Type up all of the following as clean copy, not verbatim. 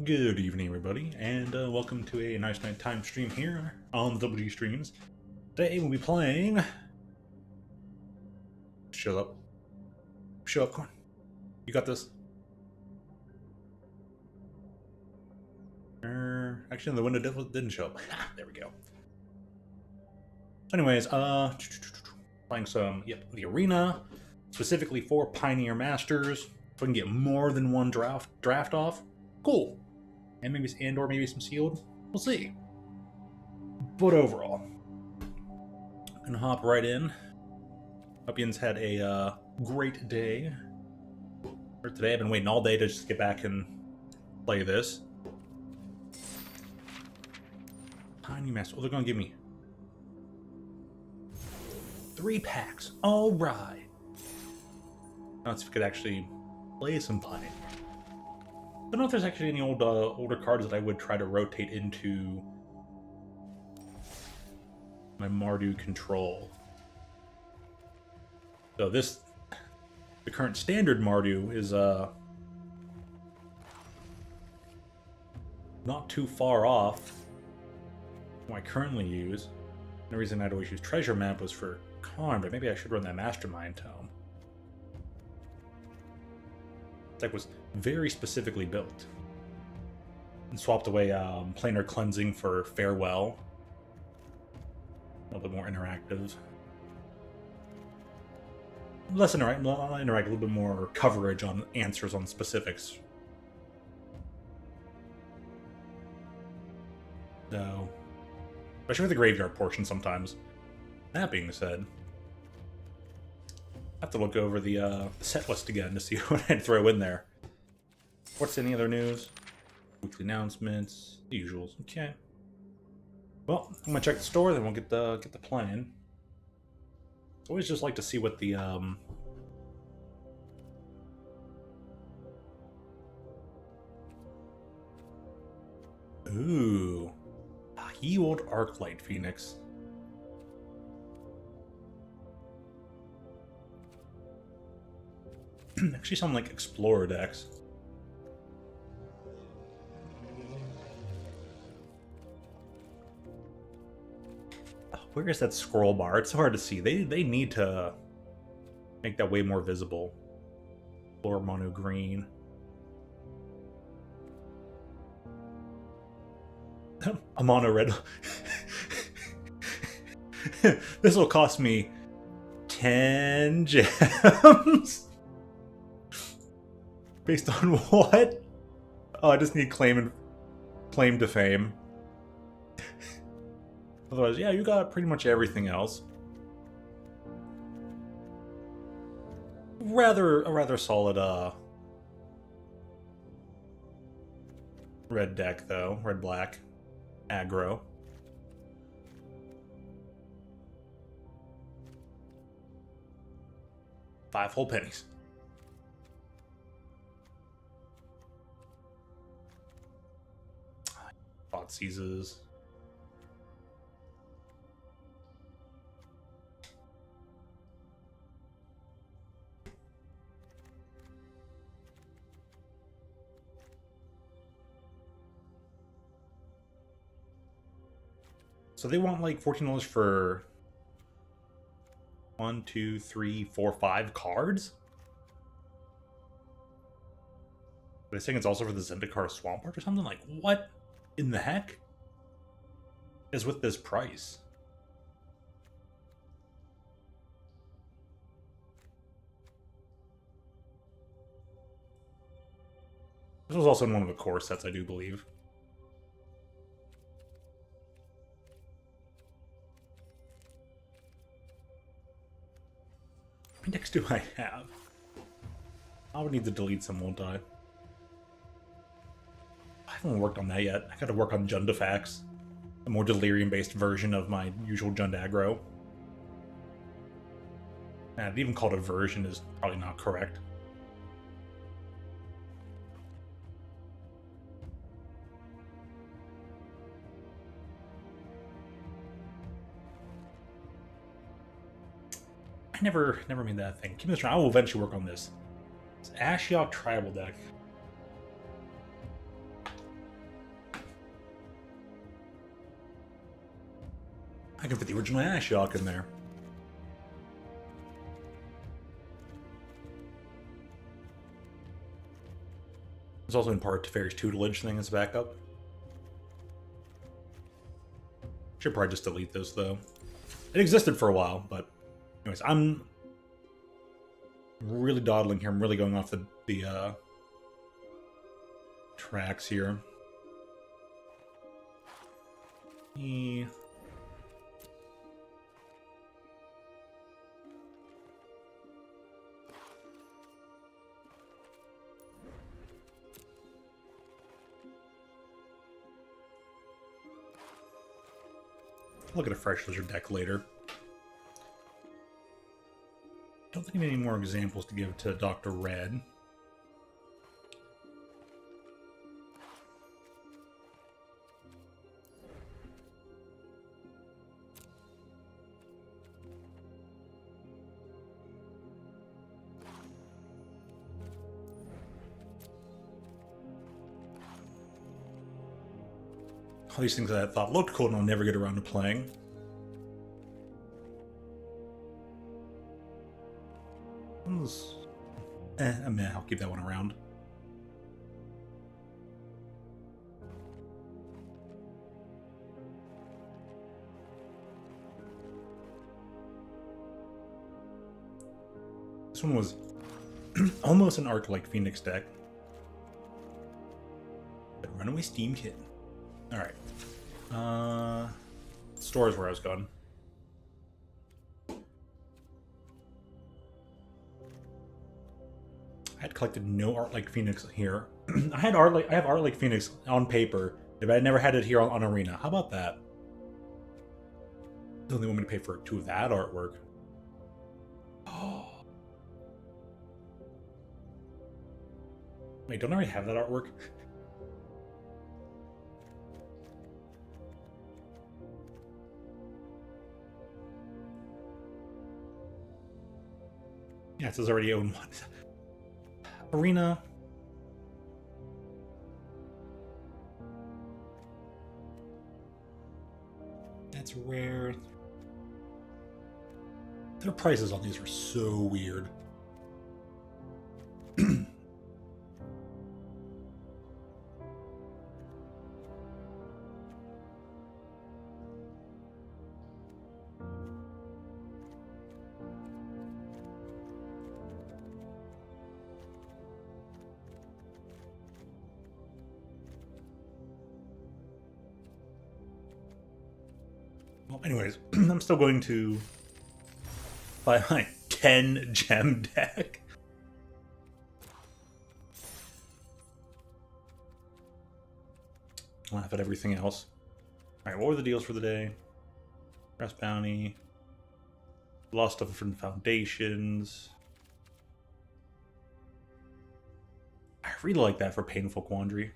Good evening, everybody, and welcome to a nice nighttime stream here on the WG Streams. Today we'll be playing... Shut up. Shut up, come on. You got this. Actually, the window didn't show up. There we go. Anyways, playing some, the arena, specifically for Pioneer Masters, so we can get more than one draft off. Cool. And maybe some sealed. We'll see. But overall, gonna hop right in. Hope you had a great day. For today, I've been waiting all day to just get back and play this. Tiny Master. Oh, they're gonna give me 3 packs. All right. Now let's see if we could actually play some Pioneer. I don't know if there's actually any older cards that I would try to rotate into my Mardu control. So the current standard Mardu is not too far off from what I currently use. The reason I'd always use Treasure Map was for Karn, but maybe I should run that Mastermind Tome. Deck was very specifically built and swapped away Planar Cleansing for Farewell. A little bit more interactive. Less interactive, not interactive, a little bit more coverage on answers on specifics. So, especially with the graveyard portion sometimes. That being said, I have to look over the set list again to see what I'd throw in there. What's any other news? Weekly announcements, the usuals. Okay. Well, I'm gonna check the store, then we'll get the plan. Always just like to see what the Ooh, Healed Arclight Phoenix. Actually, sound like Explorer decks. Where is that scroll bar? It's hard to see. They need to make that way more visible. Or mono green. A mono red. This will cost me 10 gems. Based on what? Oh, I just need claim to fame. Otherwise, yeah, you got pretty much everything else. A rather solid red deck though, red black aggro. Five whole pennies. Bot seizes. So they want like $14 for 1, 2, 3, 4, 5 cards? Are they saying it's also for the Zendikar Swampert or something? Like, what in the heck is with this price? This was also in one of the core sets, I do believe. How many decks do I have? I would need to delete some, won't I? I haven't worked on that yet. I gotta work on Jundafax, a more delirium-based version of my usual Jund aggro. And even called a version is probably not correct. I never made that thing. Keep this around. I will eventually work on this. It's Ashiok Tribal deck. I can fit the original Ashiok in there. There's also in part Teferi's tutelage thing as a backup. Should probably just delete this though. It existed for a while, but anyways, I'm really dawdling here. I'm really going off the tracks here. Look at a fresh lizard deck later. Don't think of any more examples to give to Dr. Red. All these things that I thought looked cool and I'll never get around to playing. I'll keep that one around. This one was almost an Arc-like Phoenix deck. But Runaway Steam Kitten. Alright. Store is where I was going. I had collected no Art Like Phoenix here. I have Art Like Phoenix on paper, but I never had it here on Arena. How about that? They only want me to pay for 2 of that artwork. Oh. Wait, don't I already have that artwork? Yeah, it says already own one. Arena. That's rare. Their prices on these are so weird. Well, anyways, I'm still going to buy my 10 gem deck. Laugh at everything else. Alright, what were the deals for the day? Press bounty. Lost stuff from foundations. I really like that for Painful Quandary.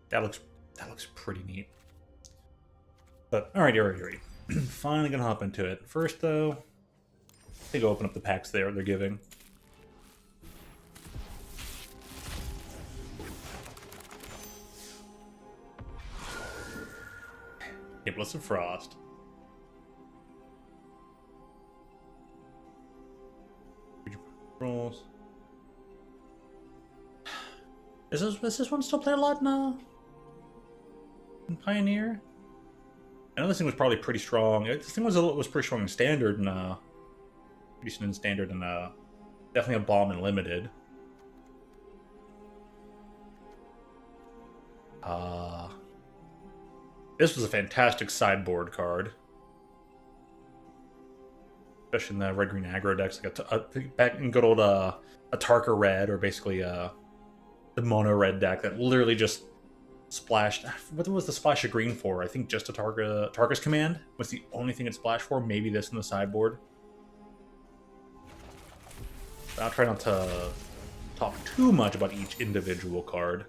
That looks pretty neat. But alrighty. Finally gonna hop into it. First though, I think I'll open up the packs they're giving. Hippolyte of Frost. Rolls. Is this one still played a lot now? In Pioneer? I know this thing was probably pretty strong. This thing was pretty strong in Standard and pretty decent in Standard and definitely a bomb in Limited. This was a fantastic sideboard card. Especially in the red-green aggro decks. Like back in good old a Tarka red, or basically the mono red deck that literally just splashed. What was the splash of green for? I think just a Tarka's Command was the only thing it splashed for. Maybe this in the sideboard. I'll try not to talk too much about each individual card.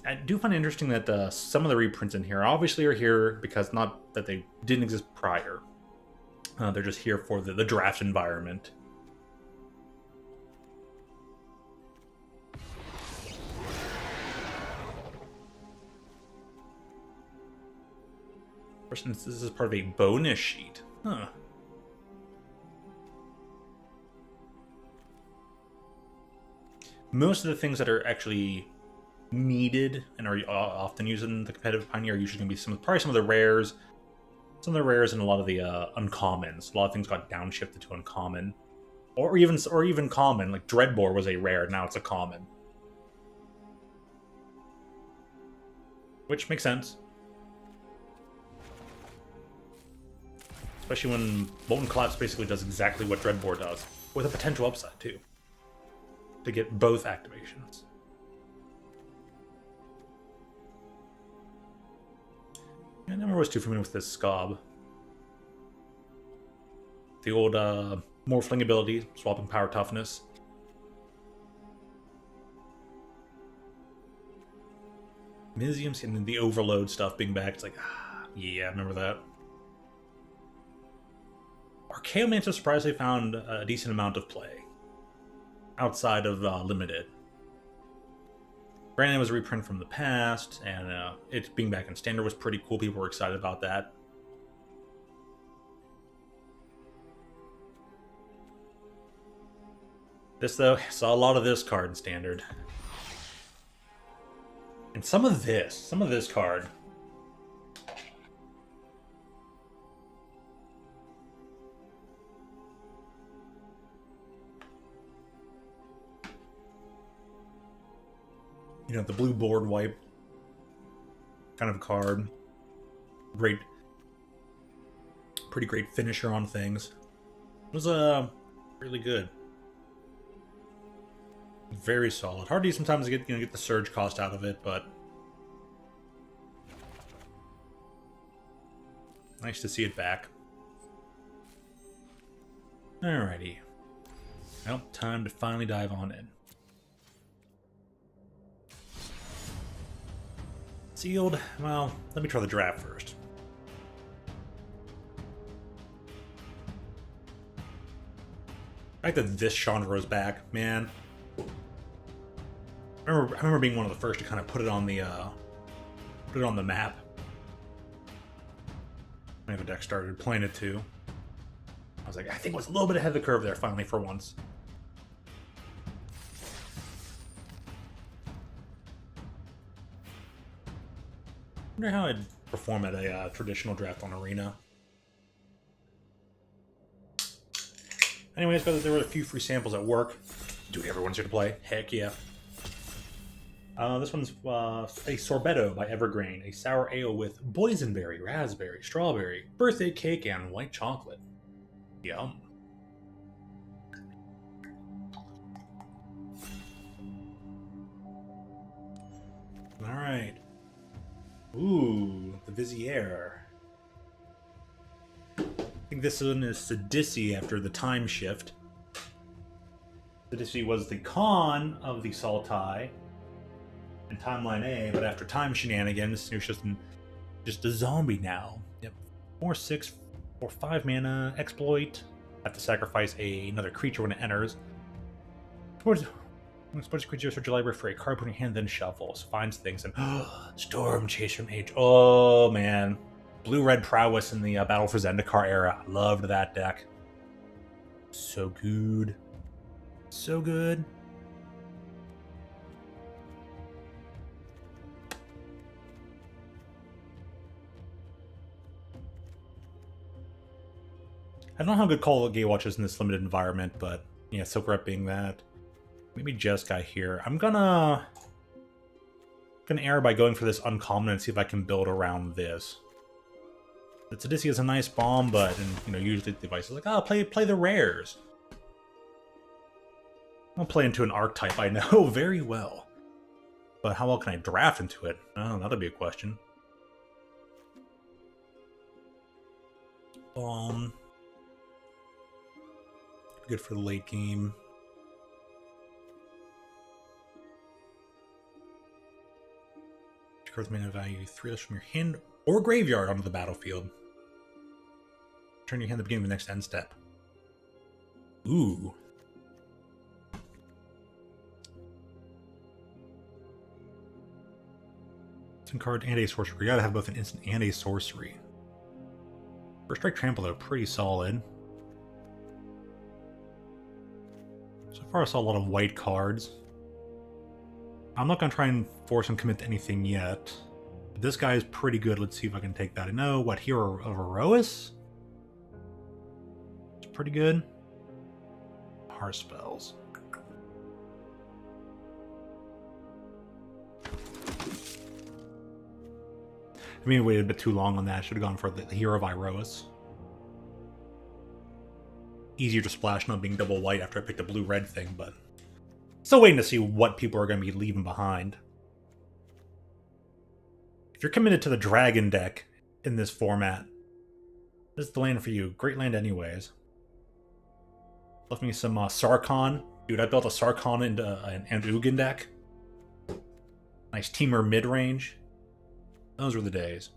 I do find it interesting that some of the reprints in here obviously are here because not that they didn't exist prior. They're just here for the draft environment. For instance, this is part of a bonus sheet. Huh. Most of the things that are actually needed and are often used in the competitive Pioneer are usually going to be probably some of the rares. Some of the rares and a lot of the uncommons. A lot of things got downshifted to uncommon. Or even common. Like Dreadbore was a rare, now it's a common. Which makes sense. Especially when Molten Collapse basically does exactly what Dreadbore does. With a potential upside, too. To get both activations. I never was too familiar with this Scob. The old Morphling ability, swapping power toughness. Mizium and the Overload stuff being back. It's like, yeah, I remember that. Archaeomancer surprisingly found a decent amount of play. Outside of Limited. Granted, it was a reprint from the past, and it being back in Standard was pretty cool. People were excited about that. This, though, saw a lot of this card in Standard. And some of this card. You know, the blue board wipe kind of card. Great. Pretty great finisher on things. It was really good. Very solid. Hard to sometimes get the surge cost out of it, but nice to see it back. Alrighty. Well, time to finally dive on in. Sealed? Well, let me try the draft first. The fact that this Chandra is back, man. I remember being one of the first to kind of put it on the map. When the deck started playing it too. I was like, I think it was a little bit ahead of the curve there, finally, for once. I wonder how I'd perform at a traditional draft on Arena. Anyways, there were a few free samples at work. Dude, everyone's here to play. Heck yeah. This one's a sorbetto by Evergreen, a sour ale with boysenberry, raspberry, strawberry, birthday cake, and white chocolate. Yum. Alright. Ooh, the Vizier. I think this one is Sidisi after the time shift. Sidisi was the con of the Sultai in Timeline A, but after time shenanigans, it's just a zombie now. Yep. 4/6 or 5 mana exploit. Have to sacrifice another creature when it enters. Sports creature, search your library for a card, put in your hand, then shuffles. Finds things and Storm Chase from Age. Oh man, blue-red prowess in the Battle for Zendikar era. I loved that deck. So good, so good. I don't know how good Call of Gatewatch is in this limited environment, but yeah, Silk Rep being that. Maybe Jeskai here. I'm gonna err by going for this uncommon and see if I can build around this. The Sidisi is a nice bomb, but usually the device is like, oh, play the rares. I'll play into an archetype I know very well. But how well can I draft into it? Oh, that'll be a question. Bomb. Good for the late game. Cards mana value 3 less from your hand or graveyard onto the battlefield. Turn your hand at the beginning of the next end step. Ooh. Instant card and a sorcery. You gotta have both an instant and a sorcery. First strike trample though, pretty solid. So far I saw a lot of white cards. I'm not going to try and force him to commit to anything yet. But this guy is pretty good. Let's see if I can take that. I know, what, Hero of Erois? It's pretty good. Hard spells. I mean, I waited a bit too long on that. Should have gone for the Hero of Erois. Easier to splash not being double white after I picked a blue-red thing, but... Still waiting to see what people are going to be leaving behind. If you're committed to the dragon deck in this format, this is the land for you. Great land anyways. Left me some Sarkhan. Dude, I built a Sarkhan into an Ugin deck. Nice teamer mid-range. Those were the days.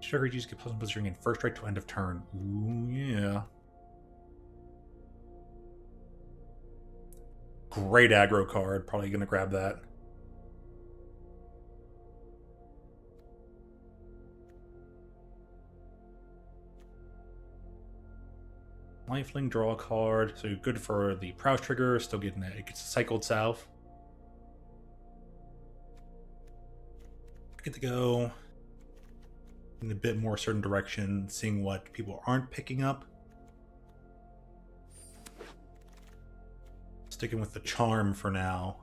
Sugar G's get plus positioning in first strike to end of turn. Ooh, yeah. Great aggro card. Probably going to grab that. Lifelink, draw a card. So good for the Prowse trigger. Still getting it. It gets cycled south. Good to go. In a bit more certain direction. Seeing what people aren't picking up. Sticking with the charm for now.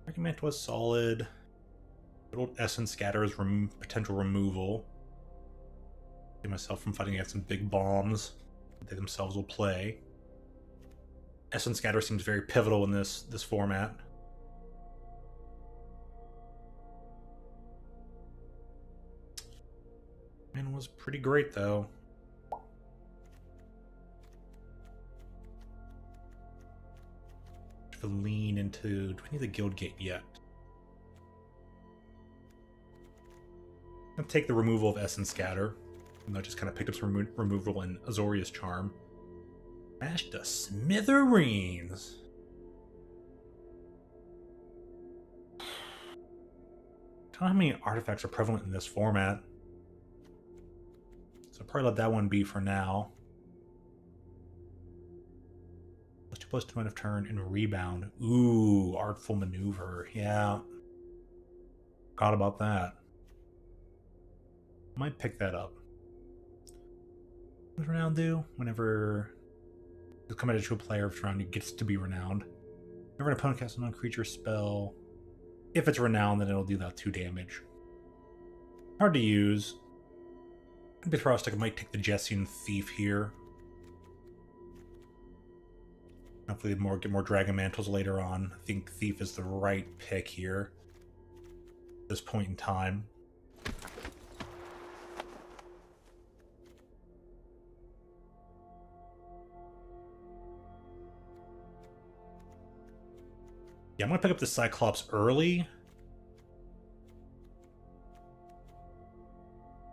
Argument was solid. Little Essence Scatter's potential removal. Save myself from fighting against some big bombs that they themselves will play. Essence Scatter seems very pivotal in this format. Man, was pretty great though. To lean into... Do we need the Guild Gate yet? I'm going to take the removal of Essence Scatter. And I just kind of picked up some removal in Azorius Charm. Smash to smithereens! I don't know how many artifacts are prevalent in this format. So I'll probably let that one be for now. +2/+2 end of turn and rebound. Ooh, Artful Maneuver. Yeah. Forgot about that. Might pick that up. What does Renown do? Whenever it's committed to a player of Renown, it gets to be Renowned. Whenever an opponent casts a non-creature spell, if it's Renowned, then it'll do that 2 damage. Hard to use. I might take the Jessian Thief here. Hopefully get more Dragon Mantles later on. I think Thief is the right pick here. At this point in time. Yeah, I'm going to pick up the Cyclops early.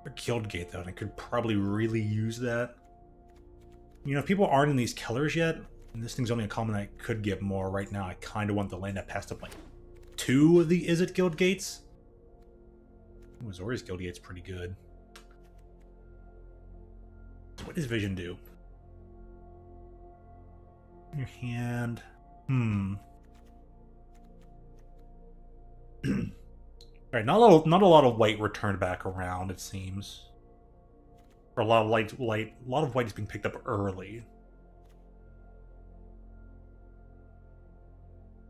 Or Guild Gate, though, and I could probably really use that. You know, if people aren't in these killers yet, and this thing's only a common I could get more right now, I kind of want the land that passed up like 2 of the Izzet Guild Gates. Ooh, Azorius Guild Gate's pretty good. So what does Vision do? In your hand. Alright, not a lot of white returned back around, it seems. Or a lot of white is being picked up early.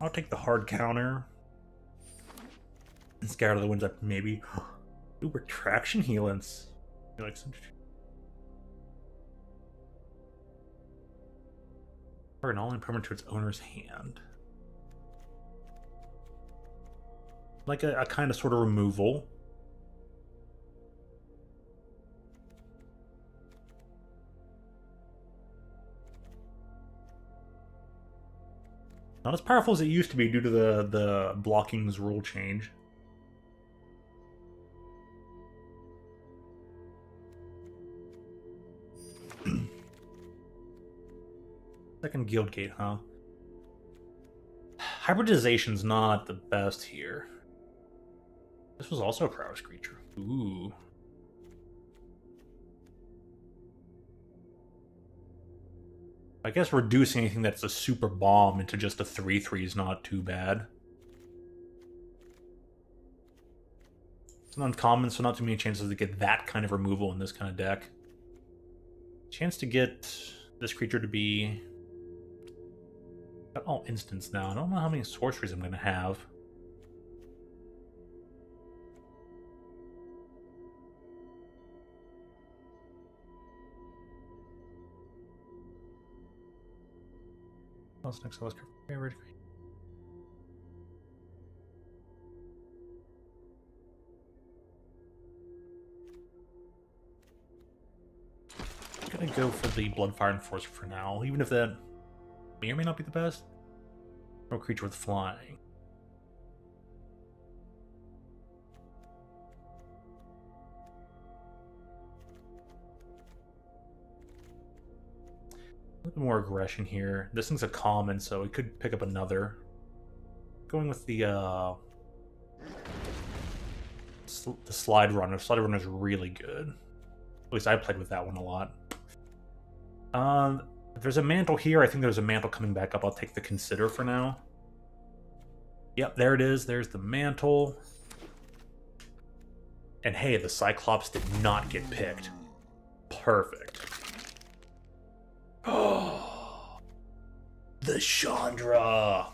I'll take the hard counter. And scatter the winds up, maybe. Ooh, retraction healants. Like some... Or an all-in permanent to its owner's hand. Like a kind of sort of removal. Not as powerful as it used to be due to the blocking's rule change. Second Guild Gate, huh? Hybridization's not the best here. This was also a prowess creature. Ooh. I guess reducing anything that's a super bomb into just a 3/3 is not too bad. It's an uncommon, so not too many chances to get that kind of removal in this kind of deck. Chance to get this creature to be... Got all instants now. I don't know how many sorceries I'm going to have. What's next? What's favorite? I'm gonna go for the Bloodfire Enforcer for now, even if that may or may not be the best. No creature with flying. A little bit more aggression here. This thing's a common, so it could pick up another. Going with the Slide Runner. Slide Runner is really good. At least I played with that one a lot. If there's a mantle here, I think there's a mantle coming back up. I'll take the Consider for now. Yep, there it is. There's the mantle. And hey, the Cyclops did not get picked. Perfect. Oh, the Chandra.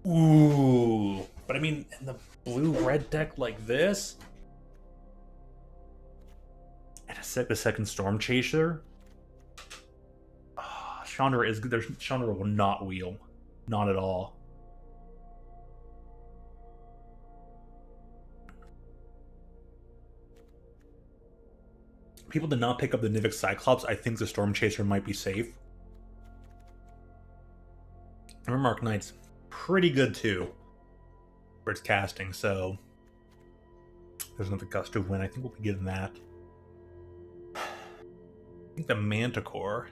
Ooh. But I mean, in the blue-red deck like this, and the second Storm Chaser, Chandra is good. Chandra will not wheel. Not at all. People did not pick up the Nivix Cyclops. I think the Storm Chaser might be safe. And Mark Knight's pretty good too for its casting, so there's another Gust of Wind. I think we'll be getting that. I think the Manticore.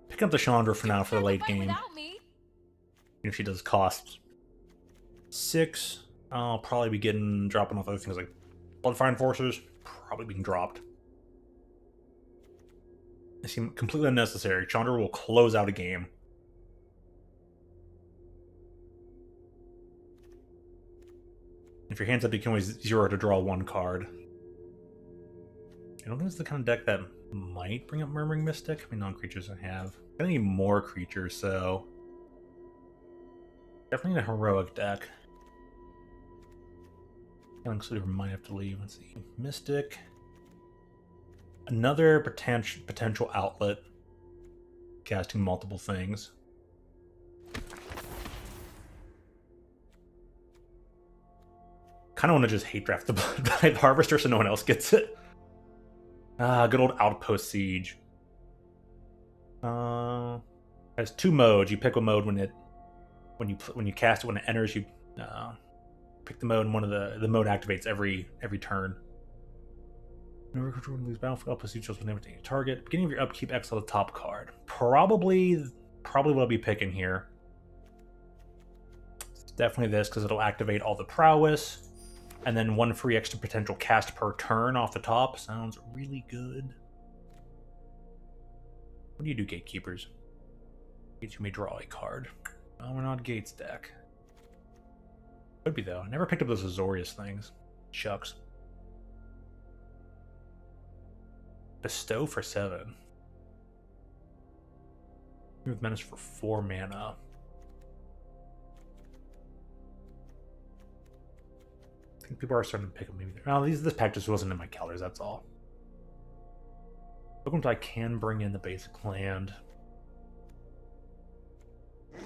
Pick up the Chandra for now for the late game. Even if she does cost 6, I'll probably be dropping off other things like Bloodfire Enforcers, probably being dropped. They seem completely unnecessary. Chandra will close out a game. If your hand's up, you can always 0 to draw 1 card. I don't think it's the kind of deck that might bring up Murmuring Mystic. How many non-creatures I have? I need more creatures, so definitely a heroic deck. Killing Suitor might have to leave. Let's see. Mystic. Another potential outlet. Casting multiple things. Kind of want to just hate draft the Hive Harvester so no one else gets it. Good old Outpost Siege. Has 2 modes. You pick a mode when you cast it. When it enters, you pick the mode, and one of the mode activates every turn. Whenever control lose battlefield, Outpost Siege just whenever taking a target. Beginning of your upkeep, exile the top card. Probably what I'll be picking here. It's definitely this because it'll activate all the prowess. And then 1 free extra potential cast per turn off the top. Sounds really good. What do you do, Gatekeepers? Gates, you may draw a card. Oh, we're not Gates deck. Could be, though. I never picked up those Azorius things. Shucks. Bestow for 7. Move Menace for 4 mana. I think people are starting to pick up maybe. Oh, this pack just wasn't in my colors, that's all. Welcome to I can bring in the basic land.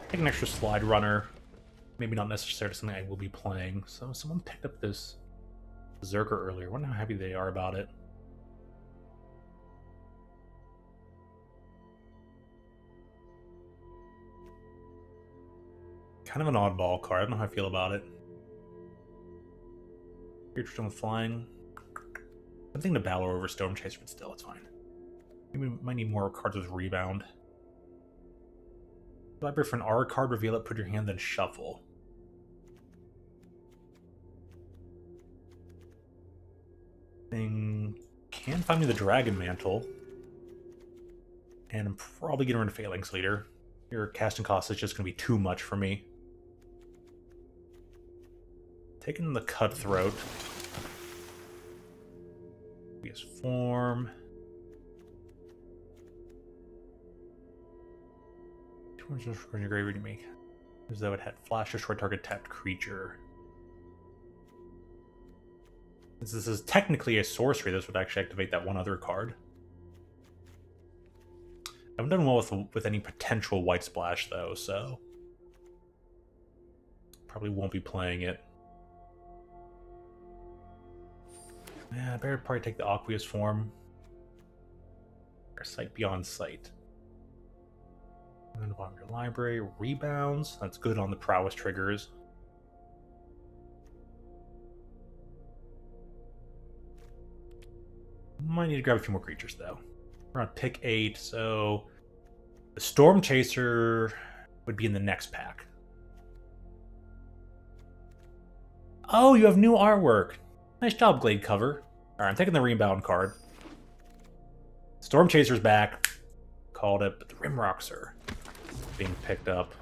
Take an extra Slide Runner. Maybe not necessarily something I will be playing. So someone picked up this Berserker earlier. I wonder how happy they are about it. Kind of an oddball card. I don't know how I feel about it. Creature with flying. I'm thinking to battle over Storm Chaser, but still, it's fine. Maybe we might need more cards with Rebound. Library for an R card, reveal it, put your hand, then shuffle. Thing can find me the Dragon Mantle. And I'm probably getting rid of Phalanx Leader. Your casting cost is just going to be too much for me. Taking the Cutthroat. Previous form. 200 from your graveyard you make. As though it had flash destroy target tapped creature. Since this is technically a sorcery, this would actually activate that one other card. I haven't done well with any potential white splash though, so probably won't be playing it. Yeah, I better probably take the Aqueous form. Or Sight Beyond Sight. And then the bottom of your library, rebounds. That's good on the prowess triggers. Might need to grab a few more creatures though. We're on pick 8, so the Storm Chaser would be in the next pack. Oh, you have new artwork. Nice job, Glade Cover. Alright, I'm taking the Rebound card. Storm Chaser's back. Called it, but the Rimrocks are being picked up.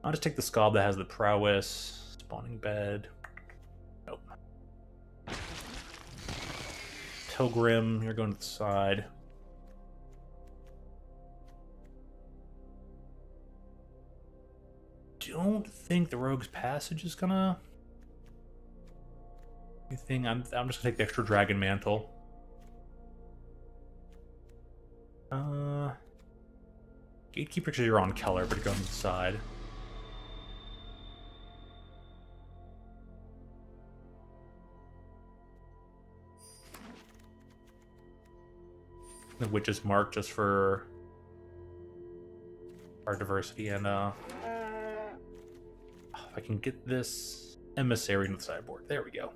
I'll just take the Scald that has the Prowess. Spawning Bed. Nope. Pilgrim, you're going to the side. Don't think the Rogue's Passage is gonna... anything. I'm just gonna take the extra Dragon Mantle. Gatekeeper because you're on Keller, but you're going to the side. The Witch's Mark just for our diversity, and if I can get this Emissary into the sideboard. There we go.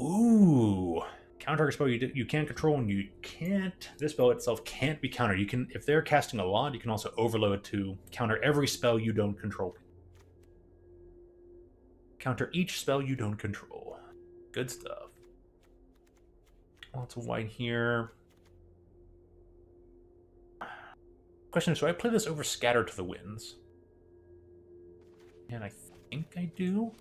Ooh. Counter spell you can't control, and you can't. This spell itself can't be countered. You can, if they're casting a lot, you can also overload to counter every spell you don't control. Counter each spell you don't control. Good stuff. Lots of white here. Question is, do I play this over Scatter to the Winds? And I think I do.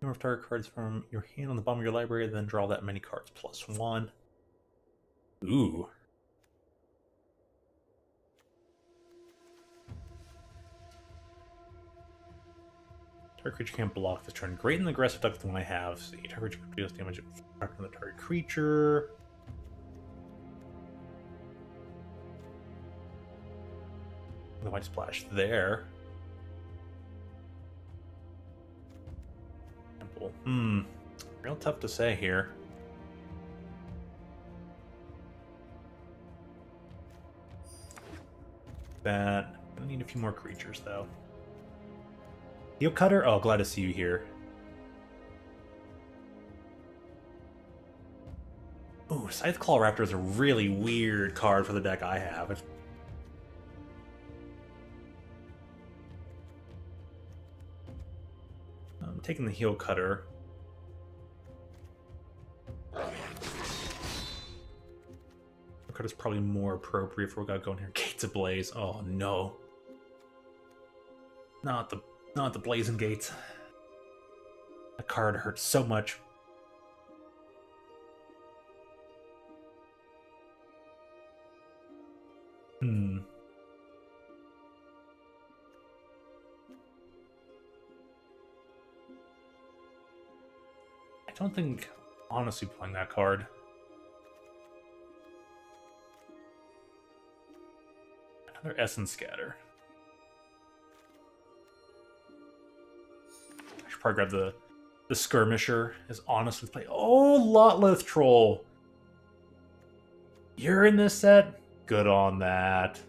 Number of target cards from your hand on the bottom of your library, then draw that many cards +1. Ooh. Target creature can't block this turn. Great and aggressive duck the one I have. See, target creature deals damage from the target creature. The white splash there. Real tough to say here. That. I need a few more creatures though. Heel Cutter? Oh, glad to see you here. Ooh, Scytheclaw Raptor is a really weird card for the deck I have. I'm taking the Heel Cutter. Card is probably more appropriate for what we got going here. Gates Ablaze. Oh no. Not the Blazing Gates. That card hurts so much. I don't think honestly playing that card. Another Essence Scatter. I should probably grab the Skirmisher as honest with play. Oh, Lotleth Troll. You're in this set? Good on that.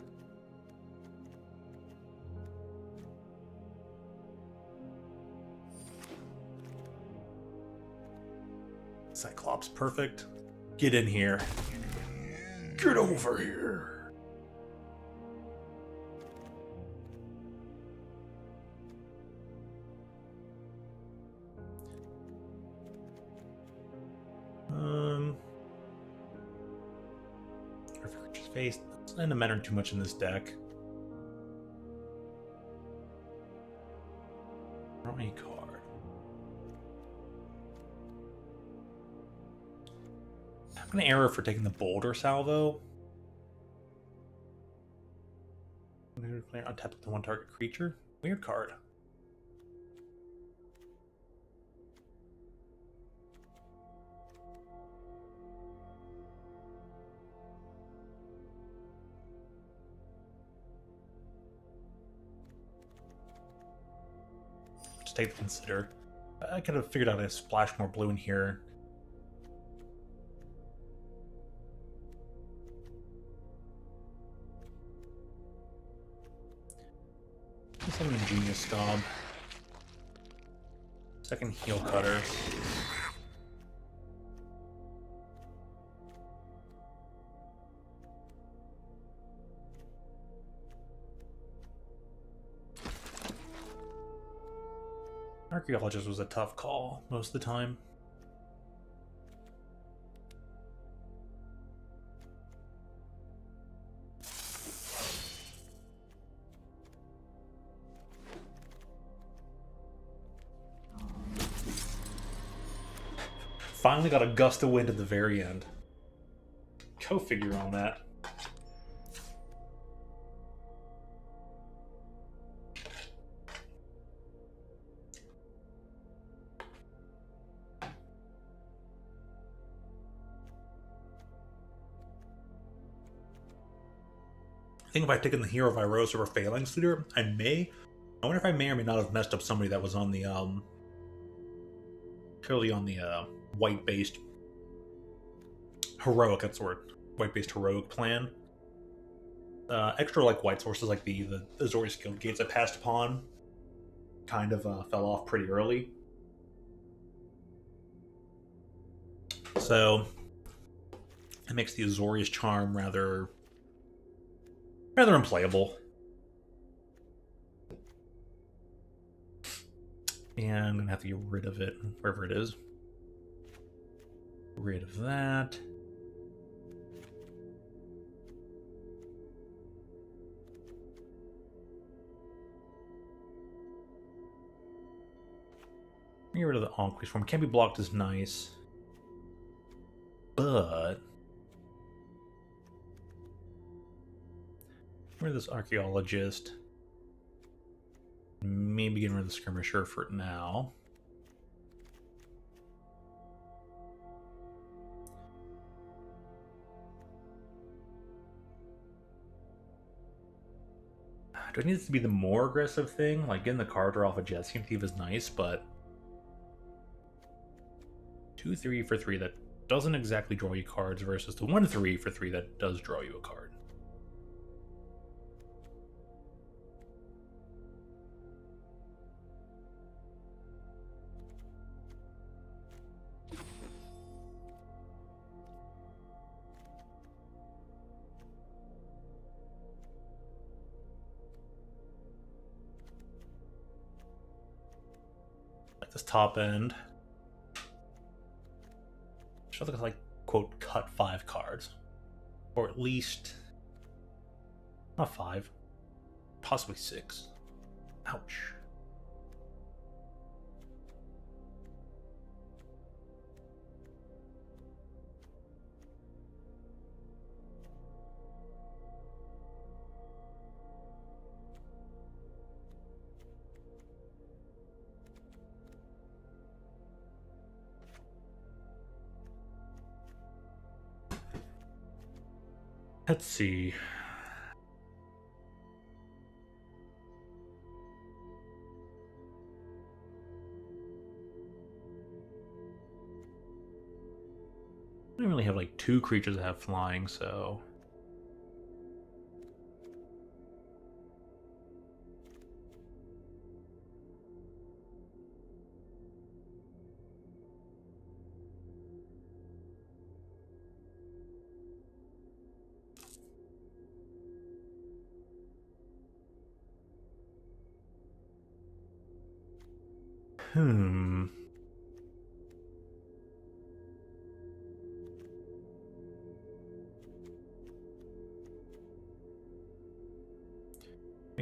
Cyclops, perfect. Get in here. Get over here. face. It's not to matter too much in this deck. Draw a card. I'm gonna error for taking the Boulder Salvo. Untap the one target creature. Weird card. Just take the consider. I could have figured out how to splash more blue in here. Some ingenious scob. Second heel cutter. Archaeologist was a tough call most of the time. Finally got a gust of wind at the very end. Go figure on that. I think if I'd taken the Hero of Iros over Phalanx Leader, I wonder if I may or may not have messed up somebody that was on the, clearly on the, white-based heroic, that's the word. White-based heroic plan. Extra, like, white sources like the Azorius Guild Gates I passed upon kind of fell off pretty early. So, it makes the Azorius Charm rather unplayable. And I'm gonna have to get rid of it, wherever it is. Rid of that. Get rid of the Anquis form. Can't be blocked is nice. But where this archaeologist? Maybe getting rid of the skirmisher for now. Do I need this to be the more aggressive thing? Like getting the card draw off a Jet Ski Thief is nice, but 2/3 for 3 that doesn't exactly draw you cards versus the 1/3 for 3 that does draw you a card. This top end. Should look like, quote, cut 5 cards. Or at least, not 5, possibly 6. Ouch. Let's see. I don't really have like 2 creatures that have flying, so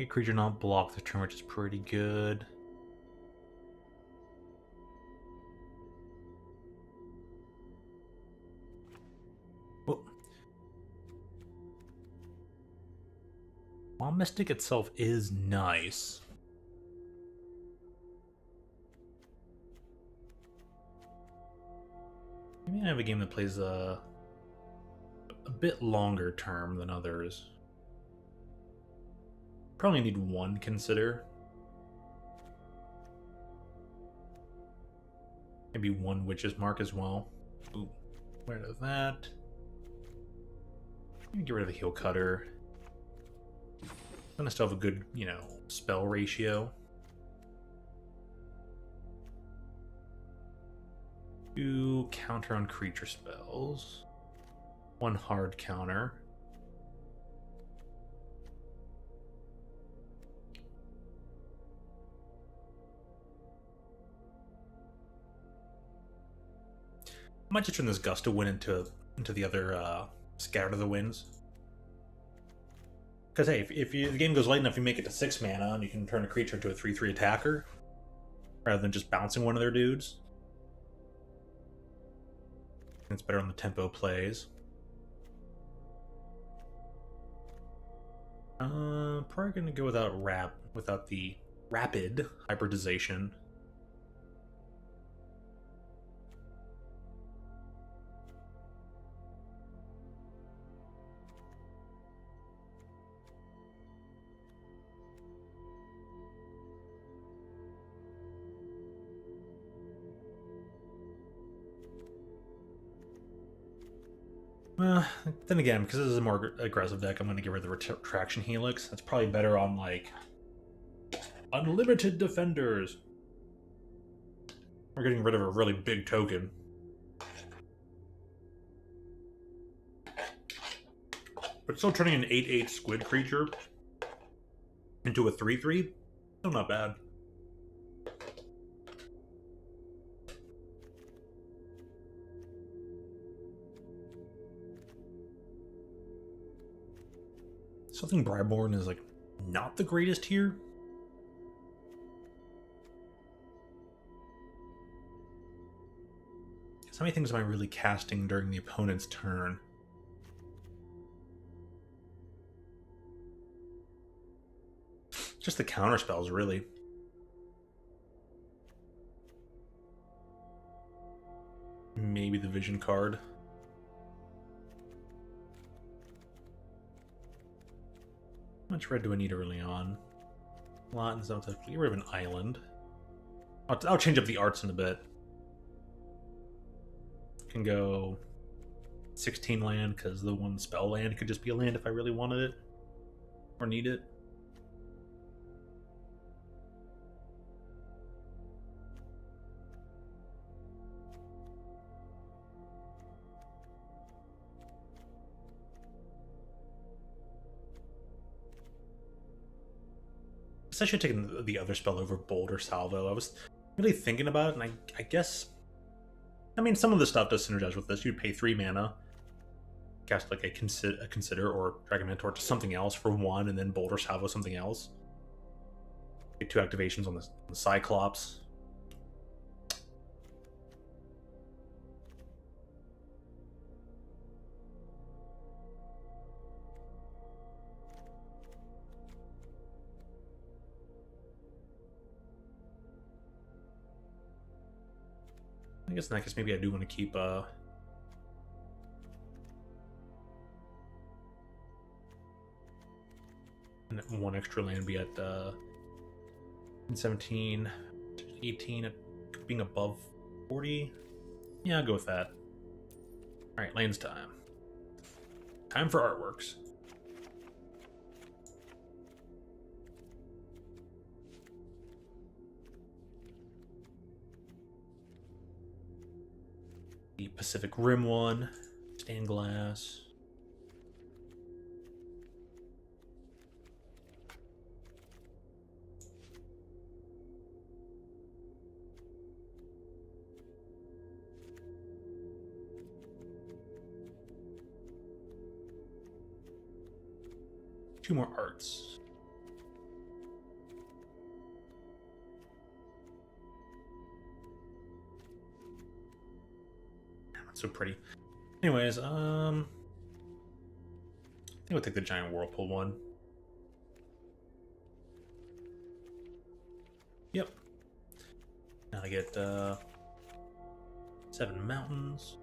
Make a creature not block the turn, which is pretty good. Well, while Mystic itself is nice, maybe I have a game that plays a bit longer term than others. Probably need one consider. Maybe one Witch's Mark as well. Ooh, get rid of that. Maybe get rid of the Heel Cutter. Gonna still have a good, you know, spell ratio. 2 counter on creature spells. 1 hard counter. I might just turn this Gust of Wind into the other Scatter the Winds. Because hey, if the game goes light enough, you make it to 6 mana, and you can turn a creature into a 3/3 attacker, rather than just bouncing one of their dudes. It's better on the tempo plays. Probably gonna go without the rapid hybridization. Then again, because this is a more aggressive deck, I'm going to get rid of the Retraction Helix. That's probably better on, like, Unlimited Defenders. We're getting rid of a really big token. But still turning an 8/8 squid creature into a 3/3, still not bad. Something Bribeborn is, like, not the greatest here. How many things am I really casting during the opponent's turn? Just the counter spells, really. Maybe the Vision card. How much red do I need early on? A lot, and so get rid of an island. I'll change up the arts in a bit. Can go 16 land, because the one spell land could just be a land if I really wanted it. Or need it. I should have taken the other spell over Bold or Salvo. I was really thinking about it, and I guess... I mean, some of the stuff does synergize with this. You'd pay 3 mana, cast like a Consider or Dragon Mentor to something else for 1, and then Bold or Salvo something else. Get 2 activations on the Cyclops. I guess in that case, maybe I do want to keep one extra land, be at 17, 18, being above 40. Yeah, I'll go with that. Alright, lands time. Time for artworks. The Pacific Rim one, stained glass. Two more arts. so pretty. Anyways, I think we'll take the giant whirlpool one. Yep. Now I get 7 mountains.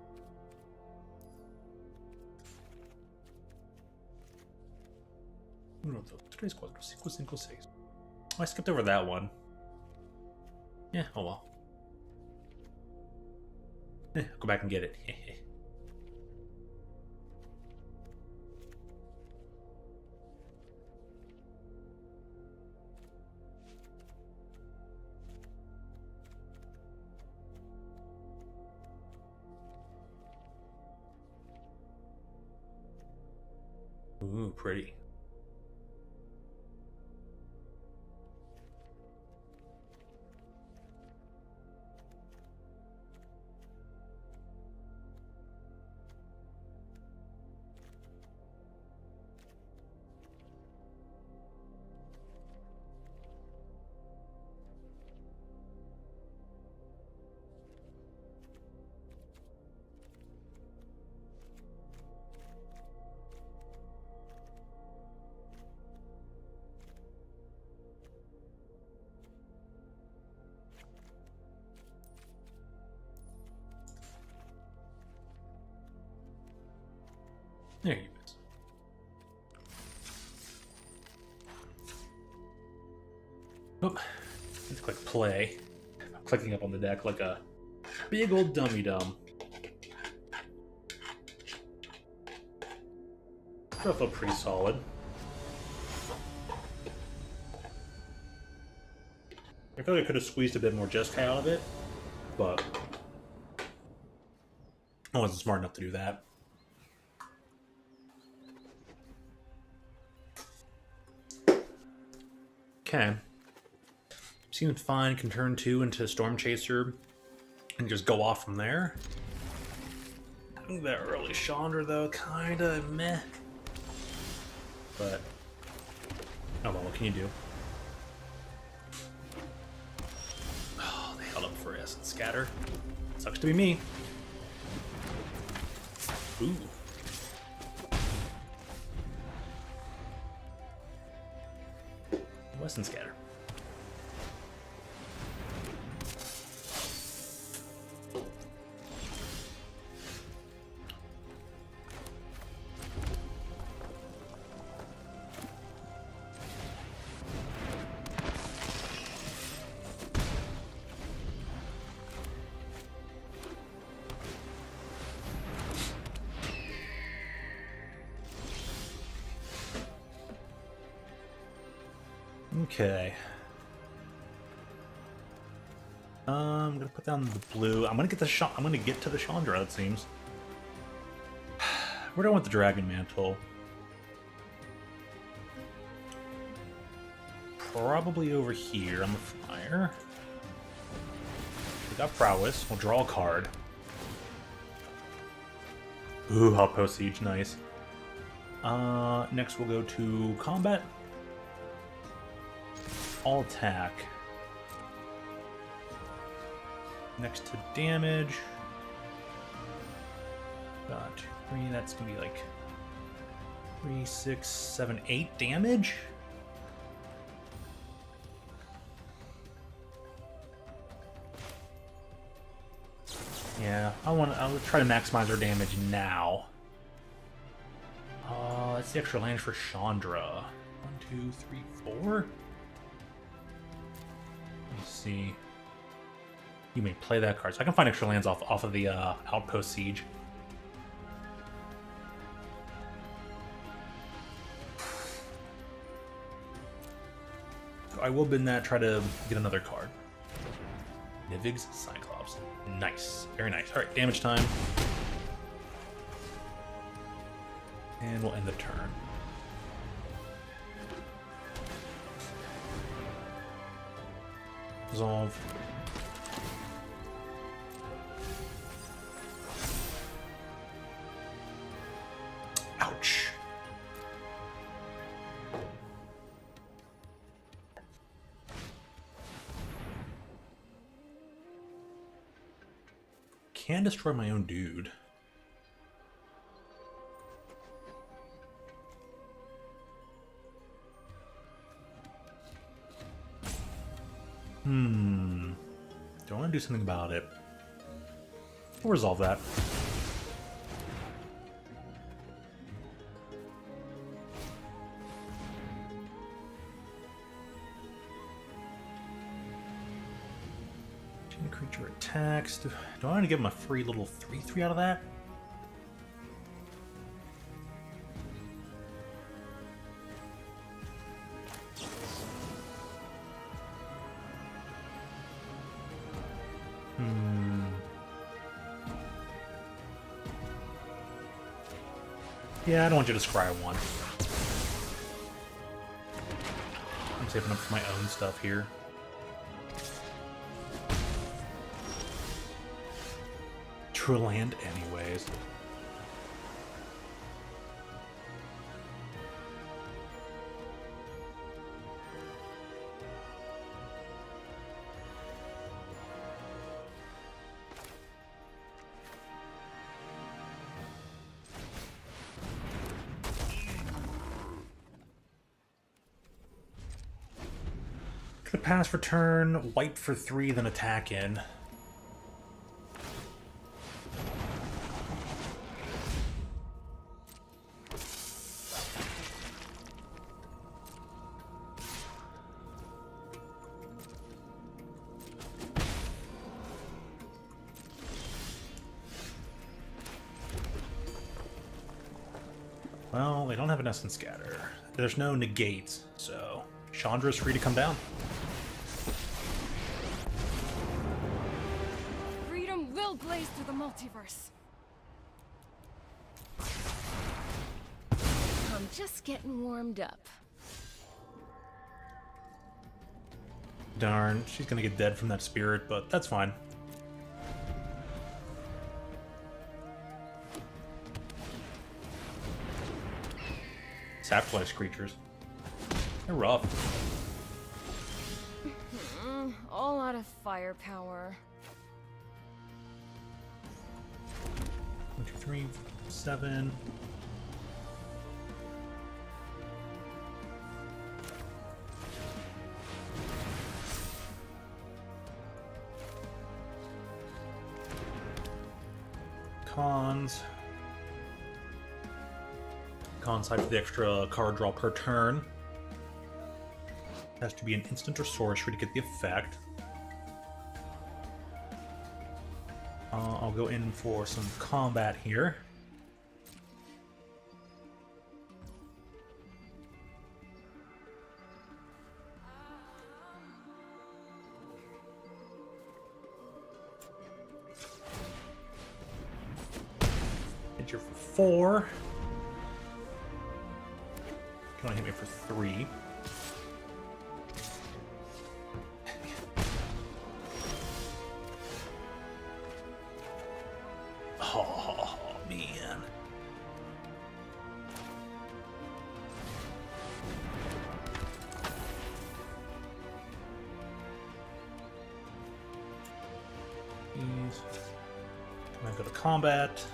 Today's 4, 5, 6. Oh, I skipped over that one. Yeah, oh well. I'll go back and get it. Ooh, pretty. There you go. Oh, let's click play. I'm clicking up on the deck like a big old dummy-dum. That felt pretty solid. I feel like I could have squeezed a bit more Jeskai out of it, but I wasn't smart enough to do that. Okay. Seems fine. Can turn 2 into Storm Chaser and just go off from there. I think that early Chandra, though, kinda meh. But, oh well, what can you do? Oh, they held up for Essence Scatter. Sucks to be me. Ooh. Essence Scatter. Okay. I'm gonna put down the blue. I'm gonna get to the Chandra, it seems. Where do I want the Dragon Mantle? Probably over here. I'm a flyer. We got Prowess. We'll draw a card. Ooh, Outpost Siege, nice. Next we'll go to combat. All attack. Next to damage. Got 3, that's gonna be like 3, 6, 7, 8 damage. Yeah, I'll try to maximize our damage now. That's the extra land for Chandra. 1, 2, 3, 4. Let me see. You may play that card, so I can find extra lands off of the Outpost Siege. So I will bin that, try to get another card. Nivig's Cyclops. Nice. Very nice. Alright, damage time. And we'll end the turn. Resolve. Ouch. Can destroy my own dude. Do I want to do something about it? We'll resolve that. Creature attacks. Do I want to give him a free little 3/3 out of that? Yeah, I don't want you to scry one. I'm saving up for my own stuff here. True land anyways. Gonna pass for turn, wipe for 3, then attack in. Well, they don't have an Essence Scatter. There's no negates, so Chandra's free to come down. Freedom will blaze through the multiverse. I'm just getting warmed up. Darn, she's gonna get dead from that spirit, but that's fine. Sacrifice creatures. They're rough. All out of firepower. 1, 2, 3, 7. Cons. Con side for the extra card draw per turn. Has to be an instant or sorcery to get the effect. I'll go in for some combat here. Hit you for 4. Can only hit me for 3. Oh, man. These. I'm gonna go to combat.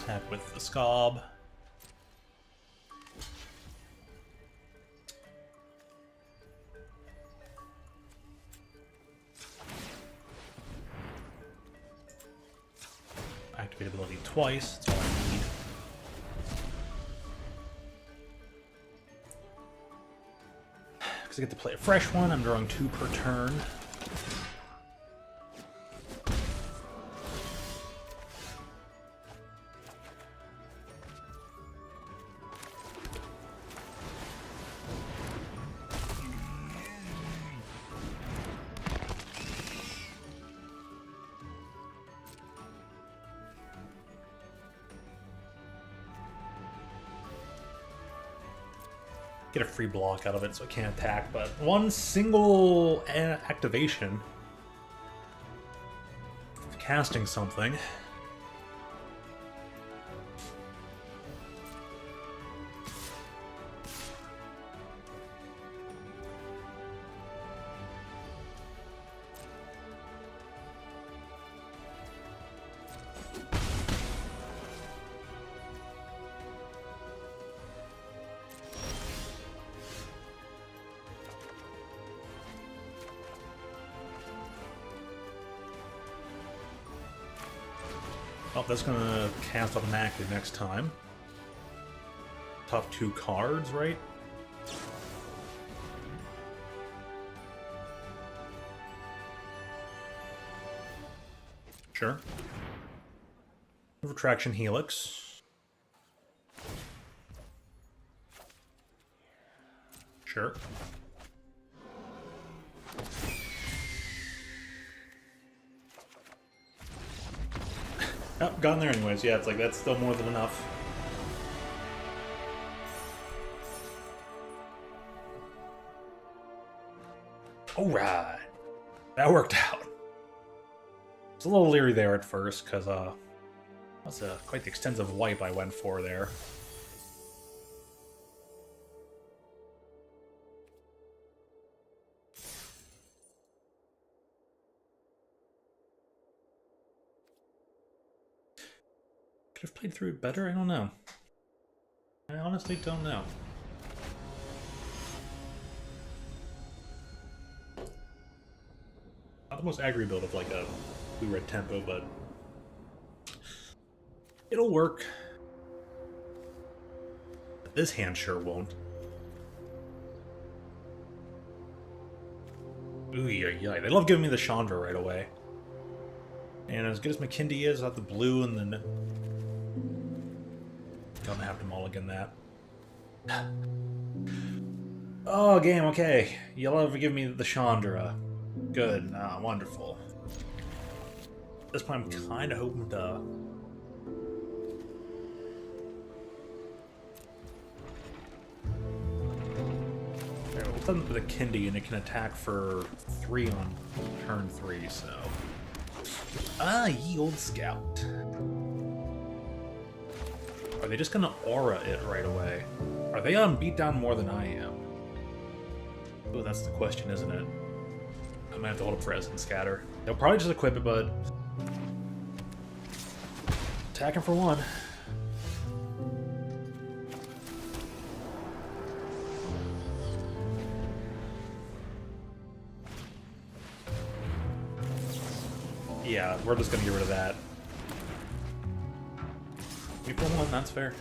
Attack with the Scob. Activate ability twice, that's all I need. Because I get to play a fresh one, I'm drawing 2 per turn. Get a free block out of it so I can't attack, but one single activation of casting something. Oh, that's gonna cast automatically next time. Top 2 cards, right? Sure. Retraction Helix. Sure. Oh, got in there anyways. Yeah, it's like that's still more than enough. Alright. That worked out. I was a little leery there at first, because that's quite the extensive wipe I went for there. Could have played through it better? I don't know. I honestly don't know. Not the most aggro build of like a blue red tempo, but it'll work. But this hand sure won't. Ooh, yeah. They love giving me the Chandra right away. And as good as McKindy is, I'll have the blue and then gonna have to mulligan that. Oh, game, okay. You'll ever give me the Chandra. Good, wonderful. At this point, I'm kind of hoping to... Alright, we'll send it with a Kindy, and it can attack for 3 on turn 3, so... Ye old scout. Are they just gonna aura it right away? Are they on beatdown more than I am? Oh, that's the question, isn't it? I might have to hold up for and scatter. They'll probably just equip it, but... Attacking for 1. Yeah, we're just gonna get rid of that. Keep for 1, that's fair.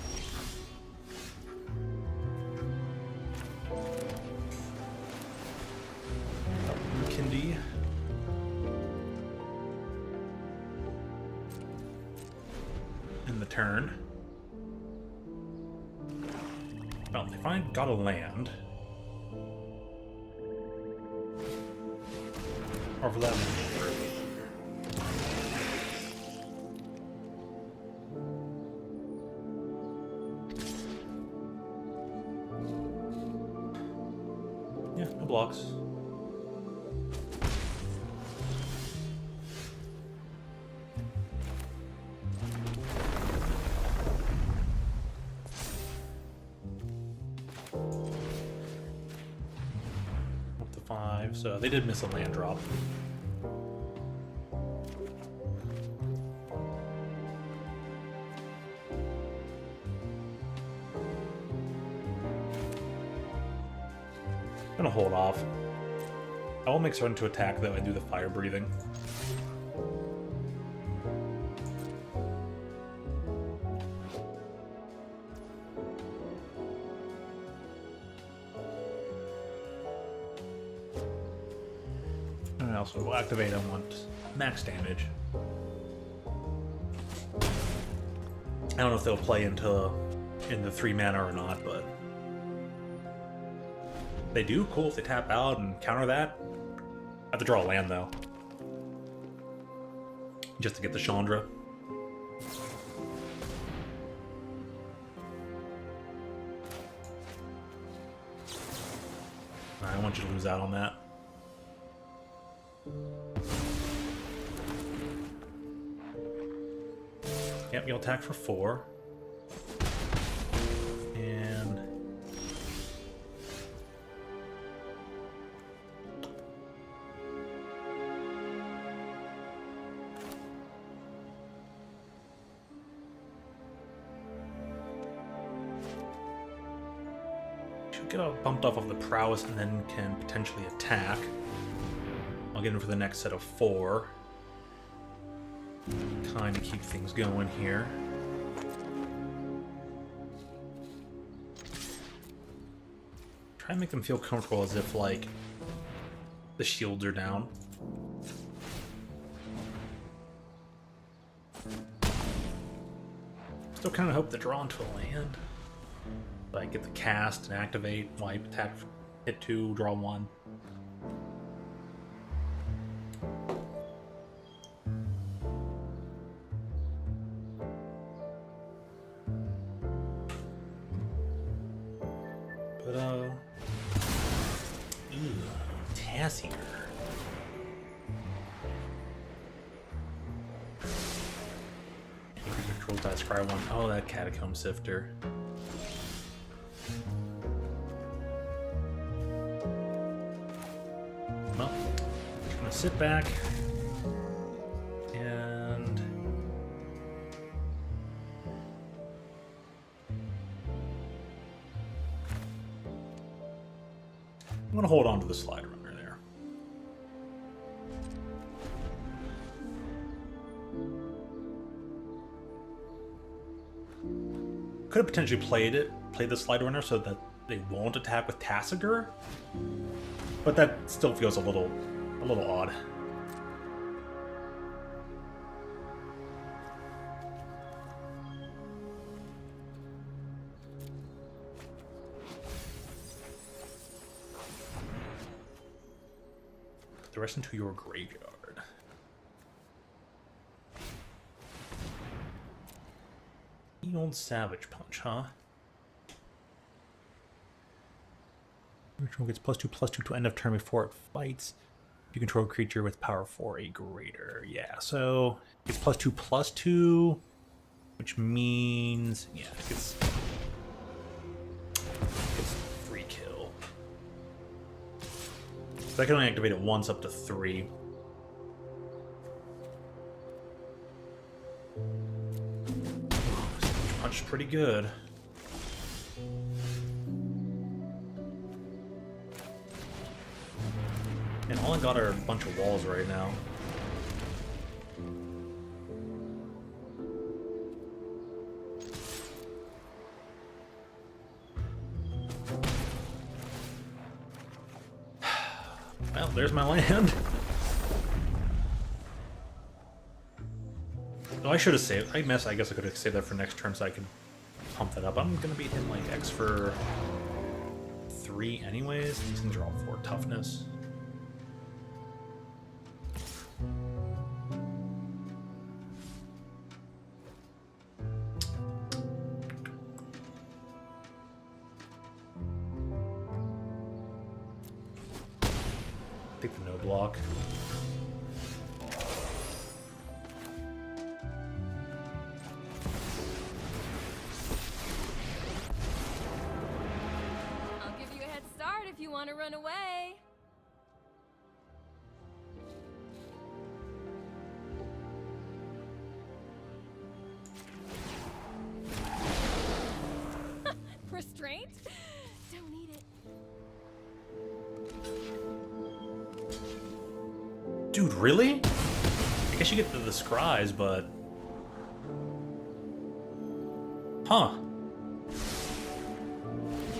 Kindy. In the turn. Well, if I got a land. Or for that matter. Yeah, no blocks. Up to 5, so they did miss a land drop. I'm gonna hold off. I will make certain to attack though and do the fire breathing. And I also will activate I want max damage. I don't know if they'll play into the 3 mana or not, but they do. Cool if they tap out and counter that. I have to draw a land though, just to get the Chandra. I don't want you to lose out on that. Yep, you'll attack for 4. And she'll get bumped off of the prowess and then can potentially attack. I'll get in for the next set of 4. kind of keep things going here. Try and make them feel comfortable as if, like, the shields are down. Still kind of hope to draw into a land. Like, get the cast and activate, wipe, attack, hit 2, draw 1. But, Tassier. Controls that scry one. Oh, that catacomb sifter. Well, just gonna sit back and I'm gonna hold on to the slide runner there. Could have potentially played the slide runner so that they won't attack with Tassiger, but that still feels a little odd. Put the rest into your graveyard. The old Savage Punch, huh? Ritual gets +2/+2 to end of turn before it fights. You control a creature with power 4 or greater. Yeah, so it's +2/+2, which means it's 3 kill. So I can only activate it once up to 3. Punch is pretty good. And all I got are a bunch of walls right now. Well, there's my land. Oh, I should have saved. I guess I could have saved that for next turn so I could pump that up. I'm gonna beat him like X for 3 anyways. He's gonna draw 4 toughness. Take the no block. I'll give you a head start if you want to run away. Restraint? Don't need it. Dude, really? I guess you get the scries, but... Huh.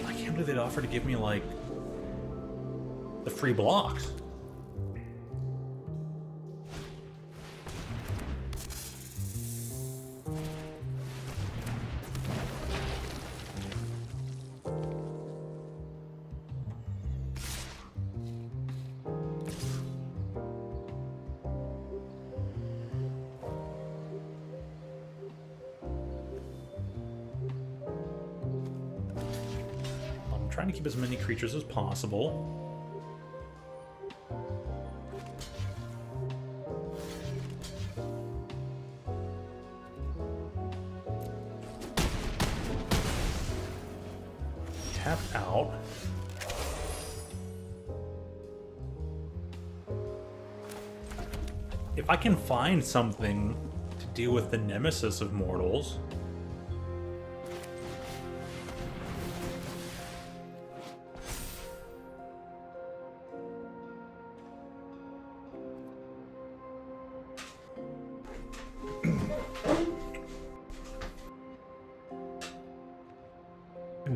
I can't believe they'd offer to give me, like, the free blocks. Trying to keep as many creatures as possible. Tap out. If I can find something to deal with the nemesis of mortals.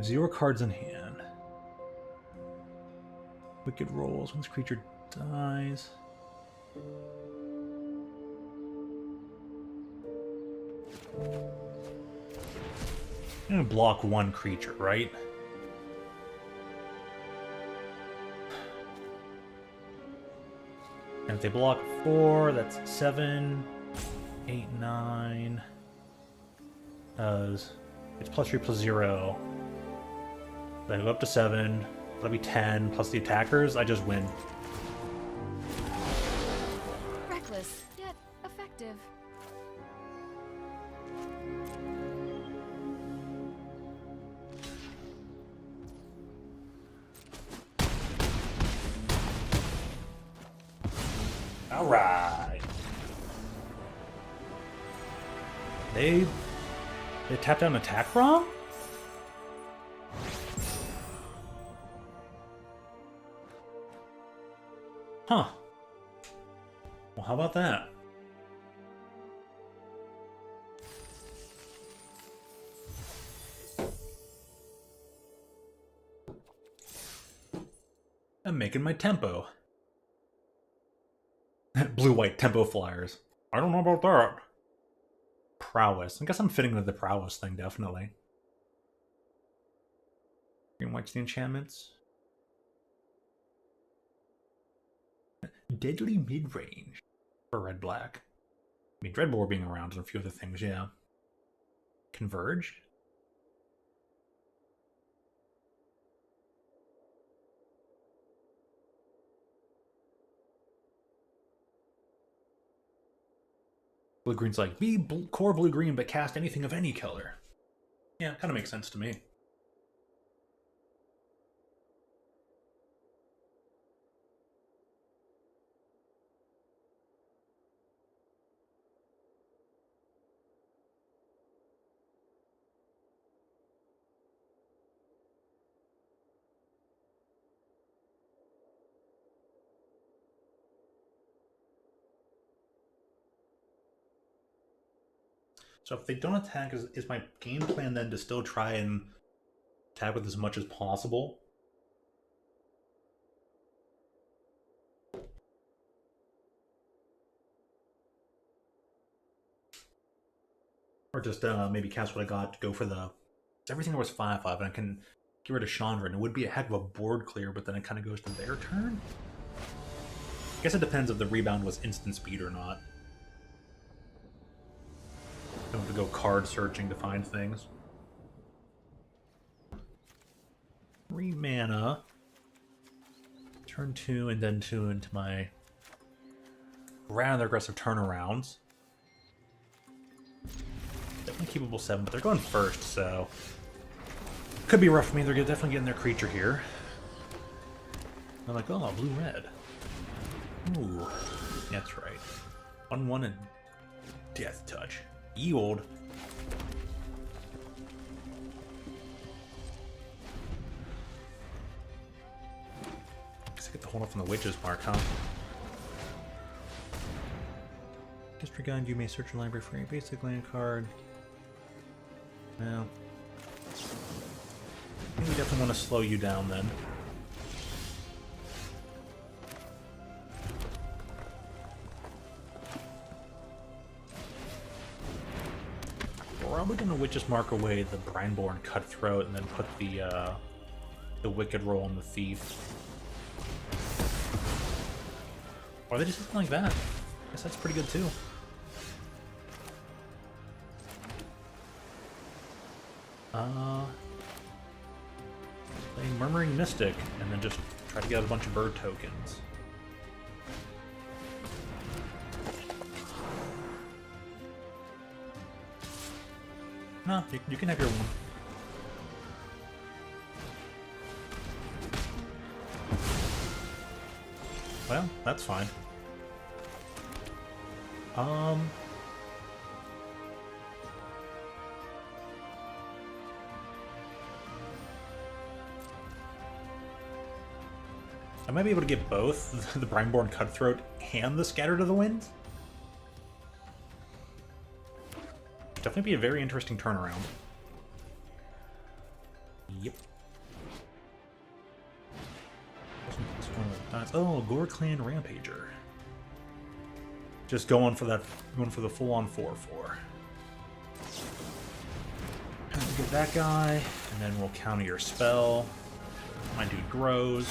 have 0 cards in hand. Wicked rolls. When this creature dies. I'm gonna block 1 creature, right? And if they block 4, that's 7, 8, 9. It's +3/+0. Then I go up to 7. That'll be 10 plus the attackers. I just win. Reckless, yet effective. All right. They tapped out an attack wrong? Huh. Well, how about that? I'm making my tempo. Blue-white tempo flyers. I don't know about that. Prowess. I guess I'm fitting with the prowess thing, definitely. Green-white's the enchantments. Deadly mid-range for red-black. I mean, Dreadbore being around and a few other things, yeah. Converge? Blue-green's like, be core blue-green, but cast anything of any color. Yeah, kind of makes sense to me. So if they don't attack, is my game plan then to still try and attack with as much as possible? Or just maybe cast what I got to go for the... Everything was 5/5, and I can get rid of Chandra, and it would be a heck of a board clear, but then it kind of goes to their turn? I guess it depends if the rebound was instant speed or not. I don't have to go card searching to find things. 3 mana. Turn 2 and then 2 into my rather aggressive turnarounds. Definitely keepable 7, but they're going first, so could be rough for me. They're definitely getting their creature here. I'm like, oh, blue-red. Ooh, that's right. 1/1 and Death Touch. Yield. Guess I get the hold off on the Witch's Mark, huh? Disregard, you may search your library for a basic land card. Well, I think we definitely want to slow you down then. Probably gonna Witch's Mark away the Brineborn Cutthroat and then put the Wicked Roll on the Thief. Or they just something like that. I guess that's pretty good too. Play Murmuring Mystic and then just try to get out a bunch of bird tokens. No, you can have your one. Well, that's fine. I might be able to get both the Brineborn Cutthroat and the Scatter to the Wind. Definitely be a very interesting turnaround. Yep. Oh, Gore Clan Rampager. Just going for the full-on 4/4. Get that guy, and then we'll counter your spell. My dude grows.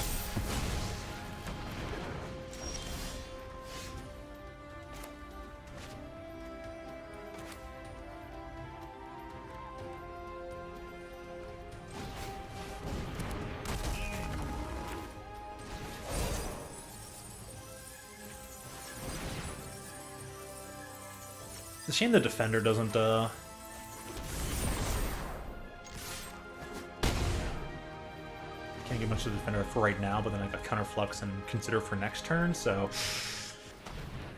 It's a shame the defender doesn't can't get much of the defender for right now, but then I got counterflux and consider for next turn, so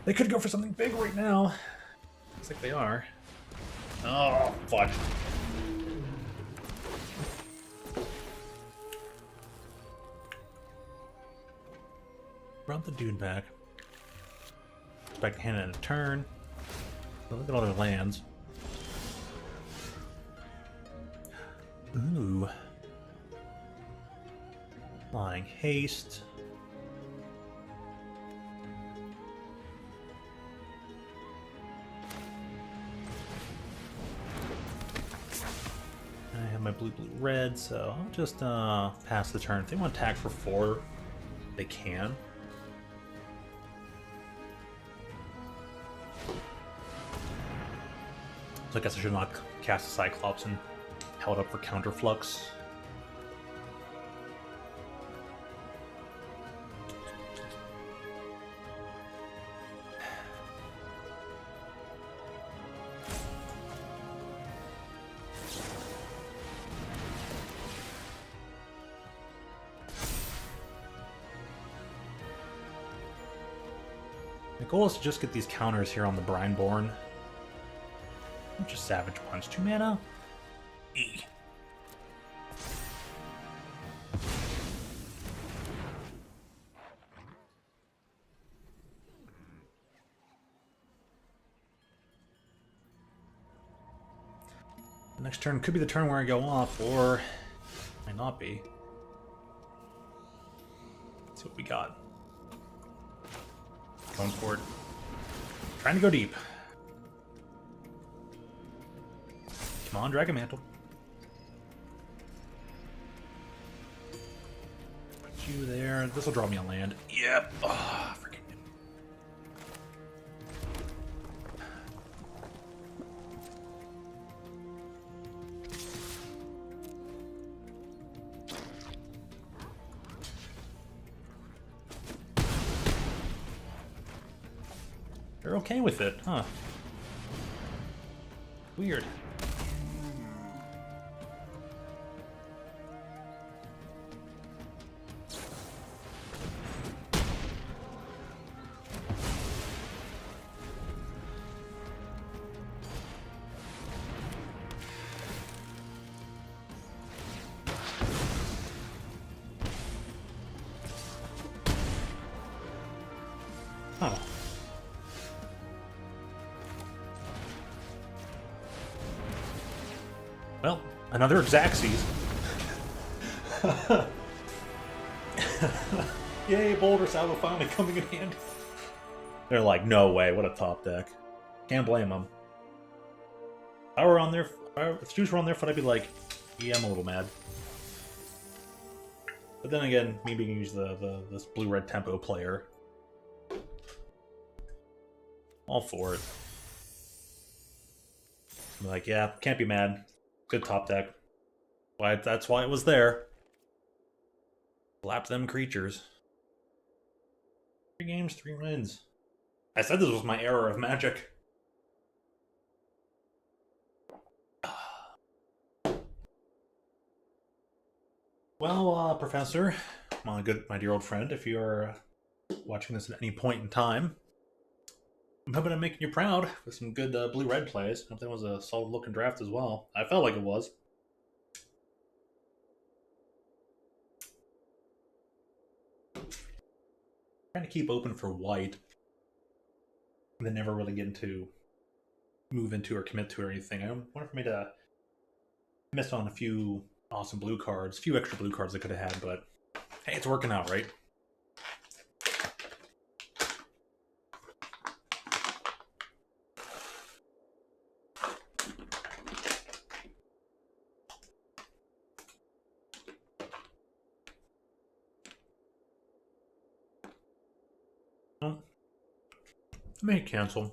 they could go for something big right now. Looks like they are. Oh, fuck. Brought the dude back. Back hand in a turn. Look at all their lands. Ooh. Flying haste. I have my blue, blue, red, so I'll just pass the turn. If they want to attack for 4, they can. So I guess I should not cast a Cyclops and held up for counterflux. My goal is to just get these counters here on the Brineborn. Just Savage Punch, 2 mana. E. Next turn could be the turn where I go off, or might not be. Let's see what we got. Going for it. Trying to go deep. Come on, Dragon Mantle. Put you there. This will draw me on land. Yep. Oh, freaking. They're okay with it, huh? Weird. Huh. Well, another Xaxes. Yay, Boulder Salvo finally coming in handy. They're like, no way, what a top deck. Can't blame them. If Juice were on their foot, I'd be like, yeah, I'm a little mad. But then again, me being used this blue-red tempo player. All for it. I'm like, yeah, can't be mad. Good top deck. That's why it was there. Slap them creatures. 3 games, 3 wins. I said this was my era of Magic. Well, Professor, my dear old friend, if you're watching this at any point in time, I'm hoping I'm making you proud with some good blue-red plays. I hope that was a solid-looking draft as well. I felt like it was. Trying to keep open for white, and then never really get into, move into or commit to or anything. I wonder if I made a miss on a few Awesome blue cards. A few extra blue cards I could have had, but hey, it's working out, right? Well, I may cancel.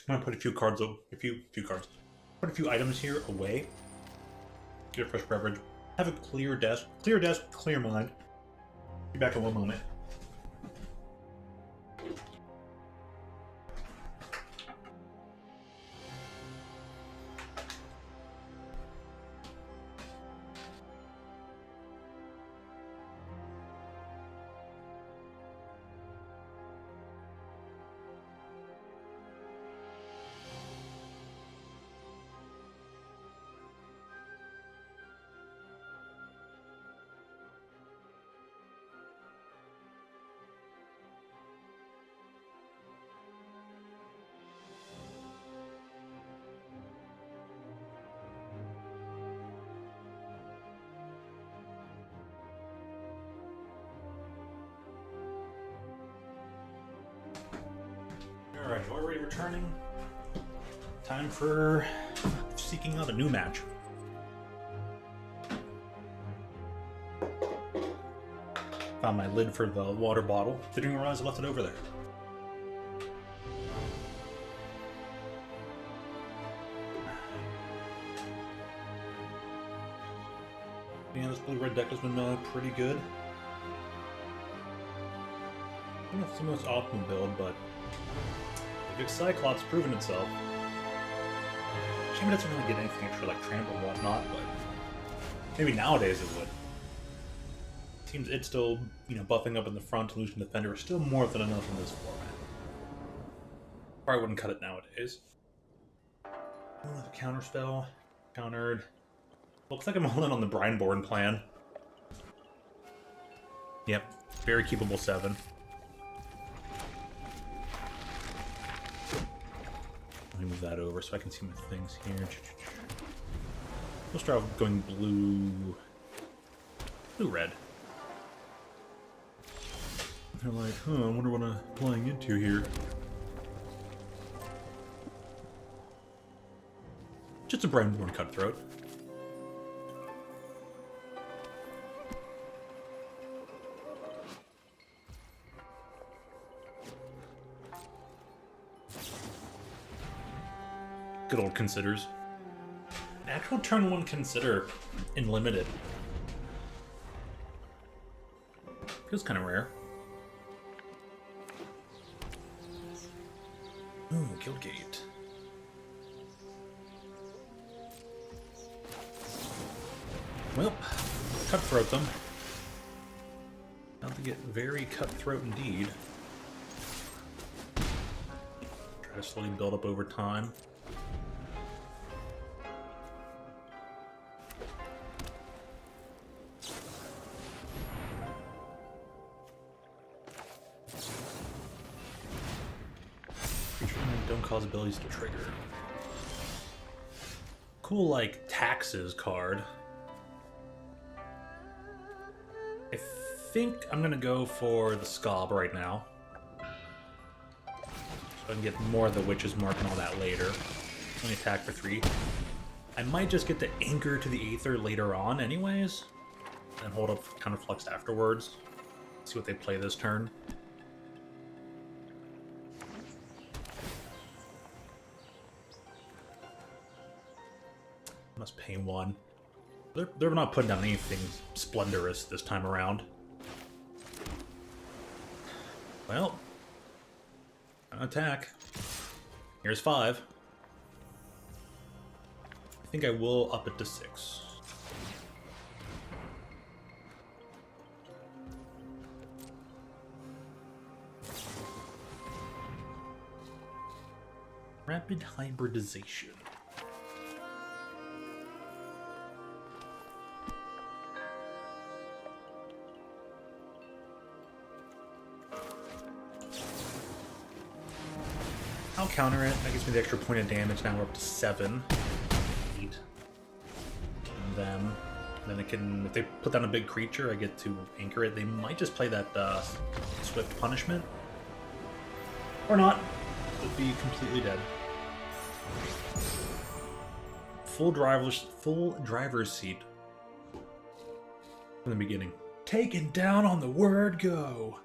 I'm gonna put a few cards, put a few items here away. Get a fresh beverage. Have a clear desk, clear mind. Be back in one moment. Alright, already returning. Time for seeking out a new match. Found my lid for the water bottle. Didn't realize I left it over there. Yeah, this blue-red deck has been pretty good. I don't know if it's the most optimal build, but the big Cyclops proven itself. Shame it doesn't really get anything extra like trample and whatnot, but maybe nowadays it would. Seems it's still, buffing up in the front, Illusion Defender is still more than enough in this format. Probably wouldn't cut it nowadays. Another counter spell. Countered. Looks like I'm all in on the Brineborn plan. Yep, very keepable 7. Let me move that over so I can see my things here. We'll start off going blue-red. They're like, I wonder what I'm playing into here. Just a Brineborn Cutthroat. Good old Considers. An actual turn 1 Consider in Limited. Feels kind of rare. Ooh, Guildgate. Well, cutthroat them. About to get very cutthroat indeed. Try to slowly build up over time. Don't cause abilities to trigger. Cool, like, taxes card. I think I'm gonna go for the Scob right now. So I can get more of the Witch's Mark and all that later. Only attack for 3. I might just get the Anchor to the Aether later on anyways. And hold up Counterflux afterwards. See what they play this turn. Must pay 1. They're not putting down anything splendorous this time around. Well, an attack. Here's 5. I think I will up it to 6. Rapid hybridization. I'll counter it. That gives me the extra point of damage. Now we're up to 7. 8. them. Then it can, if they put down a big creature, I get to anchor it. They might just play that Swift Punishment. Or not. It'll be completely dead. Full driver's seat from the beginning. Taken down on the word go.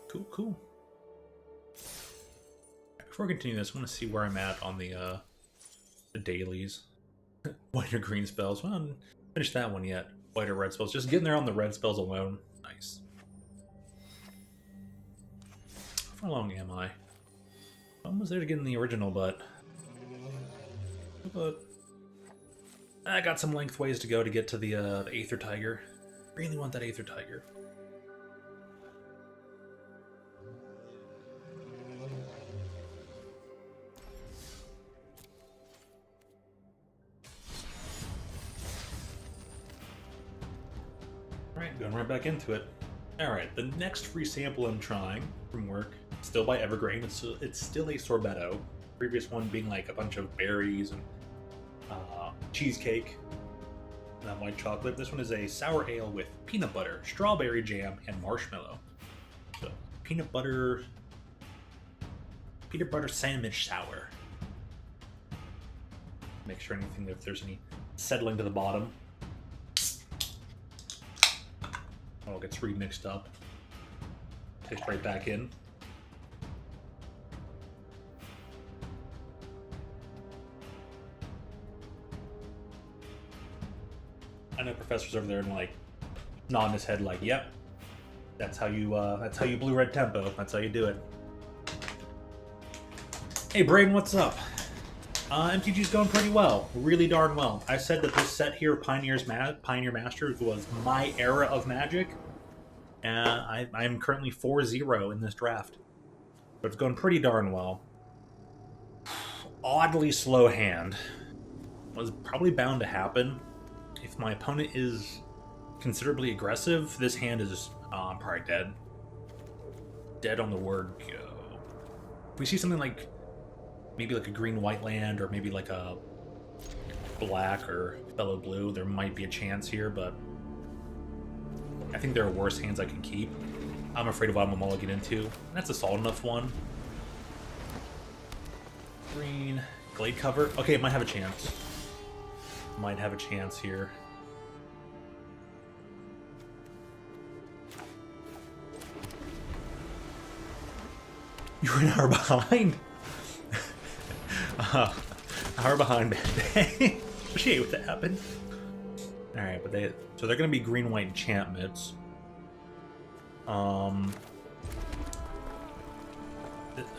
Cool, cool. Before we continue this, I want to see where I'm at on the dailies. White or green spells. Well, I haven't finished that one yet. White or red spells. Just getting there on the red spells alone. Nice. How far along am I? Almost there to get in the original, but I got some length ways to go to get to the Aether Tiger. Really want that Aether Tiger. Alright, going right back into it. Alright, the next free sample I'm trying from work, still by Evergreen, it's still a sorbetto. Previous one being like a bunch of berries and cheesecake, white chocolate. This one is a sour ale with peanut butter, strawberry jam, and marshmallow. So peanut butter sandwich sour. Make sure anything, if there's any settling to the bottom, oh, it gets remixed up. Takes right back in. I know professors over there and like nodding his head like, yep, that's how you blue red tempo. That's how you do it. Hey Braden, what's up? MTG's going pretty well, really darn well. I said that this set here, Pioneer Masters, was my era of Magic, and I'm currently 4-0 in this draft, but it's going pretty darn well. Oddly slow hand was probably bound to happen. If my opponent is considerably aggressive, this hand is I'm probably dead. Dead on the word go. If we see something like maybe like a green-white land, or maybe like a black or fellow blue, there might be a chance here, but I think there are worse hands I can keep. I'm afraid of what I'm mulligan into. And that's a solid enough one. Green, Glade Cover. Okay, it might have a chance. Might have a chance here. You're an hour behind. Hour behind that day. Appreciate what that happened. All right, but so they're gonna be green-white enchantments.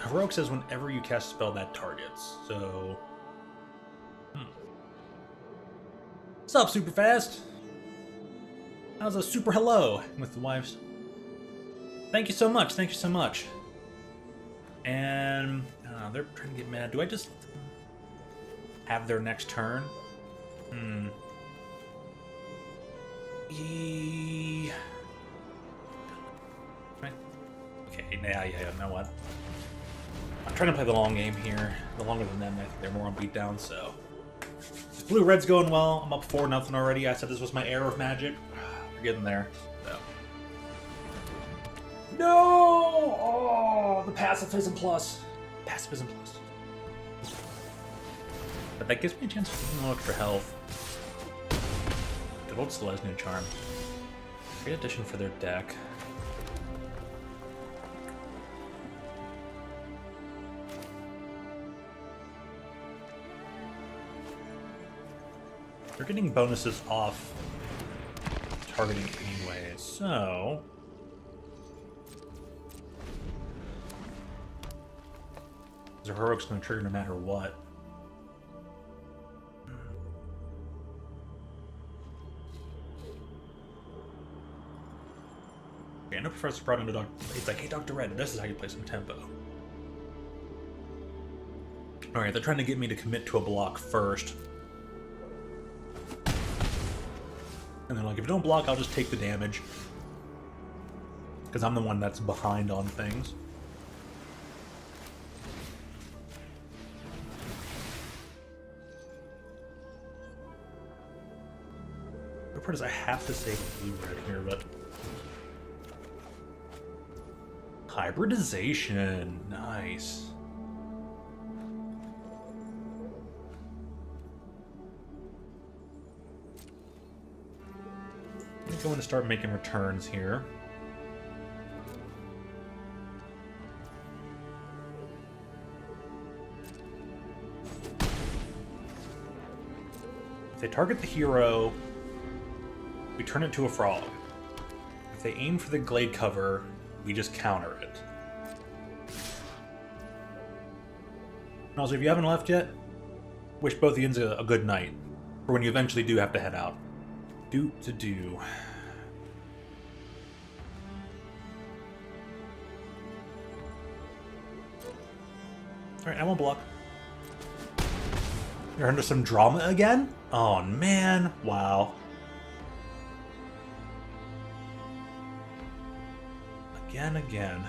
Heroic says whenever you cast a spell that targets. So, what's up, super fast? How's a super hello with the wives? Thank you so much. Thank you so much. And they're trying to get mad. Do I just have their next turn? Okay, yeah, you know what? I'm trying to play the long game here. The longer than them, I think they're more on beatdown, so. This blue-red's going well. I'm up 4-0 already. I said this was my era of Magic. We're getting there, so. No! Oh, the Pacifism Plus. Pacifism Plus. But that gives me a chance to get a little extra health. Good old Celeste new charm. Great addition for their deck. They're getting bonuses off targeting anyway, so the heroic's going to trigger no matter what. Okay, I know Professor brought into Dr. It's like, hey, Dr. Red, this is how you play some tempo. Alright, they're trying to get me to commit to a block first. And they're like, if you don't block, I'll just take the damage. Because I'm the one that's behind on things. part is I have to say blue-red here, but... Hybridization. Nice. I'm going to start making returns here. If they target the hero, we turn it to a frog. If they aim for the glade cover, we just counter it. And also, if you haven't left yet, wish both of you a good night for when you eventually do have to head out. Do. Alright, I won't block. You're under some drama again? Oh man, wow. Again.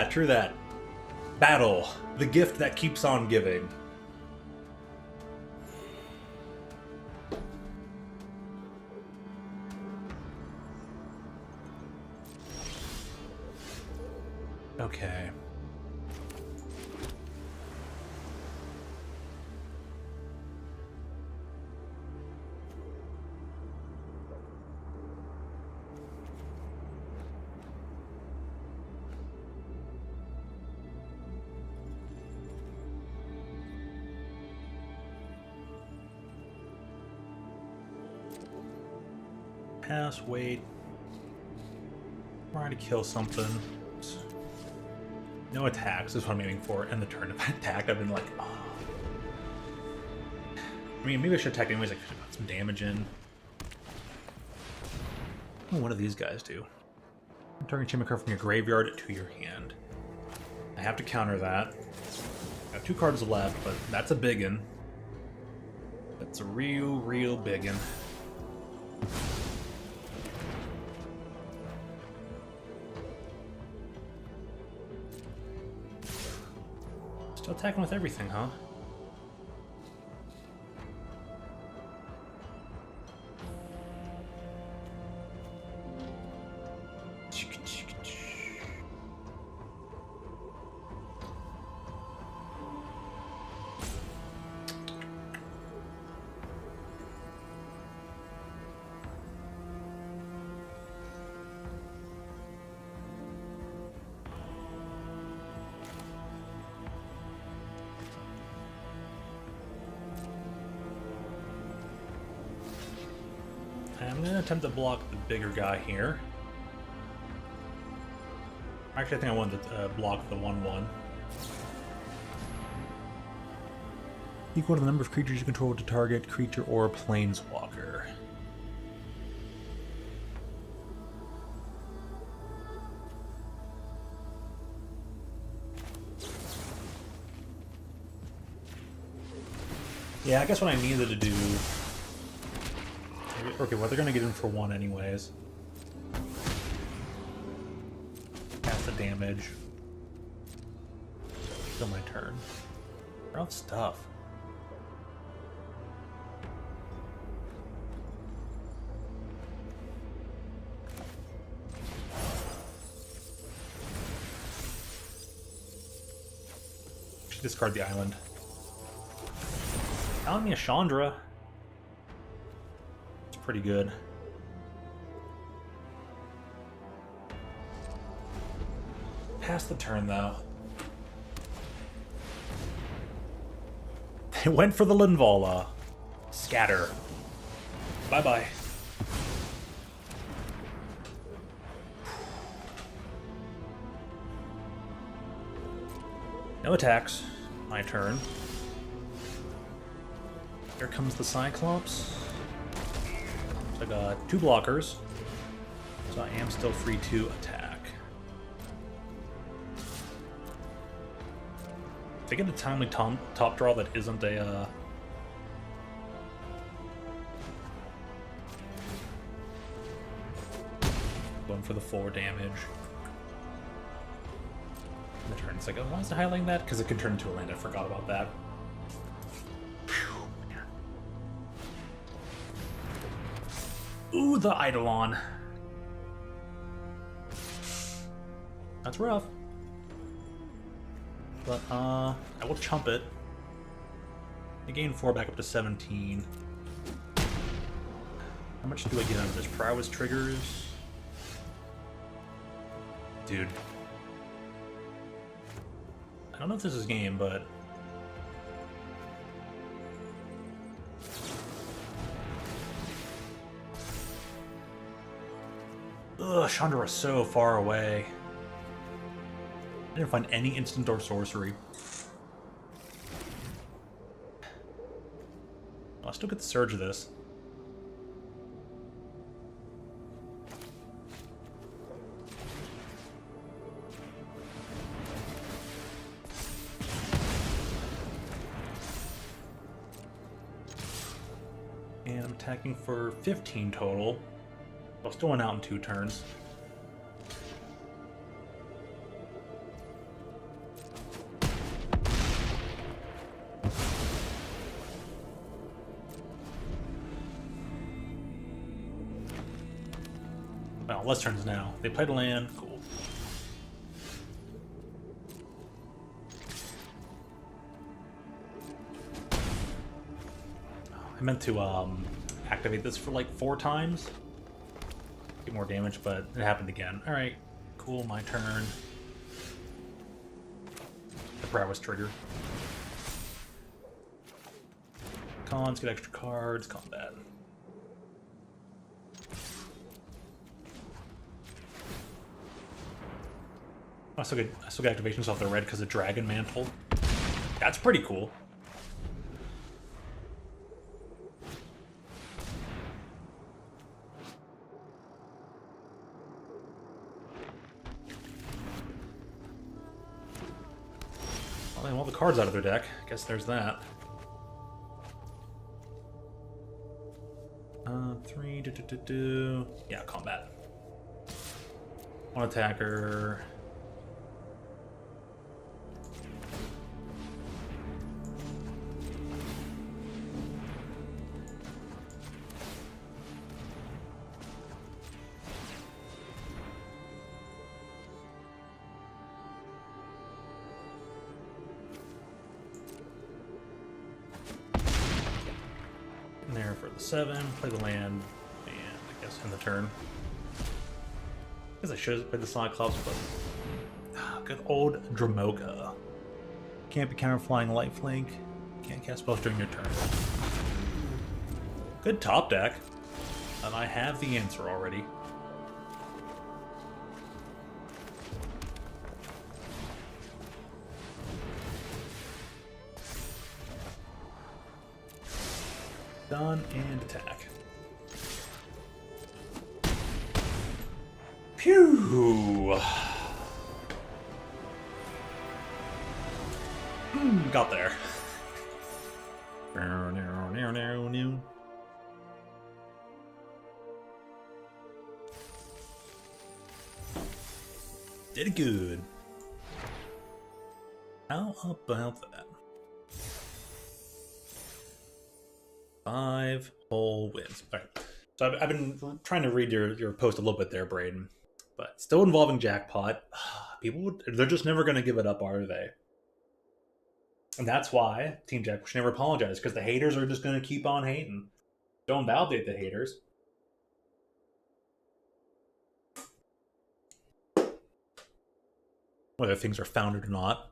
True that. Battle, the gift that keeps on giving. Okay. Pass, wait. Trying to kill something. No attacks is what I'm aiming for. And the turn if I attacked, I've been like, oh. I mean, maybe I should attack anyways. I could have got some damage in. Oh, what do these guys do? Target enchantment card from your graveyard to your hand. I have to counter that. I have 2 cards left, but that's a biggin. That's a real biggin. Still attacking with everything, huh? I'm going to attempt to block the bigger guy here. Actually, I think I wanted to block the 1/1. Equal to the number of creatures you control to target creature or planeswalker. Yeah, I guess what I needed to do... Okay, well, they're going to get in for 1 anyways. Cast the damage. Still my turn. They're out stuff. Should discard the island. Telling me a Chandra. It's pretty good. Pass the turn though. They went for the Linvala. Scatter. Bye-bye. No attacks. My turn. Here comes the Cyclops. So I got 2 blockers. So I am still free to attack. They get a timely top draw that isn't a going for the 4 damage. The turn, it's like, oh, why is it highlighting that? Because it can turn into a land. I forgot about that. Ooh, the Eidolon. That's rough. But, I will chump it. I gain 4 back up to 17. How much do I get out of this? Prowess triggers? Dude. I don't know if this is game, but... Ugh, Chandra is so far away. I didn't find any instant or sorcery. I'll still get the surge of this. And I'm attacking for 15 total. I'll still went out in 2 turns. Well, less turns now. They played a land. Cool. I meant to activate this for like 4 times. Get more damage, but it happened again. Alright, cool, my turn. The prowess trigger. Cons, get extra cards, combat. I still get activations off the red because of Dragon Mantle. That's pretty cool. Well, they have all the cards out of their deck. I guess there's that. 3, yeah, combat. 1 attacker. There for the 7, play the land, and I guess end the turn. I guess I should have played the Sonic Clubs, but good old Dramoka. Can't be counter-flying lifelink. Can't cast spells during your turn. Good top deck, and I have the answer already. Done, and attack. Phew! Got there. Did good. How about that? 5 whole wins. All right. So I've been trying to read your post a little bit there, Braden, but still involving jackpot. People, they're just never going to give it up, are they? And that's why Team Jack should never apologize, because the haters are just going to keep on hating. Don't validate the haters. Whether things are founded or not.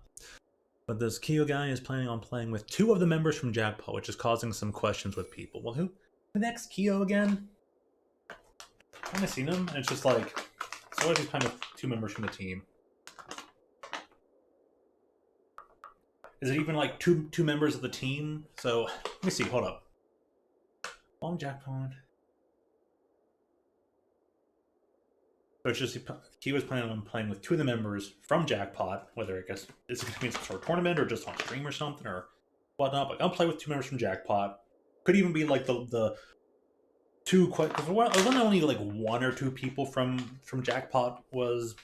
But this Kyo guy is planning on playing with 2 of the members from Jackpot, which is causing some questions with people. Well, who the next Kyo again? I've only seen him, and it's just like, it's always he's playing with 2 members from the team. Is it even like two members of the team? So let me see. Hold up. Long Jackpot. But it's just he was planning on playing with two of the members from Jackpot, whether I guess it's going to be some sort of tournament or just on stream or something or whatnot. But I'll play with two members from Jackpot. Could even be like the two, because it wasn't only like one or two people from Jackpot was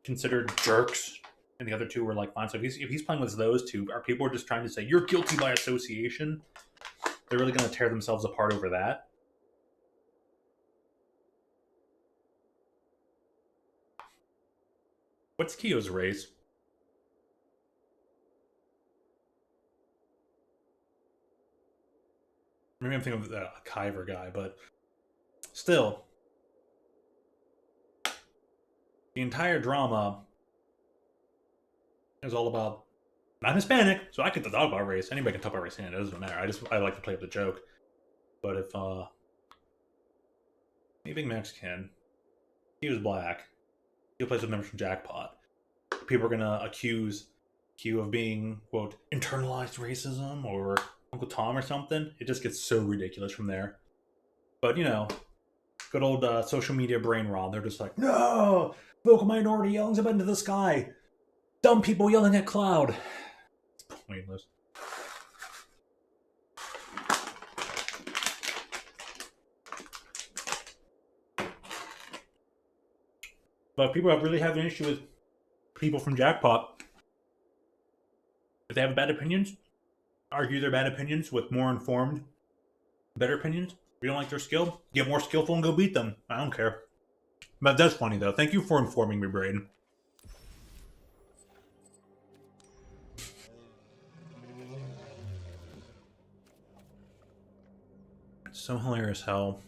considered jerks, and the other two were like fine. So if he's playing with those two, are people just trying to say you're guilty by association? They're really going to tear themselves apart over that. What's Kyo's race? Maybe I'm thinking of a Kyver guy, but still, the entire drama is all about. I'm Hispanic, so I can talk about race. Anybody can talk about race, and it doesn't matter. I like to play up the joke. But if me being Mexican, he was black. He plays with members from Jackpot. People are gonna accuse Q of being, quote, internalized racism or Uncle Tom or something. It just gets so ridiculous from there. But you know, good old social media brain rot. They're just like, no, vocal minority yelling up into the sky, dumb people yelling at cloud. It's pointless. But people really have an issue with people from Jackpot. If they have bad opinions, argue their bad opinions with more informed, better opinions. If you don't like their skill, get more skillful and go beat them. I don't care. But that's funny, though. Thank you for informing me, Braden. It's so hilarious how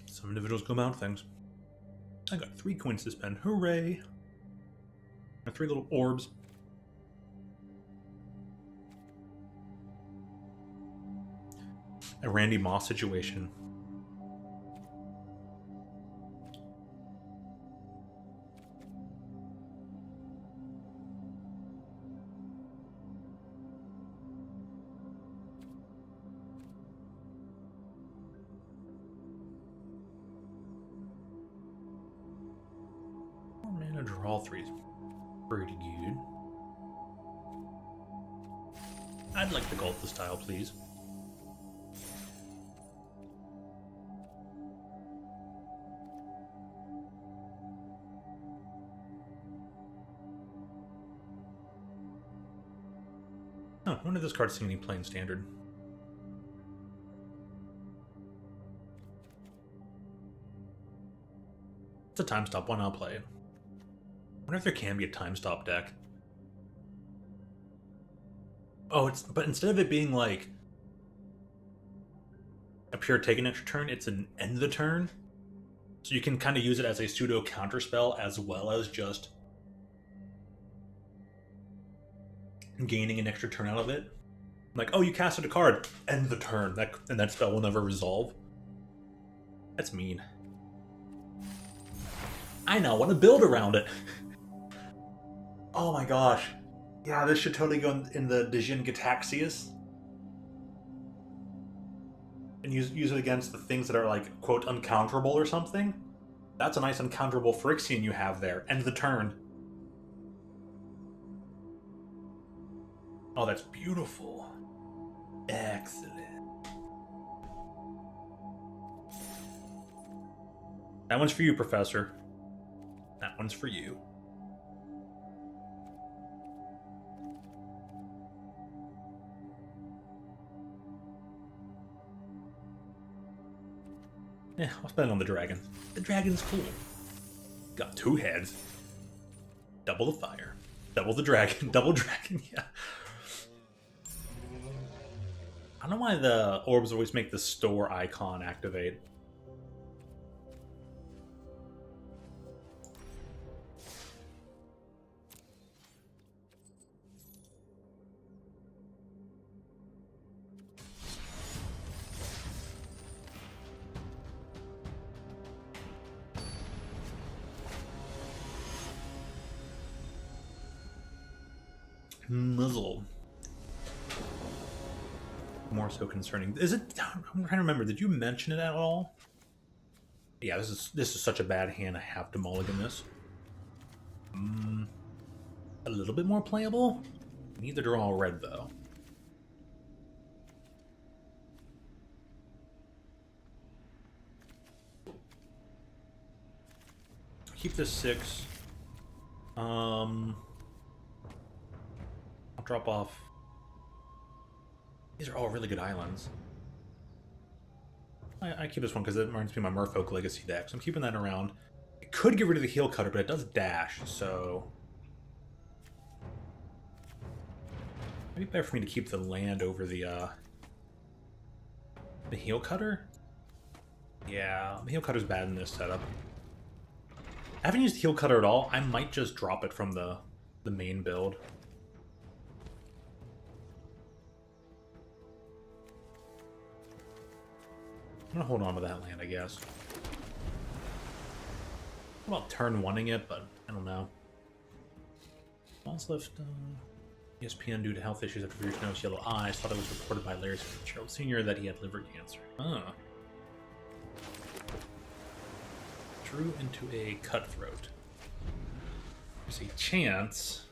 some individuals go about things. I got 3 coins to spend. Hooray! And 3 little orbs. A Randy Moss situation. Mana draw 3 is pretty good. I'd like the Golfa style, please. Oh, when did this card see any playing standard? It's a time stop, why not play it? I wonder if there can be a time stop deck. Oh, but instead of it being like a pure take an extra turn, it's an end the turn. So you can kind of use it as a pseudo counterspell as well as just gaining an extra turn out of it. Like, oh, you casted a card, end the turn. And that spell will never resolve. That's mean. I now want to build around it. Oh my gosh. Yeah, this should totally go in the Dijin Gataxias. And use it against the things that are like, quote, uncounterable or something. That's a nice uncounterable Phyrexian you have there. End the turn. Oh, that's beautiful. Excellent. That one's for you, Professor. That one's for you. Yeah, I'll spend it on the dragon. The dragon's cool. Got 2 heads. Double the fire. Double the dragon. Double dragon, yeah. I don't know why the orbs always make the store icon activate. Muzzle. More so concerning. Is it? I'm trying to remember. Did you mention it at all? Yeah, this is such a bad hand. I have to mulligan this. A little bit more playable. Need to draw red though. Keep this 6. I'll drop off. These are all really good islands. I keep this one because it reminds me of my Merfolk Legacy deck, so I'm keeping that around. It could get rid of the Heel Cutter, but it does dash, so maybe better for me to keep the land over the Heel Cutter. Yeah, the Heel Cutter's bad in this setup. I haven't used Heel Cutter at all. I might just drop it from the main build. I'm gonna hold on to that land, I guess. I'm about turn 1ing it, but I don't know. Balls left ESPN due to health issues after Furious Nose Yellow Eyes. Thought it was reported by Larry Fitzgerald Sr. that he had liver cancer. Drew into a Cutthroat. There's a chance.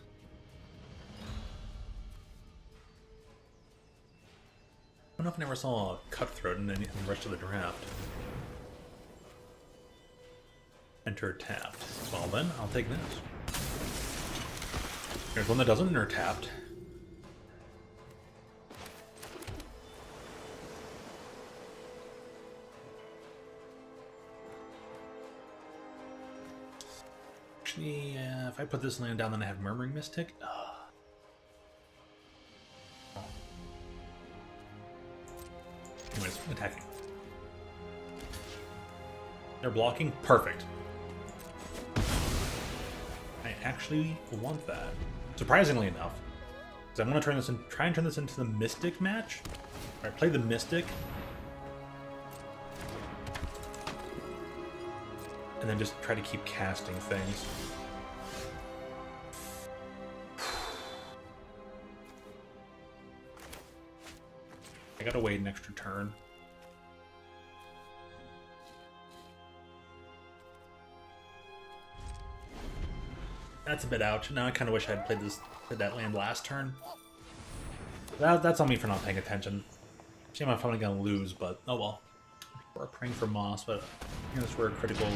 I don't know if I never saw a Cutthroat in the rest of the draft. Enter tapped. Well then, I'll take this. Here's one that doesn't enter tapped. Actually, if I put this land down, then I have Murmuring Mystic. Anyways, attacking. They're blocking? Perfect. I actually want that. Surprisingly enough. Because I want to try and turn this into the Mystic match. I play the Mystic. And then just try to keep casting things. I gotta wait an extra turn. That's a bit ouch. Now I kind of wish I had played that land last turn. That's on me for not paying attention. Shame I'm probably gonna lose, but oh well. We're praying for Moss, but you know, that's where critical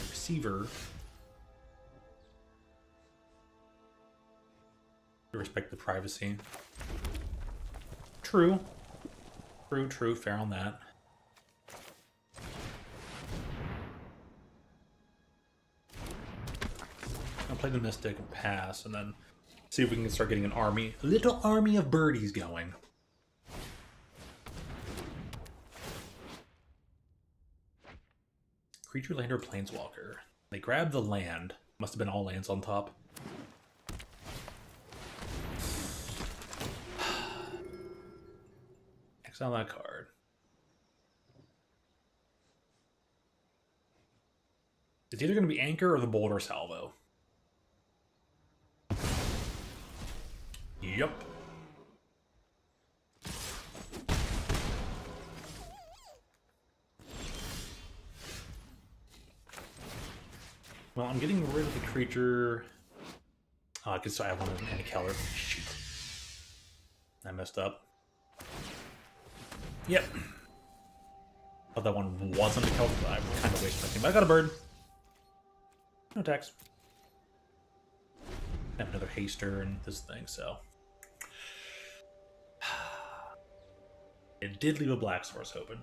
receiver. Respect the privacy. True. True, fair on that. I'll play the Mystic and pass, and then see if we can start getting a little army of birdies going. Creature, land, or planeswalker. They grabbed the land. Must have been all lands on top. Exile that card. It's either going to be Anchor or the Boulder Salvo. Yep. Well, I'm getting rid of the creature. Oh, because I have one in Keller. Shoot. I messed up. Yep. Thought that one wasn't a Keller, but I kind of wasted my thing. But I got a bird. No attacks. I have another haster and this thing, so. It did leave a black source open.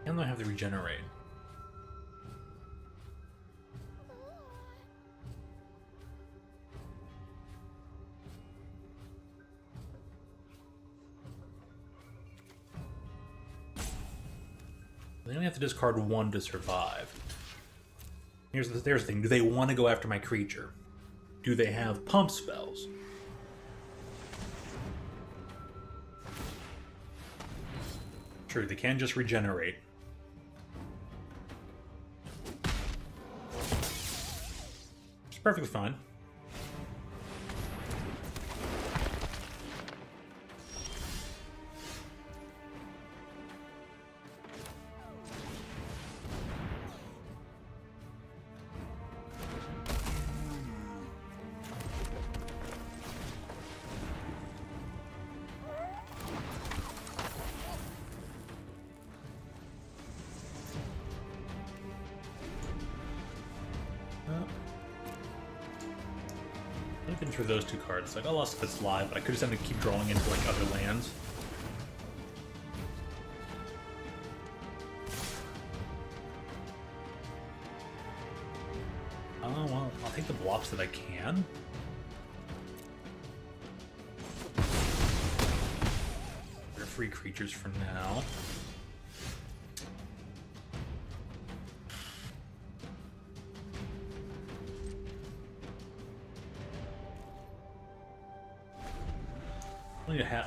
And I have to regenerate. They only have to discard one to survive. There's the thing. Do they want to go after my creature? Do they have pump spells? True, they can just regenerate. It's perfectly fine. I've been through those two cards. Like, I lost if it's live, but I could just have to keep drawing into like other lands. Oh well, I'll take the blocks that I can. They're free creatures for now.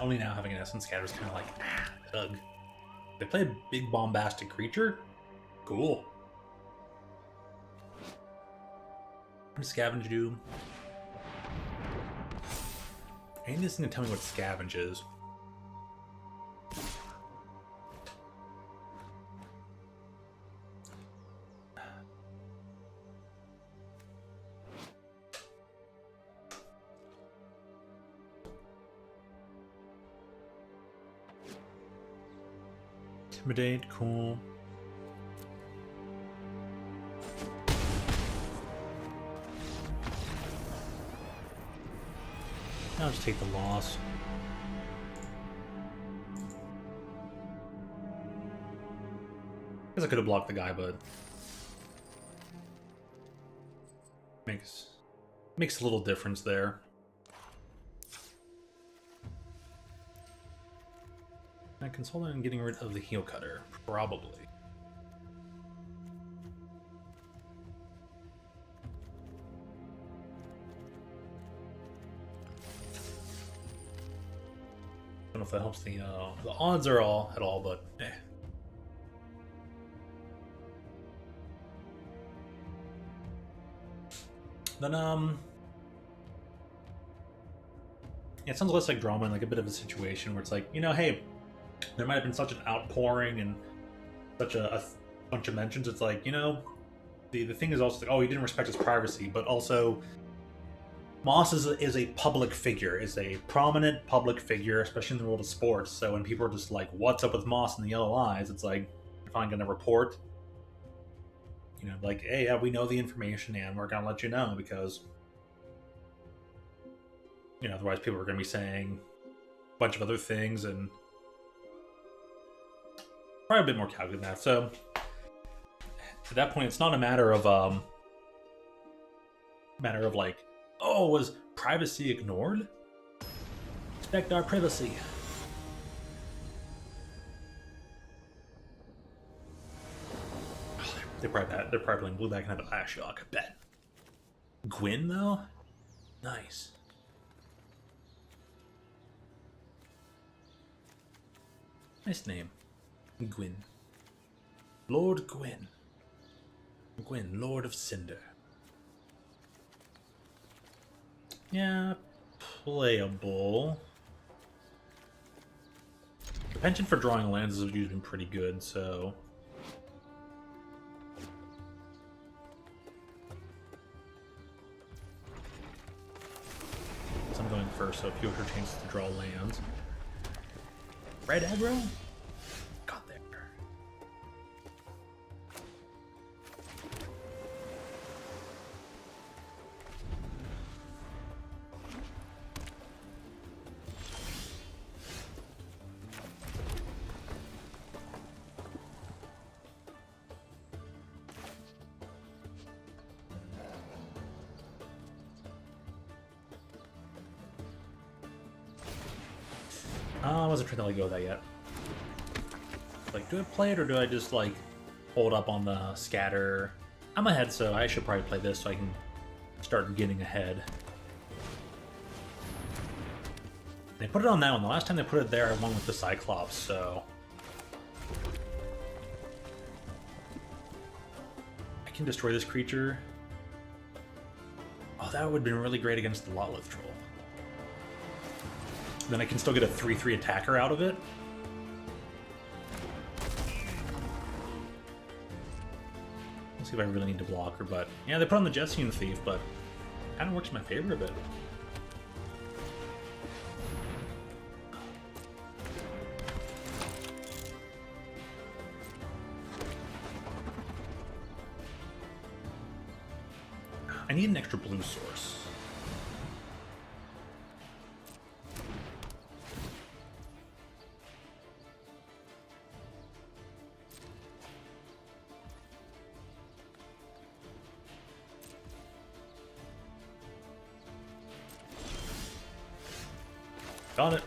Only now having an Essence Scatter is kind of like, ugh. They play a big bombastic creature? Cool. What does Scavenge do? I need this thing to tell me what Scavenge is. Intimidate, cool. I'll just take the loss. Guess I could have blocked the guy, but makes a little difference there. I consult on getting rid of the heel cutter, probably. Don't know if that helps the odds are all at all, but eh. Then yeah, it sounds less like drama and like a bit of a situation where it's like, you know, hey, there might have been such an outpouring and such a bunch of mentions. It's like, you know, the thing is also like, oh, he didn't respect his privacy, but also Moss is a public figure, is a prominent public figure, especially in the world of sports. So when people are just like, what's up with Moss and the Yellow Eyes? It's like, if I'm going to report, you know, like, hey, yeah, we know the information and we're going to let you know because, you know, otherwise people are going to be saying a bunch of other things and probably a bit more calculated than that. So at that point, it's not a matter of like, oh, was privacy ignored? Respect our privacy. They're probably playing blue back and have a shock. I bet. Gwyn though, nice. Nice name. Gwyn. Lord Gwyn. Gwyn, Lord of Cinder. Yeah, playable. The penchant for drawing lands has usually been pretty good, so... So I'm going first, so fewer chances to draw lands. Red aggro? Got there. I wasn't trying to let go of that yet. Like, do I play it or do I just like hold up on the scatter? I'm ahead, so I should probably play this so I can start getting ahead. They put it on that one. The last time they put it there, I won with the Cyclops, so... I can destroy this creature. Oh, that would have been really great against the Lotleth Troll. Then I can still get a 3/3 attacker out of it. Let's see if I really need to block her, but... Yeah, they put on the Jessian Thief, but... Kind of works in my favor a bit. I need an extra blue source. Got it.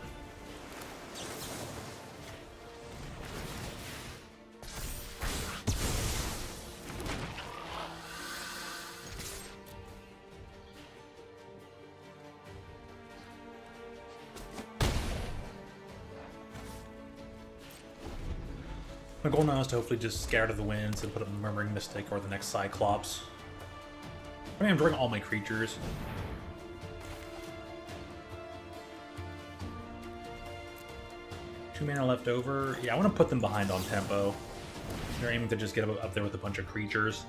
My goal now is to hopefully just scatter the winds and put up a Murmuring Mystic or the next Cyclops. I mean, I'm drawing all my creatures. Two mana left over. Yeah, I want to put them behind on tempo. They're aiming to just get up there with a bunch of creatures.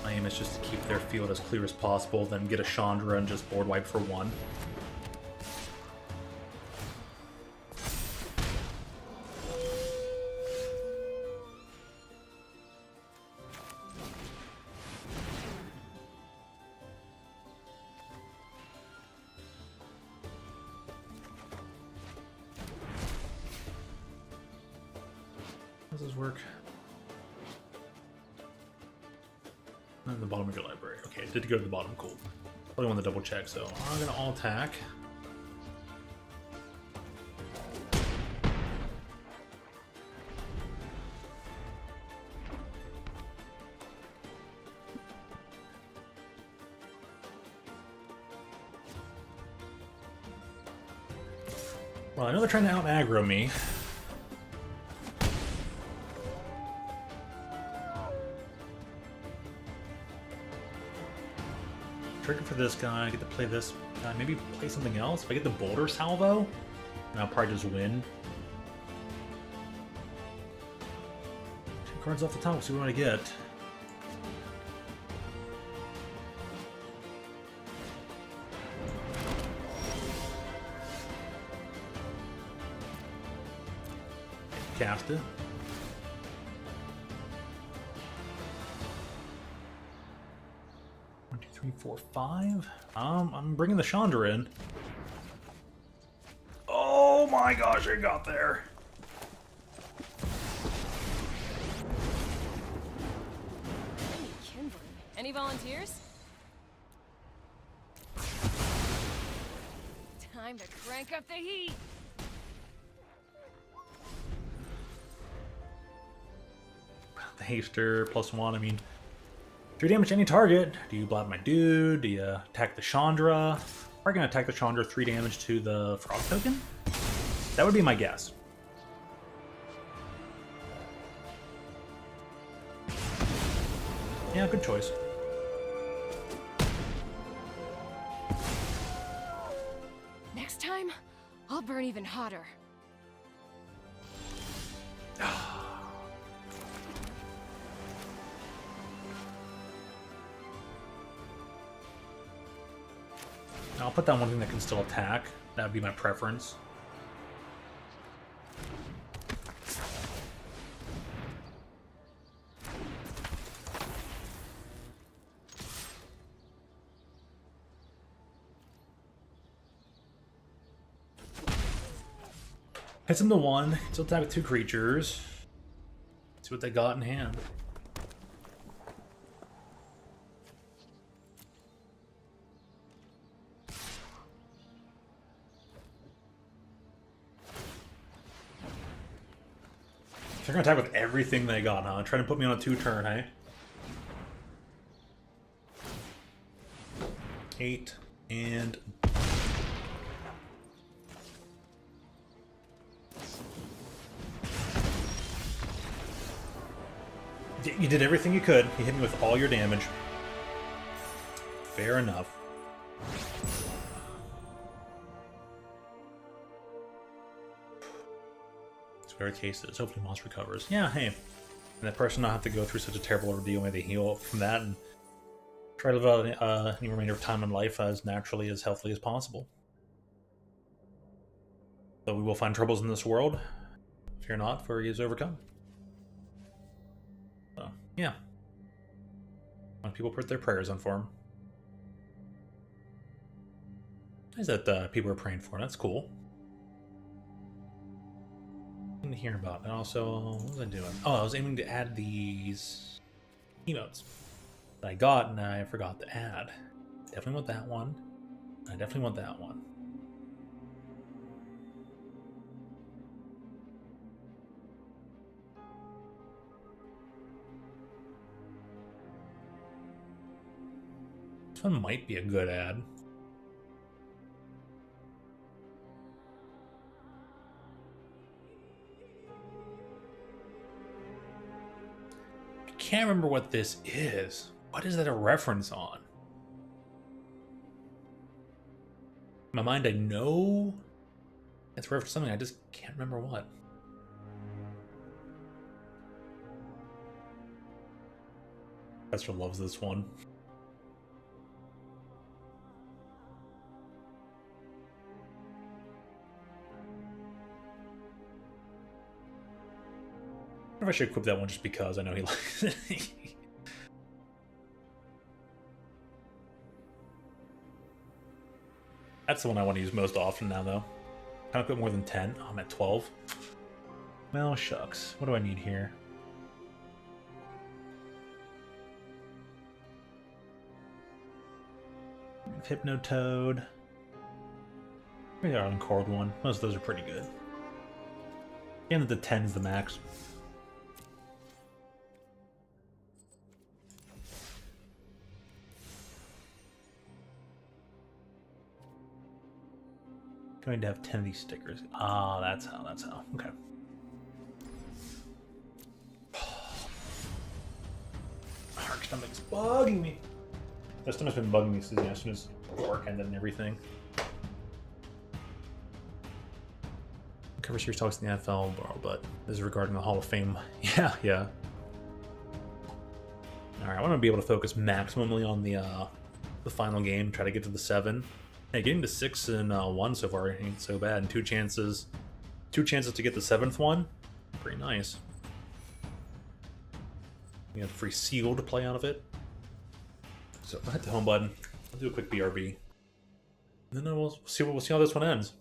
My aim is just to keep their field as clear as possible, then get a Chandra and just board wipe for one. How does this work? On the bottom of your library. Okay, it did go to the bottom. Cool. Probably want to double check, so I'm gonna all attack. Well, I know they're trying to out aggro me. Trigger for this guy, I get to play this guy, maybe play something else. If I get the Boulder Salvo, then I'll probably just win. 2 cards off the top, see what I get. Cast it. One, two, three, four, five. I'm bringing the Chandra in. Oh my gosh, I got there. Any volunteers? Time to crank up the heat. The Haster +1, I mean, 3 damage to any target. Do you blab my dude? Do you attack the Chandra? Probably gonna attack the Chandra, 3 damage to the Frog token? That would be my guess. Yeah, good choice. Next time, I'll burn even hotter. I'll put down one thing that can still attack. That would be my preference. Hits him to 1. Still attack with 2 creatures. See what they got in hand. They're gonna attack with everything they got, huh? Trying to put me on a 2-turn, hey? 8 and... You did everything you could. You hit me with all your damage. Fair enough. Spare cases. Hopefully Moss recovers. Yeah, hey. And that person not have to go through such a terrible ordeal. Maybe they heal from that and try to live out any remainder of time in life as naturally, as healthily as possible. Though we will find troubles in this world. Fear not, for he is overcome. So, yeah. When people put their prayers on for him. Nice that people are praying for him. That's cool. To hear about. And also, what was I doing? Oh, I was aiming to add these emotes that I got and I forgot to add. Definitely want that one. I definitely want that one. This one might be a good ad. I can't remember what this is. What is that a reference on? In my mind, I know it's a reference to something. I just can't remember what. Professor loves this one. I wonder if I should equip that one just because I know he likes it. That's the one I want to use most often now, though. Can I put more than 10? Oh, I'm at 12. Well, shucks. What do I need here? Hypnotoad. Maybe our Uncored one. Most of those are pretty good. And the 10 is the max. Going to have 10 of these stickers. Ah, that's how, that's how. Okay. My heart stomach's bugging me. My stomach's been bugging me since as soon as work ended and everything. Cover series talks in the NFL, but this is regarding the Hall of Fame. Yeah, yeah. Alright, I want to be able to focus maximally on the final game, try to get to the 7. Hey, getting to 6 and 1 so far ain't so bad, and two chances to get the 7th one. Pretty nice. We have a free seal to play out of it. So I'll hit the home button. I'll do a quick BRB. And then we'll see how this one ends.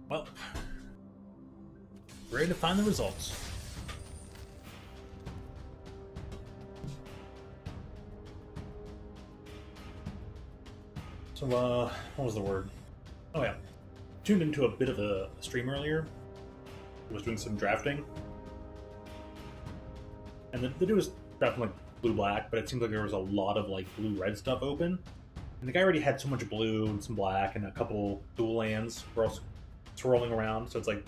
Well, ready to find the results. So, what was the word? Oh yeah, tuned into a bit of a stream earlier. I was doing some drafting, and the dude was drafting like blue-black, but it seemed like there was a lot of like blue-red stuff open. And the guy already had so much blue and some black and a couple dual lands were also swirling around. So it's like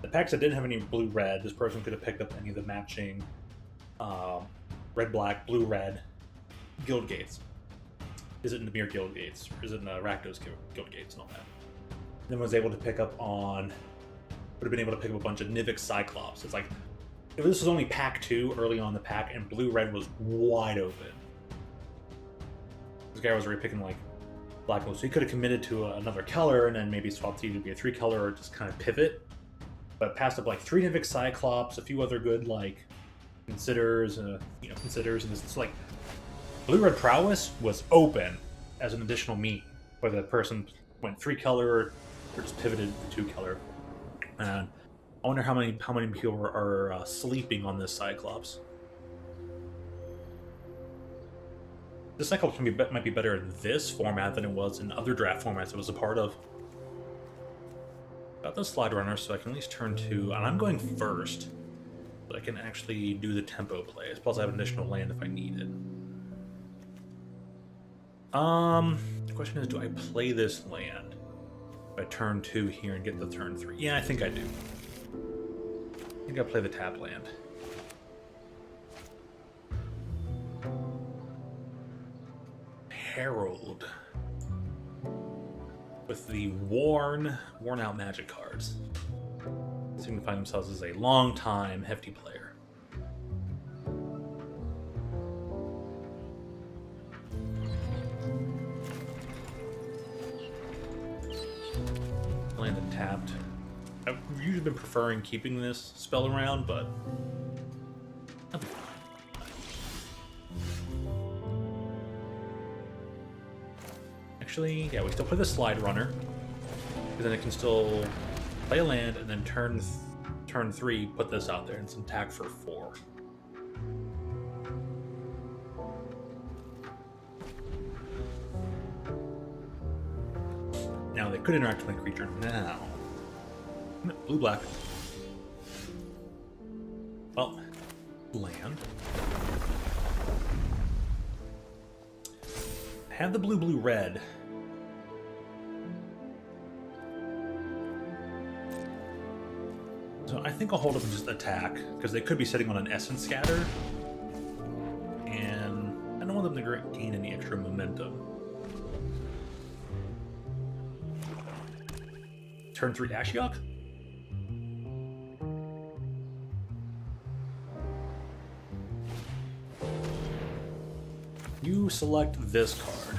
the packs that didn't have any blue-red, this person could have picked up any of the matching red-black, blue-red guild gates. Is it in the Mirror Guild gates? Or is it in the Rakdos Guild gates and all that? And then was able to pick up on, would have been able to pick up a bunch of Nivix Cyclops. It's like, if this was only pack 2 early on in the pack and blue-red was wide open. This guy was already picking like black blue, so he could have committed to another color and then maybe swapped to either be a 3 color or just kind of pivot. But passed up like 3 Nivix Cyclops, a few other good like considers, and it's like blue-red prowess was open as an additional meat, whether the person went 3 color or just pivoted to 2 color. And I wonder how many people are sleeping on this Cyclops. This Cyclops might be better in this format than it was in other draft formats it was a part of. Got the slide runner, so I can at least turn 2, and I'm going first, so I can actually do the tempo plays. Plus, I have an additional land if I need it. The question is, do I play this land if I turn 2 here and get the turn 3? Yeah, I think I do. I think I play the tap land. Herald. With the worn out magic cards. Seem to find themselves as a long-time hefty player. Landed tapped. I've usually been preferring keeping this spell around, but that'll be fine. Actually, yeah, we still play the slide runner, because then it can still play a land and then turn 3, put this out there and some attack for 4. Now they could interact with my creature now. Blue-black. Well, land. Have the blue-blue-red. So I think I'll hold up and just attack, because they could be sitting on an Essence Scatter, and I don't want them to gain any extra momentum. Turn 3 Ashiok? You select this card.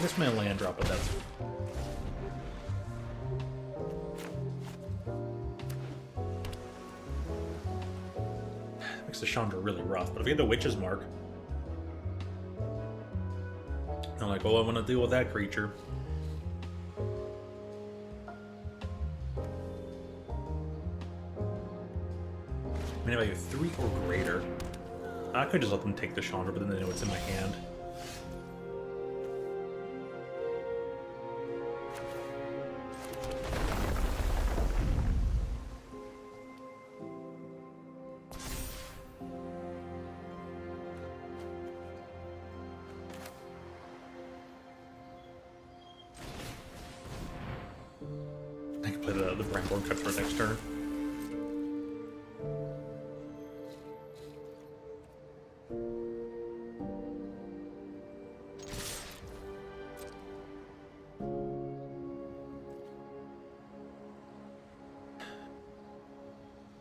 This may land drop, but that's... Makes the Chandra really rough, but if we get the Witch's Mark... I'm like, well, I want to deal with that creature. I mean, if I get 3 or greater, I could just let them take the Chandra, but then they know it's in my hand. I can play the Brandborn cut for next turn.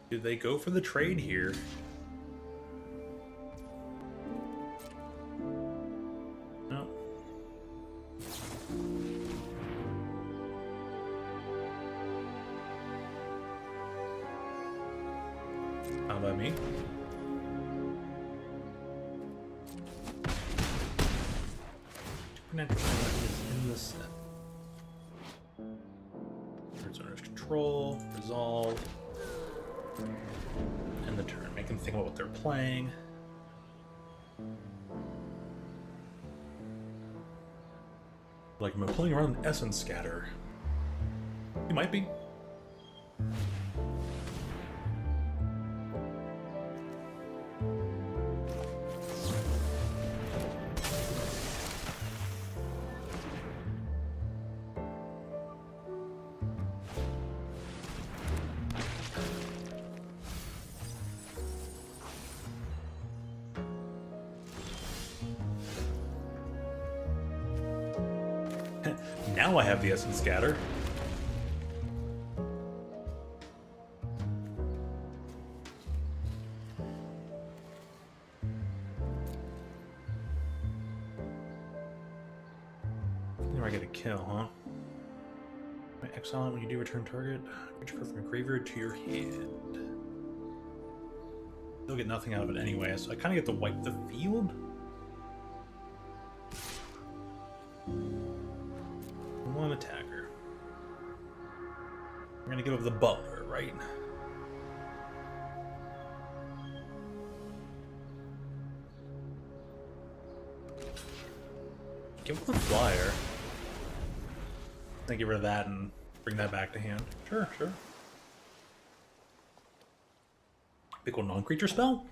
Do they go for the trade here? No. How about me? Supernatural is in the set. Turns owner's control, resolve, and the turn. Make them think about what they're playing. Like, am I playing around an essence scatter? You might be. Now I have the essence scatter. Now I get a kill, huh? Exile it when you do return target. Creature from your graveyard to your hand. Still get nothing out of it anyway, so I kind of get to wipe the field. One attacker. We're gonna give up the butler, right? Give up the flyer. Then get rid of that and bring that back to hand. Sure, sure. Pick one non-creature spell?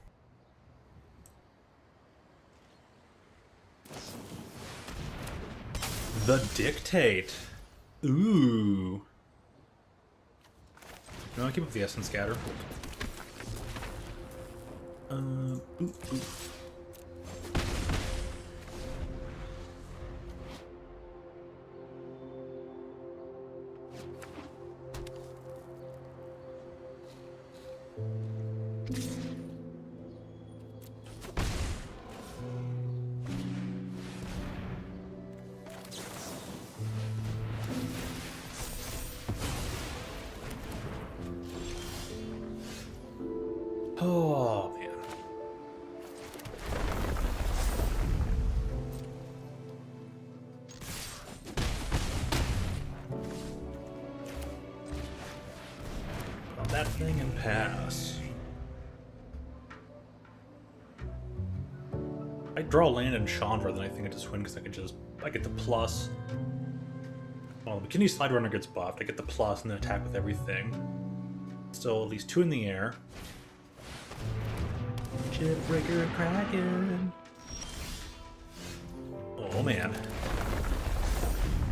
The Dictate. Ooh. No, I'll keep up the essence scatter. Ooh. Oh, man. Put on that thing and pass. I draw land and Chandra, then I think I just win because I get the plus. Well, the Kidney Slide Runner gets buffed. I get the plus and then attack with everything. Still at least 2 in the air. Shipbreaker Kraken. Oh man.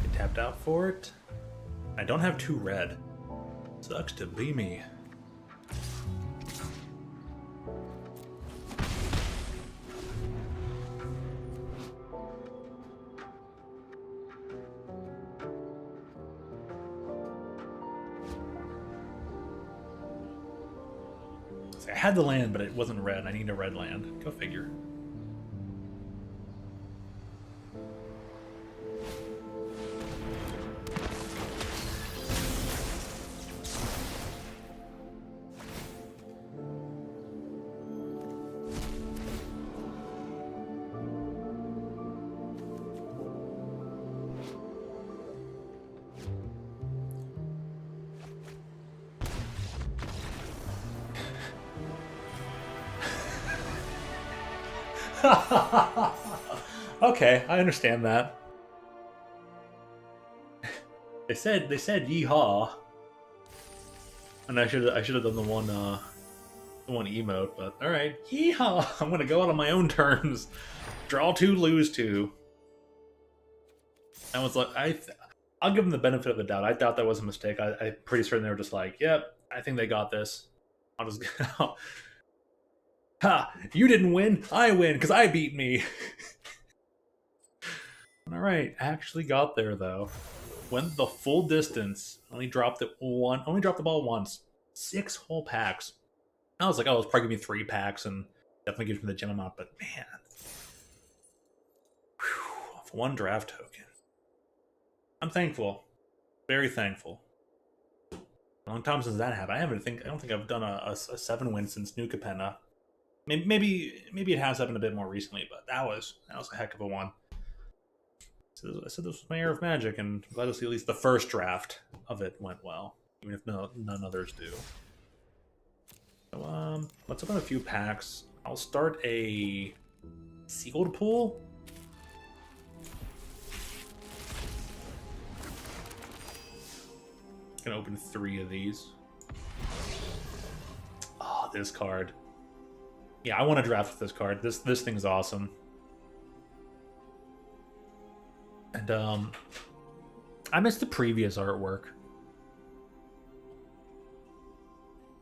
Get tapped out for it. I don't have 2 red. Sucks to be me. I had the land, but it wasn't red. I need a red land. Go figure. Okay, I understand that. They said yeehaw. And I should have done the one emote, but alright. Yeehaw! I'm gonna go out on my own terms. Draw 2, lose 2. That was like I'll give them the benefit of the doubt. I thought that was a mistake. I'm pretty certain they were just like, yep, I think they got this. I'll just ha! You didn't win, I win, because I beat me. Alright, actually got there though. Went the full distance. Only dropped the ball once. 6 whole packs. I was like, oh, it's probably gonna be 3 packs and definitely gives me the gem amount, but man. Whew, off 1 draft token. I'm thankful. Very thankful. A long time since that happened. I don't think I've done a 7-win since New Capenna. Maybe it has happened a bit more recently, but that was a heck of a one. So I said this was my year of magic, and I'm glad to see at least the first draft of it went well, even if none others do. So let's open a few packs. I'll start a sealed pool. Gonna open 3 of these. Oh, this card. Yeah, I want to draft with this card. This thing's awesome. And I missed the previous artwork.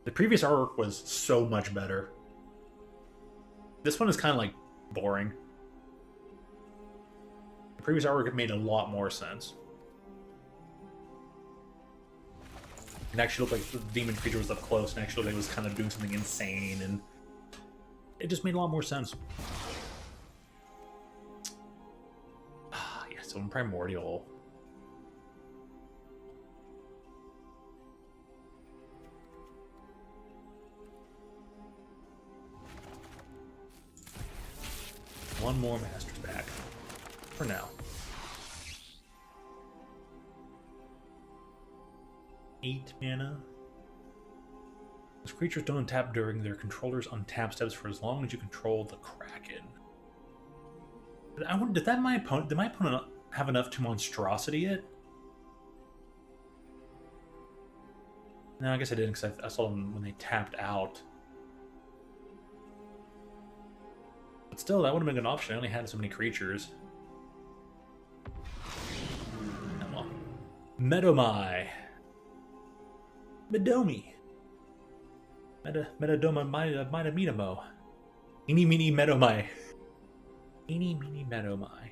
The previous artwork was so much better. This one is kind of like boring. The previous artwork made a lot more sense. It actually looked like the demon creature was up close and actually it was kind of doing something insane, and it just made a lot more sense. Yeah, so in Primordial. One more Master's Pack. For now. 8 mana. Those creatures don't untap during their controller's untap steps for as long as you control the Kraken. Did my opponent have enough to monstrosity it? No, I guess I didn't, because I saw them when they tapped out. But still, that would have been an option. I only had so many creatures. Come on. Medomai. Medomi. Metadoma Minamo. Eeny meeny Medomai. Eeny meeny Medomai.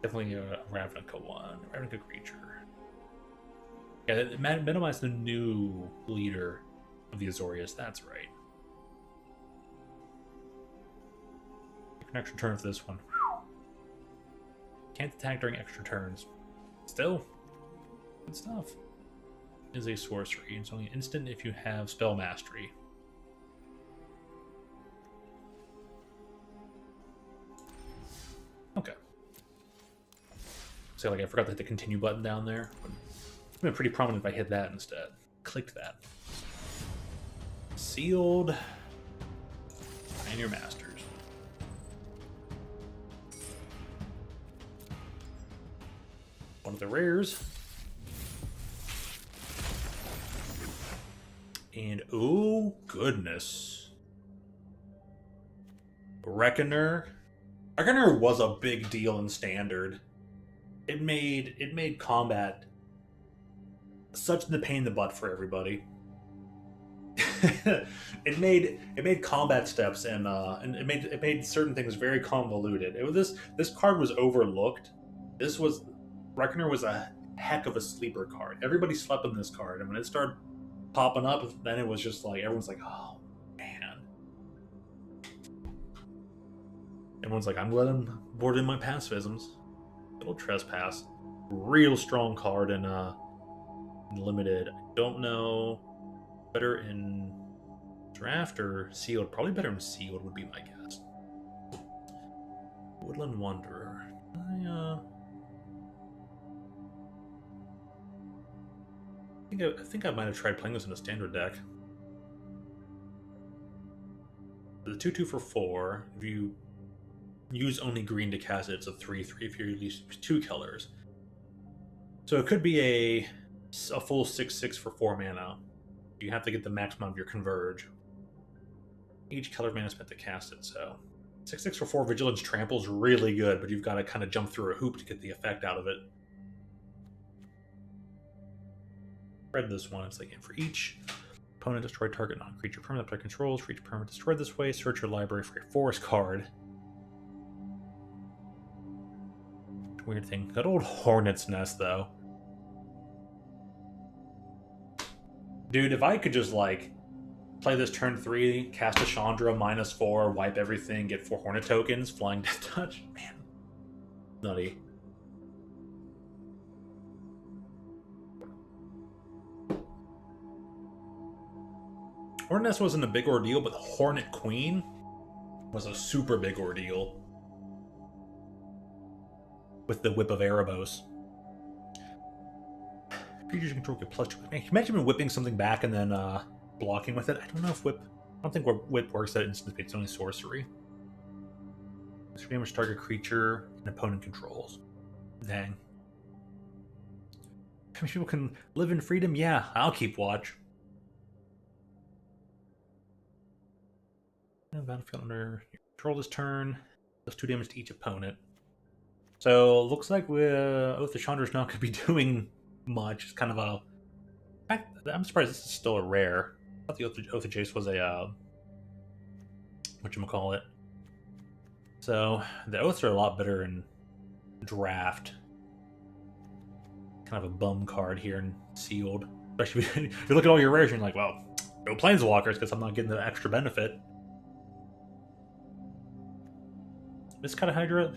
Definitely a Ravnica one. Ravnica creature. Yeah, Medomai is the new leader of the Azorius. That's right. An extra turn for this one. Can't attack during extra turns. Still, good stuff. Is a sorcery. It's only instant if you have spell mastery. Okay. So like I forgot to hit the continue button down there. It's been pretty prominent if I hit that instead. Clicked that. Sealed. Pioneer Masters. One of the rares. And oh goodness. Reckoner. Reckoner was a big deal in Standard. It made combat such the pain in the butt for everybody. it made combat steps and it made certain things very convoluted. This card was overlooked. Reckoner was a heck of a sleeper card. Everybody slept on this card, and when it started popping up, then it was just like everyone's like, "Oh man!" Everyone's like, "I'm glad I'm bored in my pacifisms." Little Trespass, real strong card in limited. I don't know, better in draft or sealed. Probably better in sealed would be my guess. Woodland Wanderer. I think I might have tried playing this in a standard deck. The 2/2 for 4. If you use only green to cast it, it's a 3/3 if you release 2 colors. So it could be a full 6/6 for 4 mana. You have to get the maximum of your Converge. Each color mana spent to cast it, so 6/6 for 4 Vigilance Trample is really good, but you've got to kind of jump through a hoop to get the effect out of it. Read this one. It's like, for each opponent destroy target non-creature permanent player controls. For each permanent destroyed this way, search your library for a forest card. Weird thing. That old Hornet's Nest, though. Dude, if I could just, like, play this turn 3, cast a Chandra, -4, wipe everything, get 4 Hornet tokens, flying death touch, man. Nutty. Hornet's wasn't a big ordeal, but the Hornet Queen was a super big ordeal. With the Whip of Erebos. Creatures you control get +2. Can you imagine whipping something back and then blocking with it? I don't know if whip... I don't think whip works at instant speed. It's only sorcery. This damage target creature an opponent controls. Dang. How many people can live in freedom? Yeah, I'll keep watch. Battlefield under your control this turn. Does 2 damage to each opponent. So looks like Oath of Chandra's not going to be doing much. It's kind of a... In fact, I'm surprised this is still a rare. I thought the Oath of Jace was a whatchamacallit. So the Oaths are a lot better in draft. Kind of a bum card here in sealed. Especially if you look at all your rares and you're like, well, no planeswalkers because I'm not getting the extra benefit. This kind of Hydra,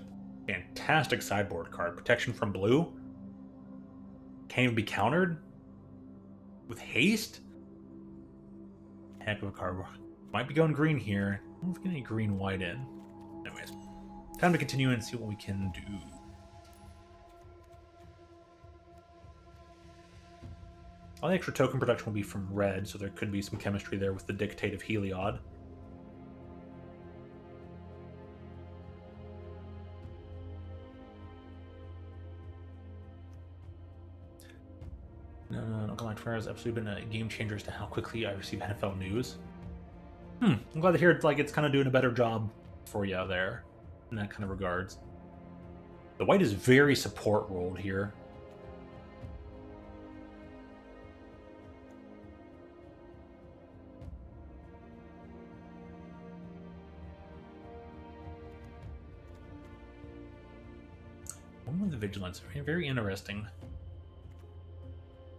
fantastic sideboard card. Protection from blue. Can't even be countered. With haste? Heck of a card. Might be going green here. I don't know if we get any green-white in. Anyways, time to continue and see what we can do. All the extra token production will be from red, so there could be some chemistry there with the Dictate of Heliod. No, Galactic Fire has absolutely been a game changer as to how quickly I receive NFL news. I'm glad to hear it's kind of doing a better job for you there in that kind of regards. The white is very support rolled here. One with the Vigilance, very interesting.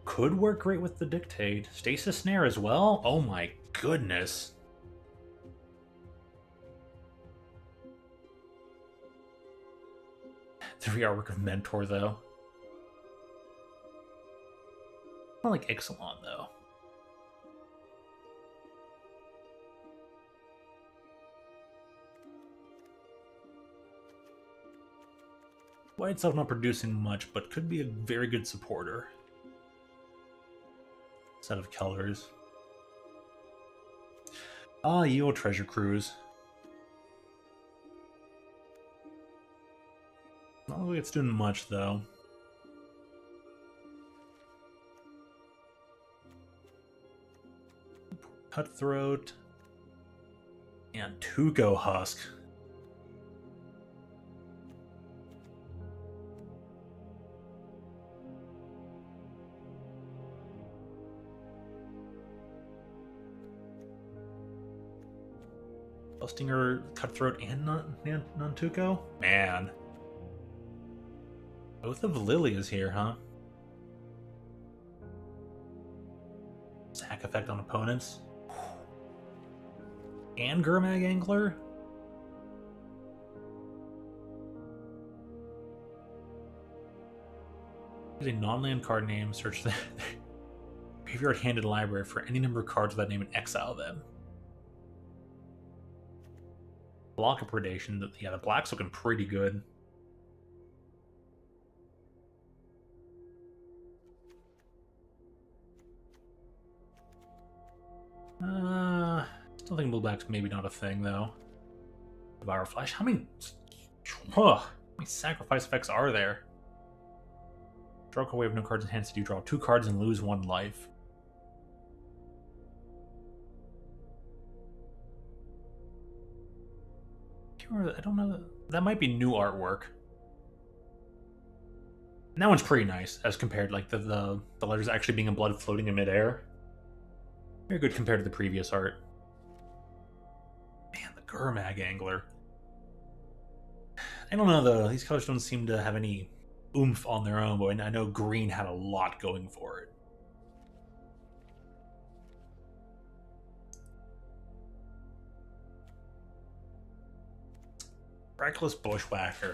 Could work great with the Dictate. Stasis Snare as well? Oh my goodness. The reartwork of Mentor, though. I like Ixalan, though. White itself not producing much, but could be a very good supporter. Set of colors. Ah, Yield Treasure Cruise. Not like it's doing much, though. Cutthroat. And Tuco Husk. Stinger, Cutthroat, and non-Tuco? Man. Oath of Lily is here, huh? Sack effect on opponents. And Gurmag Angler? Use a non-land card name, search the graveyard handed library for any number of cards with that name and exile them. Block of Predation. Yeah, the black's looking pretty good. Still think blue black's maybe not a thing, though. Viral Flash. How many sacrifice effects are there? Draw a wave, no cards in hand, so you draw 2 cards and lose 1 life. I don't know. That might be new artwork. And that one's pretty nice as compared, like the letters actually being in blood floating in midair. Very good compared to the previous art. Man, the Gurmag Angler. I don't know though. These colors don't seem to have any oomph on their own, but I know green had a lot going for it. Reckless Bushwhacker.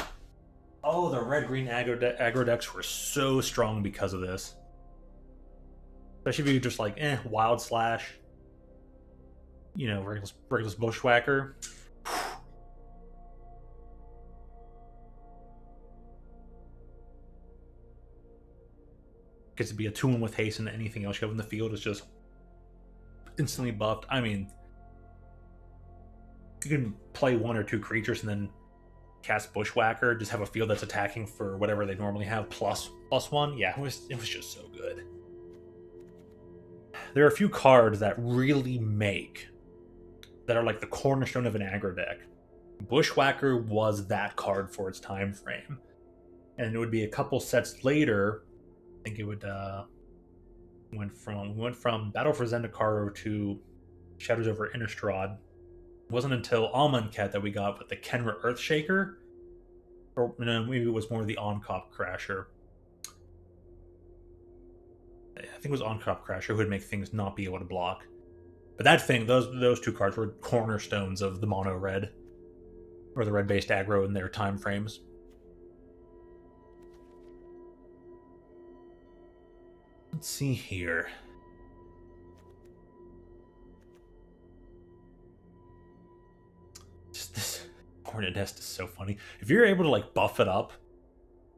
Oh, the red-green aggro decks were so strong because of this. Especially if you just like, Wild Slash. You know, reckless Bushwhacker. Gets to be a 2-1 with haste, and anything else you have in the field is just instantly buffed. I mean, you can play 1 or 2 creatures and then cast Bushwhacker, just have a field that's attacking for whatever they normally have, +1. Yeah, it was just so good. There are a few cards that really that are like the cornerstone of an aggro deck. Bushwhacker was that card for its time frame. And it would be a couple sets later, I think it would went from Battle for Zendikar to Shadows over Innistrad. It wasn't until Amonkhet that we got with the Kenra Earthshaker, or no, maybe it was more the Oncop Crasher. I think it was Oncop Crasher who would make things not be able to block. But that thing, those 2 cards were cornerstones of the mono red, or the red based aggro in their time frames. Let's see here. Just this Hornet Nest is so funny. If you're able to like buff it up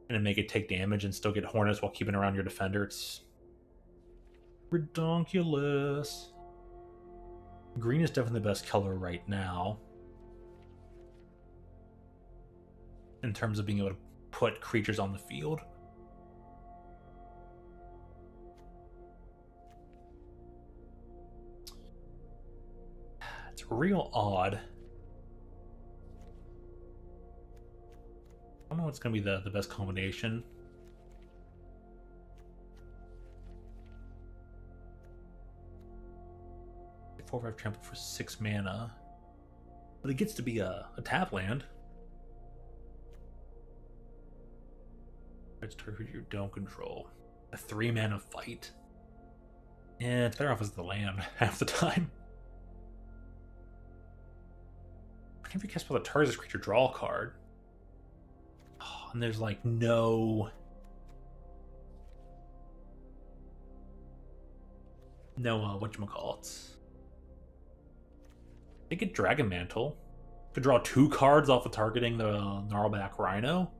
and then make it take damage and still get Hornets while keeping around your defender, it's redonkulous. Green is definitely the best color right now in terms of being able to put creatures on the field. It's real odd. I don't know what's going to be the best combination. A 4/5 trample for 6 mana. But it gets to be a tap land. It's target you don't control. A 3 mana fight. Yeah, it's better off as the land half the time. Whenever you cast with a target creature, draw a card. Oh, and there's like no whatchamacallit. They get Dragon Mantle. Could draw 2 cards off of targeting the Gnarlback Rhino.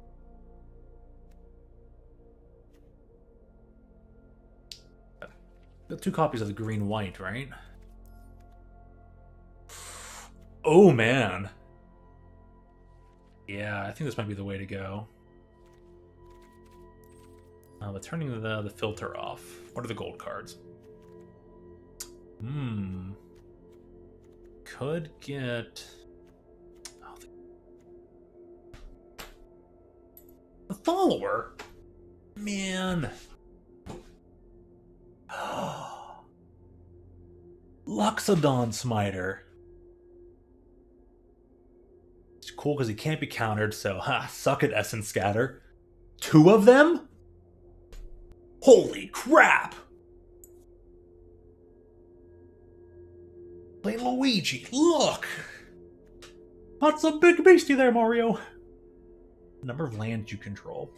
Got 2 copies of the green-white, right? Oh, man. Yeah, I think this might be the way to go. But turning the filter off. What are the gold cards? Could get... Oh, the follower? Man. Loxodon Smiter. It's cool because he can't be countered, so suck it, Essence Scatter. 2 of them? Holy crap! Play Luigi, look! That's a big beastie there, Mario! Number of lands you control.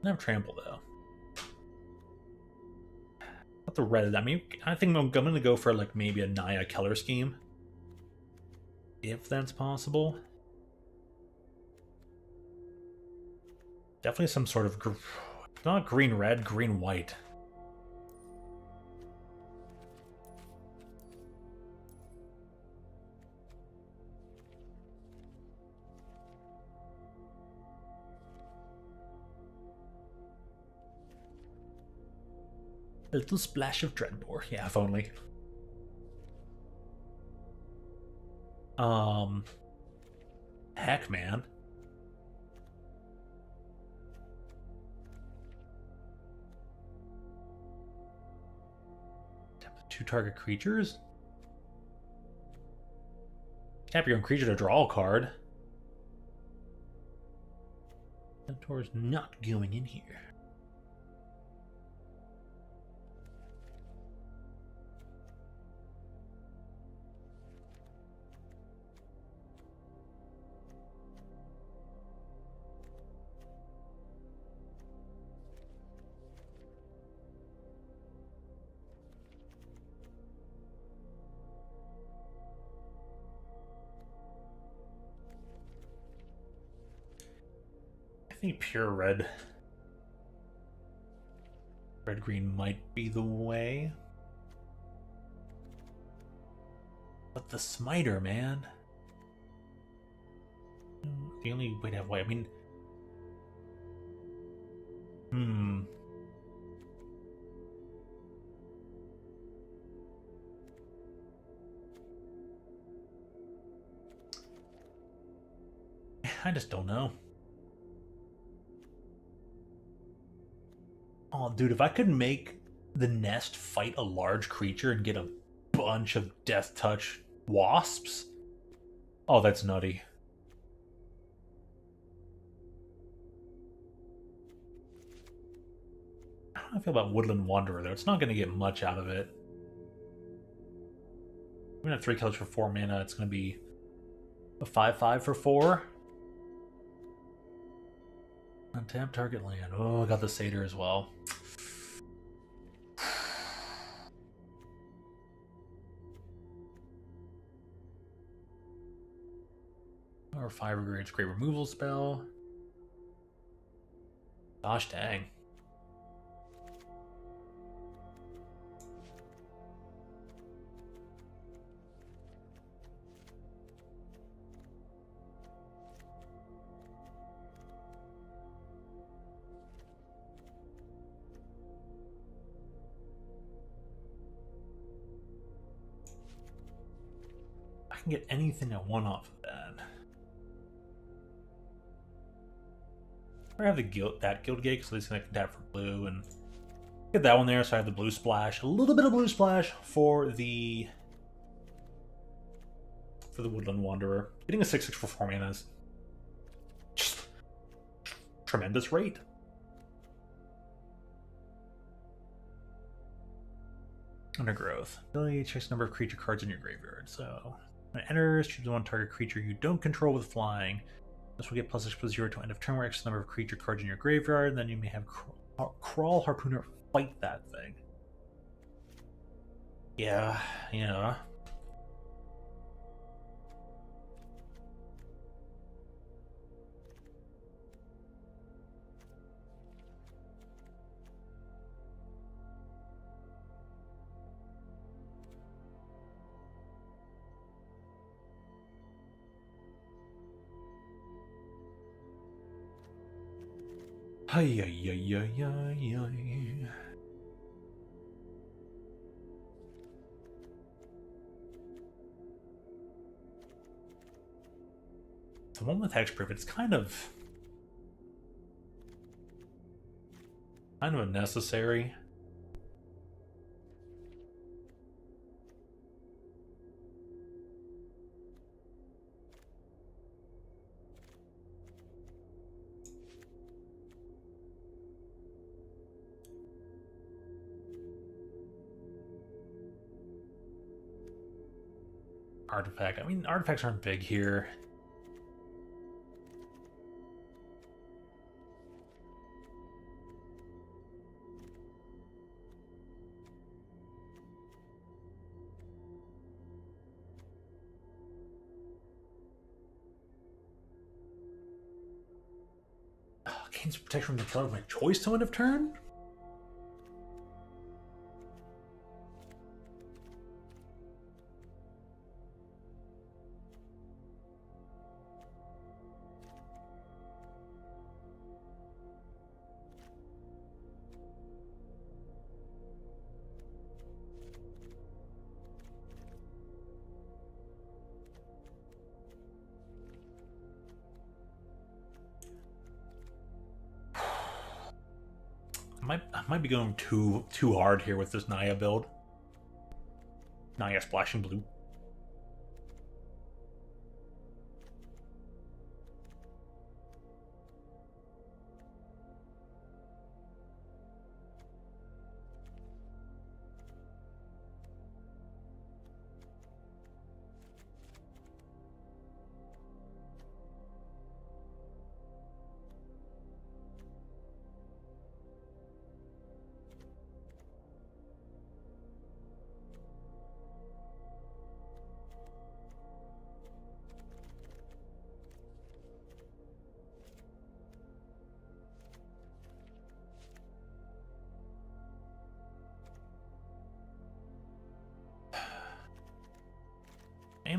I have trample, though. Not the red. I mean, I think I'm going to go for like maybe a Naya color scheme. If that's possible. Definitely some sort of... not green-red, green-white. A little splash of Dreadbore. Yeah, if only. Heck, man. Tap 2 target creatures? Tap your own creature to draw a card. Centaur's not going in here. think pure red. Red-green might be the way. But the smiter, man. The only way to have white, I mean... I just don't know. Oh, dude, if I could make the nest fight a large creature and get a bunch of death touch wasps... Oh, that's nutty. I don't know how I feel about Woodland Wanderer, though. It's not going to get much out of it. We're going to have 3 colors for 4 mana. It's going to be a 5/5 for 4. Untap target land. Oh, I got the Satyr as well. Or 5 regrades, great removal spell. Gosh dang. I can get anything I want off of that. I have the guild gate, so at least I can tap for blue and get that one there. So I have the blue splash, a little bit of blue splash for the Woodland Wanderer. Getting a 6/6 for 4 mana is just tremendous rate. Undergrowth. Ability checks the number of creature cards in your graveyard. So when it enters, choose one target creature you don't control with flying. This will get +6/+0 to end of turn, where X number of creature cards in your graveyard, and then you may have Crawl Harpooner fight that thing. Yeah, yeah. Ay, ay, ay, ay, ay, ay. The one with hexproof, it's kind of unnecessary. Artifact. I mean, artifacts aren't big here. Gains protection from the color of my choice to end of turn? I might be going too hard here with this Naya build. Naya splashing blue.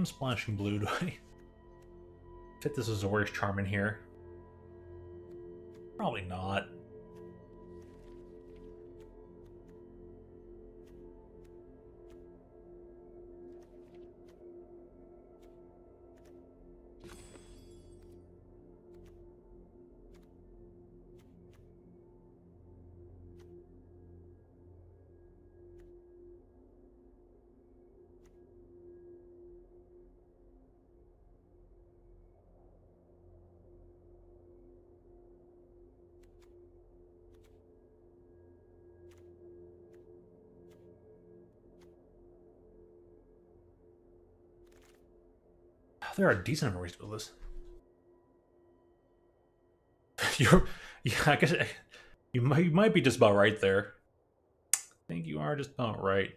am splashing blue. Do I fit this as a worst charm in here? Probably not. There are a decent number of ways to build this. Yeah, I guess you might be just about right there. I think you are just about right.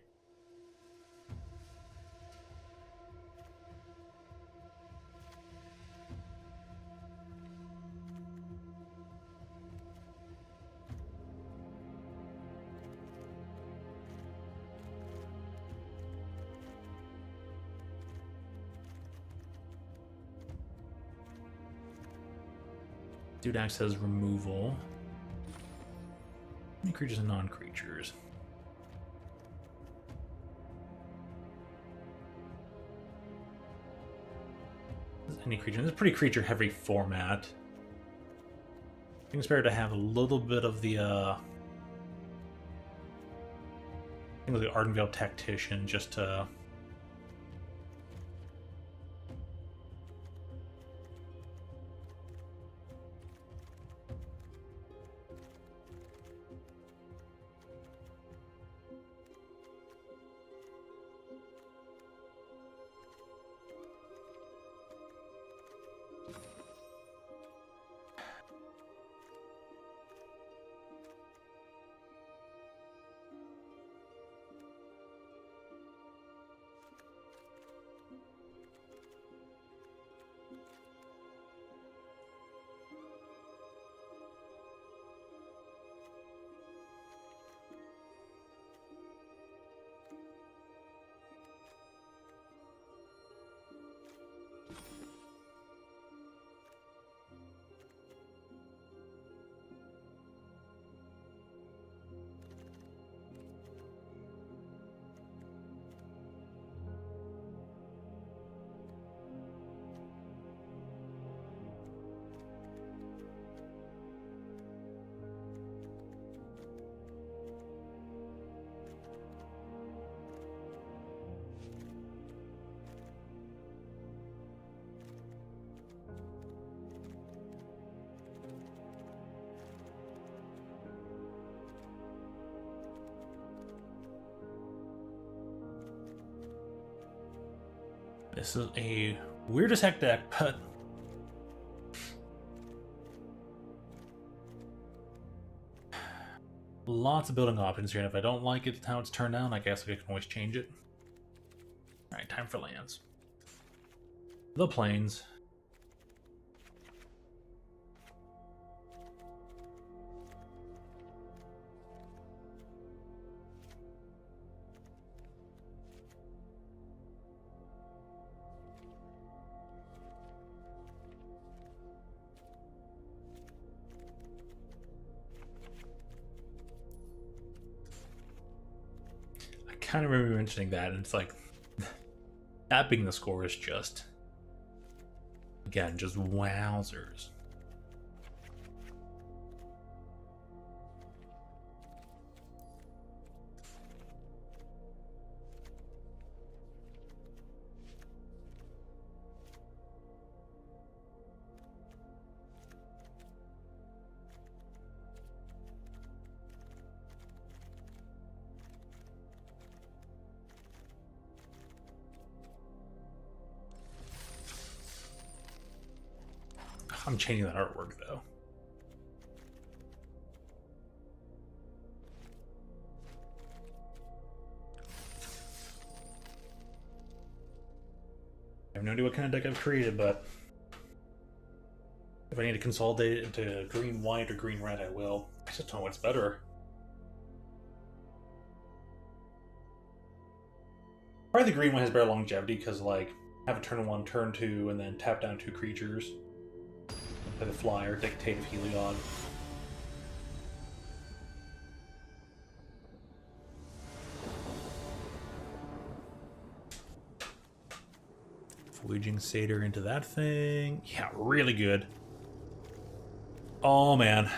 Dude acts as removal. Any creatures and non-creatures? Any creature. It's a pretty creature-heavy format. I think it's better to have a little bit of the things like Ardenvale Tactician just to This is a weird as heck deck, but lots of building options here, and if I don't like it how it's turned out, I guess I can always change it. Alright, time for lands. The plains. Kind of remember mentioning that, and it's like that being the score is just again just wowzers. I'm changing that artwork though. I have no idea what kind of deck I've created, but if I need to consolidate it into green-white or green-red, I will. I just don't know what's better. Probably the green one has better longevity because, like, have a turn 1, turn 2, and then tap down 2 creatures. Play the Flyer, Dictate of Heliod. Voyaging Satyr into that thing. Yeah, really good. Oh man.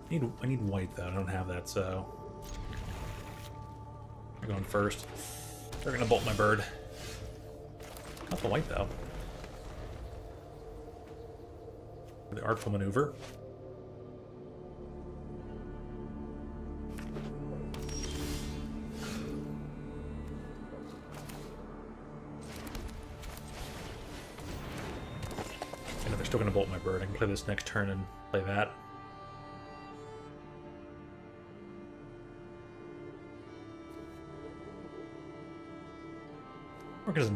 I need white though. I don't have that, so I'm going first. They're gonna bolt my bird. Not the white though. The Artful Maneuver. And if they're still gonna bolt my bird, I can play this next turn and play that. We're gonna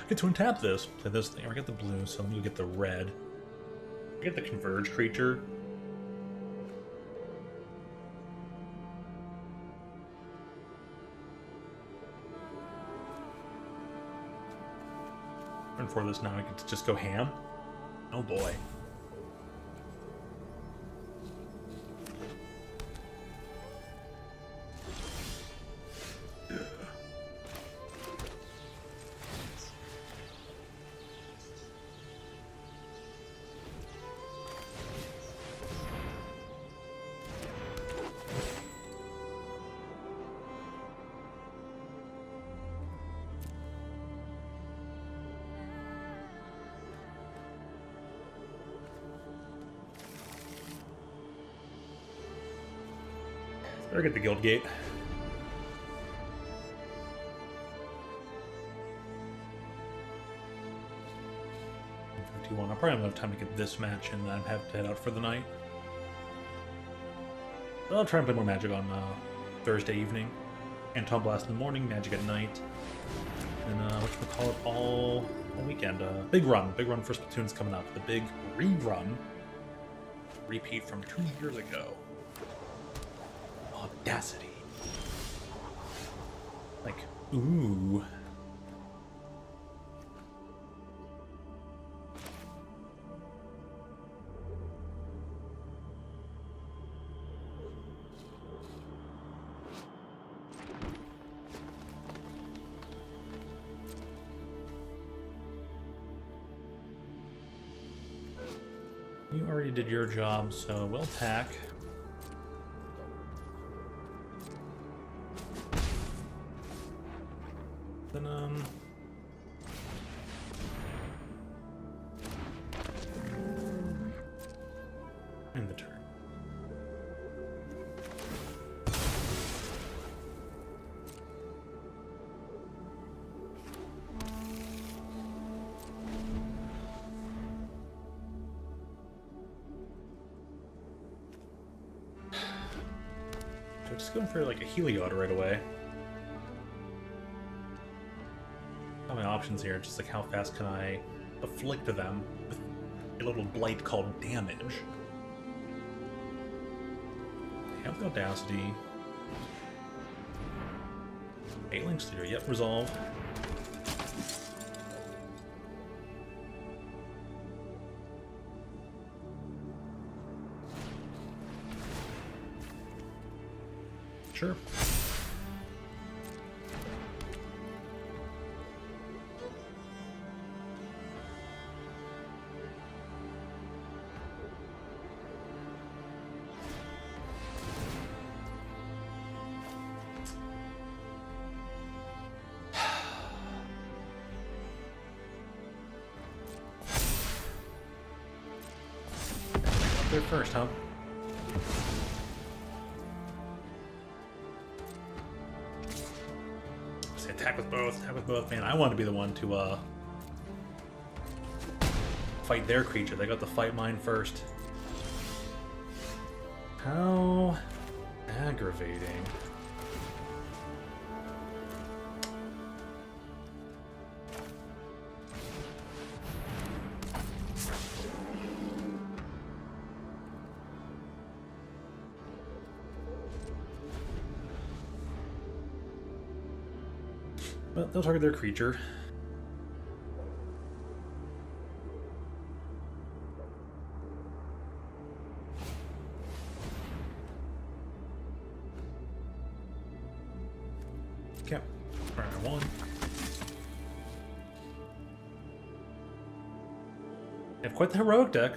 get to untap this. Play this thing. I get the blue, so I'm gonna get the red. I get the Converge creature. And for this now, I get to just go ham. Oh boy. Better get the guild gate. 51. I'll probably have enough time to get this match and then have to head out for the night. But I'll try and play more Magic on Thursday evening. Anton Blast in the morning, Magic at night. And whatchamacallit all weekend. Big run for Splatoon's coming up. The big rerun. Repeat from 2 years ago. Audacity. Like, ooh. You already did your job, so we'll attack. Then, end the turn. So just going for like a Heliod right away. My options here, just like how fast can I afflict them with a little blight called damage. I have the Audacity. 8 links through, yep, resolve. Sure. There first, huh? Say attack with both, man. I want to be the one to fight their creature. They got to fight mine first. How aggravating. But they'll target their creature. Okay, burn one. They have quite the heroic deck.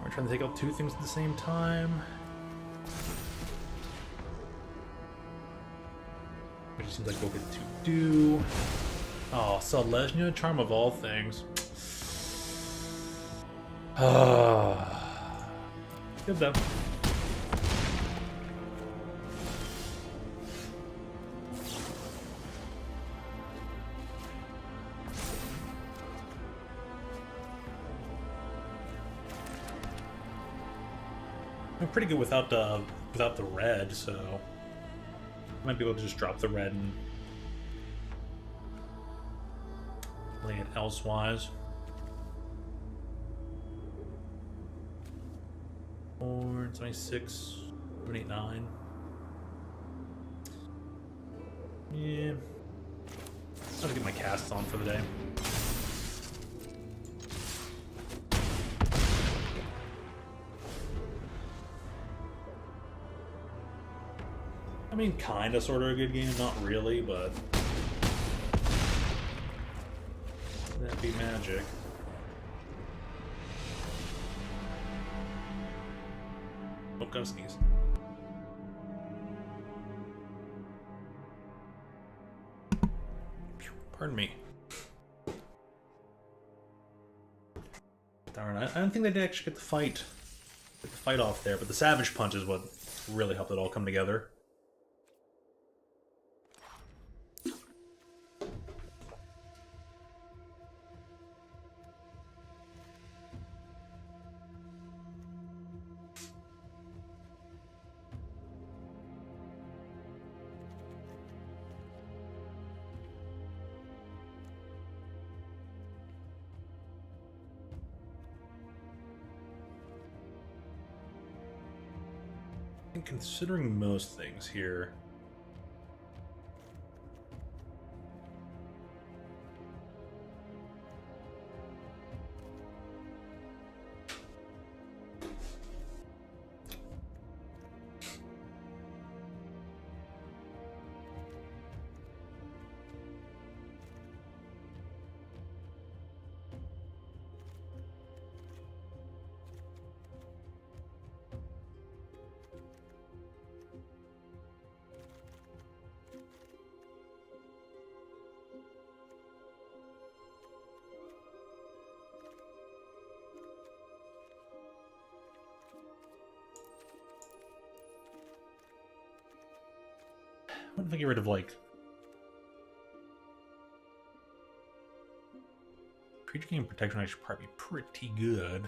We're trying to take out two things at the same time. Which seems like we'll get to do. Oh, Selesnya, charm of all things. Good though. I'm pretty good without the red, so I might be able to just drop the red and play it elsewise. 4, 26, 7, 8, 9. Yeah. I'll get my casts on for the day. I mean, kinda, sorta a good game, not really, but that'd be magic. Oh, gotta sneeze. Pardon me. Darn, I don't think they did actually get the fight off there, but the Savage Punch is what really helped it all come together. Considering most things here, what if I get rid of, like, creature game protection? I should probably be pretty good.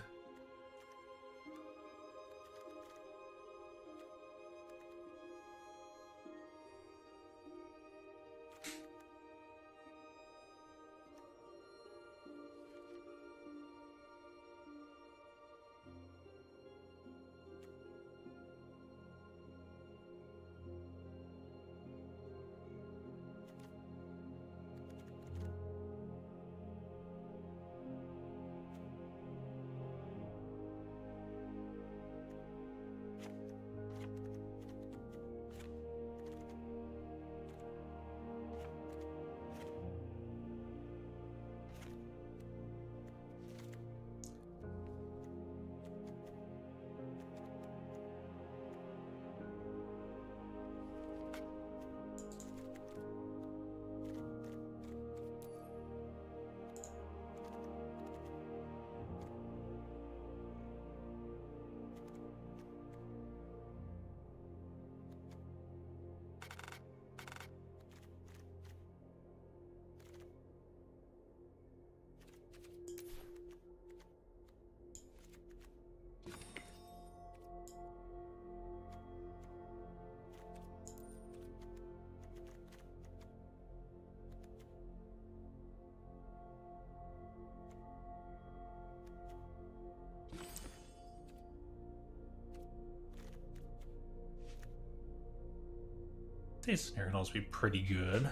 This snare can also be pretty good.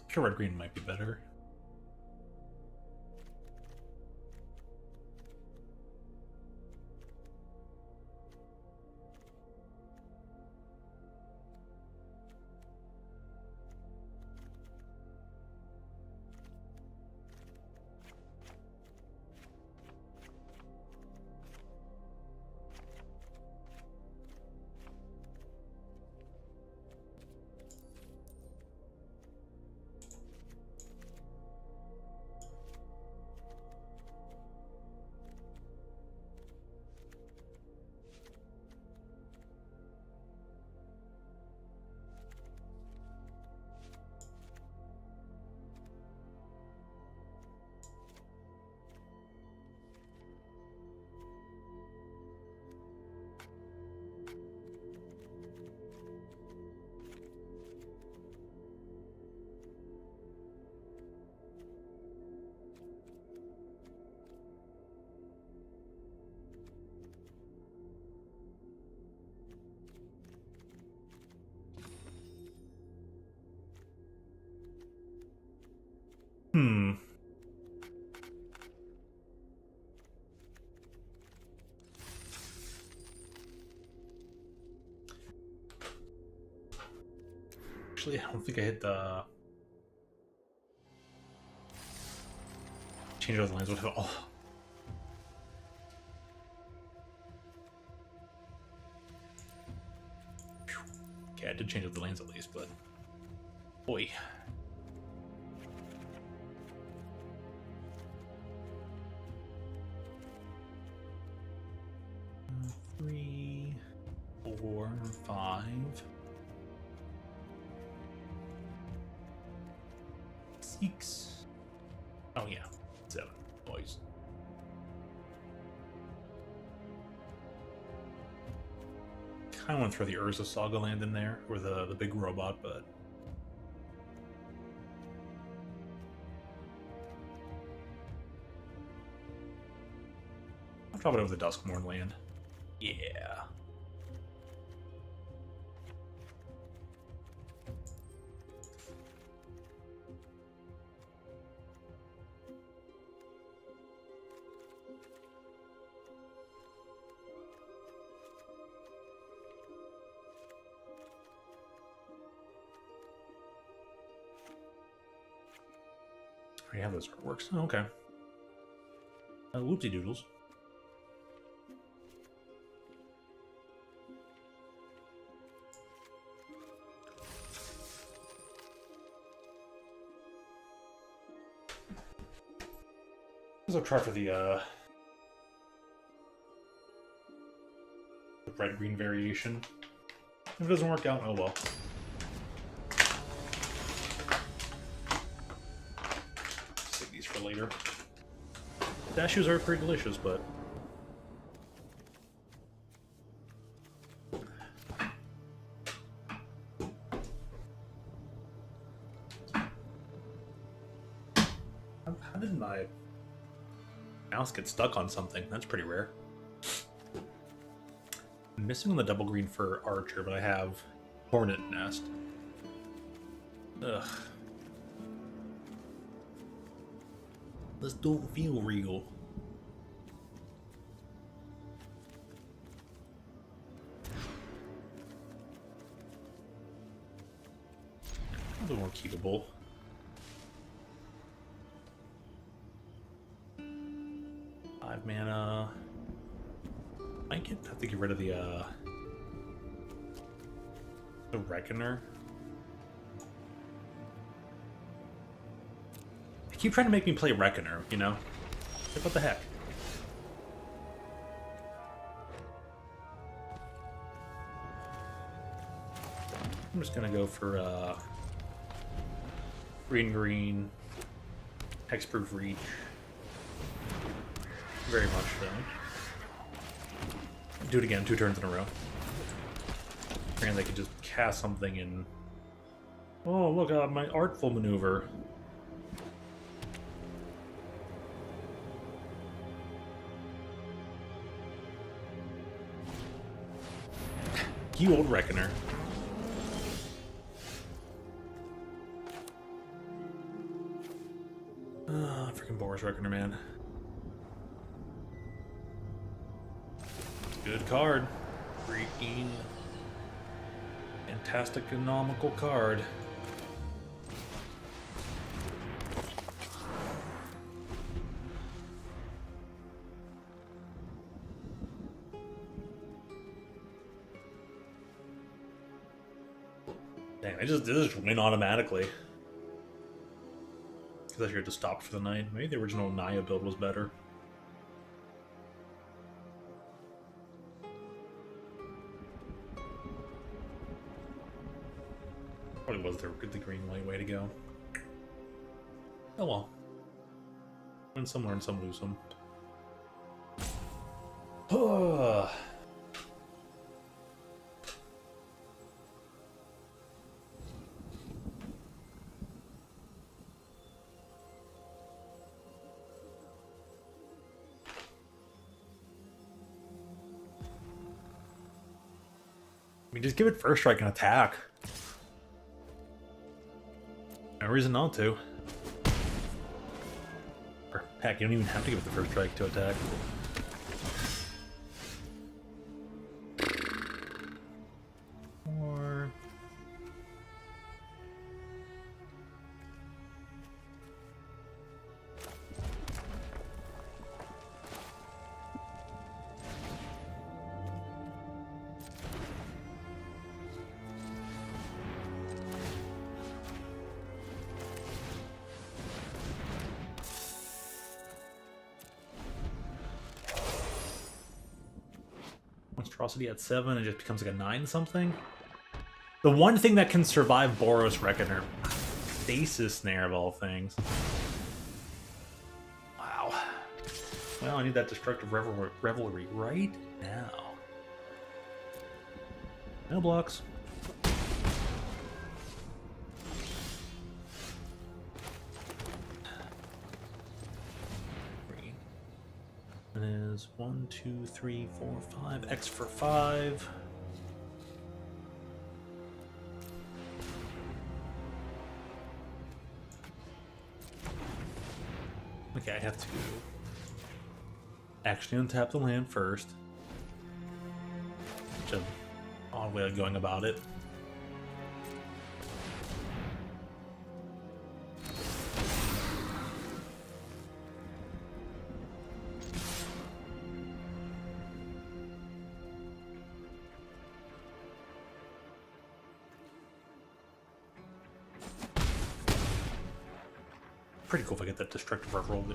Sure, red green might be better. Hmm. Actually, I don't think I hit the change those lines with it all. Okay, I did change up the lanes at least, but boy. Three, 4, 5, 6. Oh yeah, 7 boys. Kind of want to throw the Urza Saga land in there, or the big robot, but I'll drop it over the Duskmourn land. Yeah. I already have those artworks. Oh, okay. Whoopsie doodles. I'll try for the red-green variation. If it doesn't work out, oh well. Save these for later. Dashes are pretty delicious, but how did my mouse get stuck on something? That's pretty rare. I'm missing on the double green for Archer, but I have Hornet Nest. Ugh. This don't feel real. A little more keepable. Five mana. Might have to get rid of the Reckoner. You keep trying to make me play Reckoner, you know? Like, what the heck? I'm just gonna go for green, hexproof reach. Very much so. Do it again, 2 turns in a row. And they could just cast something and... Oh, look, my artful maneuver. you, old Reckoner. Ah, freaking Boris Reckoner, man. Good card. Freaking fantastic, economical card. Dang, they just win automatically. Because I should have just stopped for the night. Maybe the original Naya build was better. Probably was the green light way to go. Oh well. Win some, learn some, lose some. I mean, just give it first strike and attack. No reason not to. Or, heck, you don't even have to give it the first strike to attack. Or... Monstrosity at 7, it just becomes like a 9 something. The one thing that can survive Boros Reckoner. Stasis Snare of all things. Wow. Well, I need that Destructive Revelry right now. No blocks. It is 1, 2, 3, 4, 5. X for 5. Okay, I have to actually untap the land first. Which is an odd way of going about it. Pretty cool if I get that Destructive Revelry,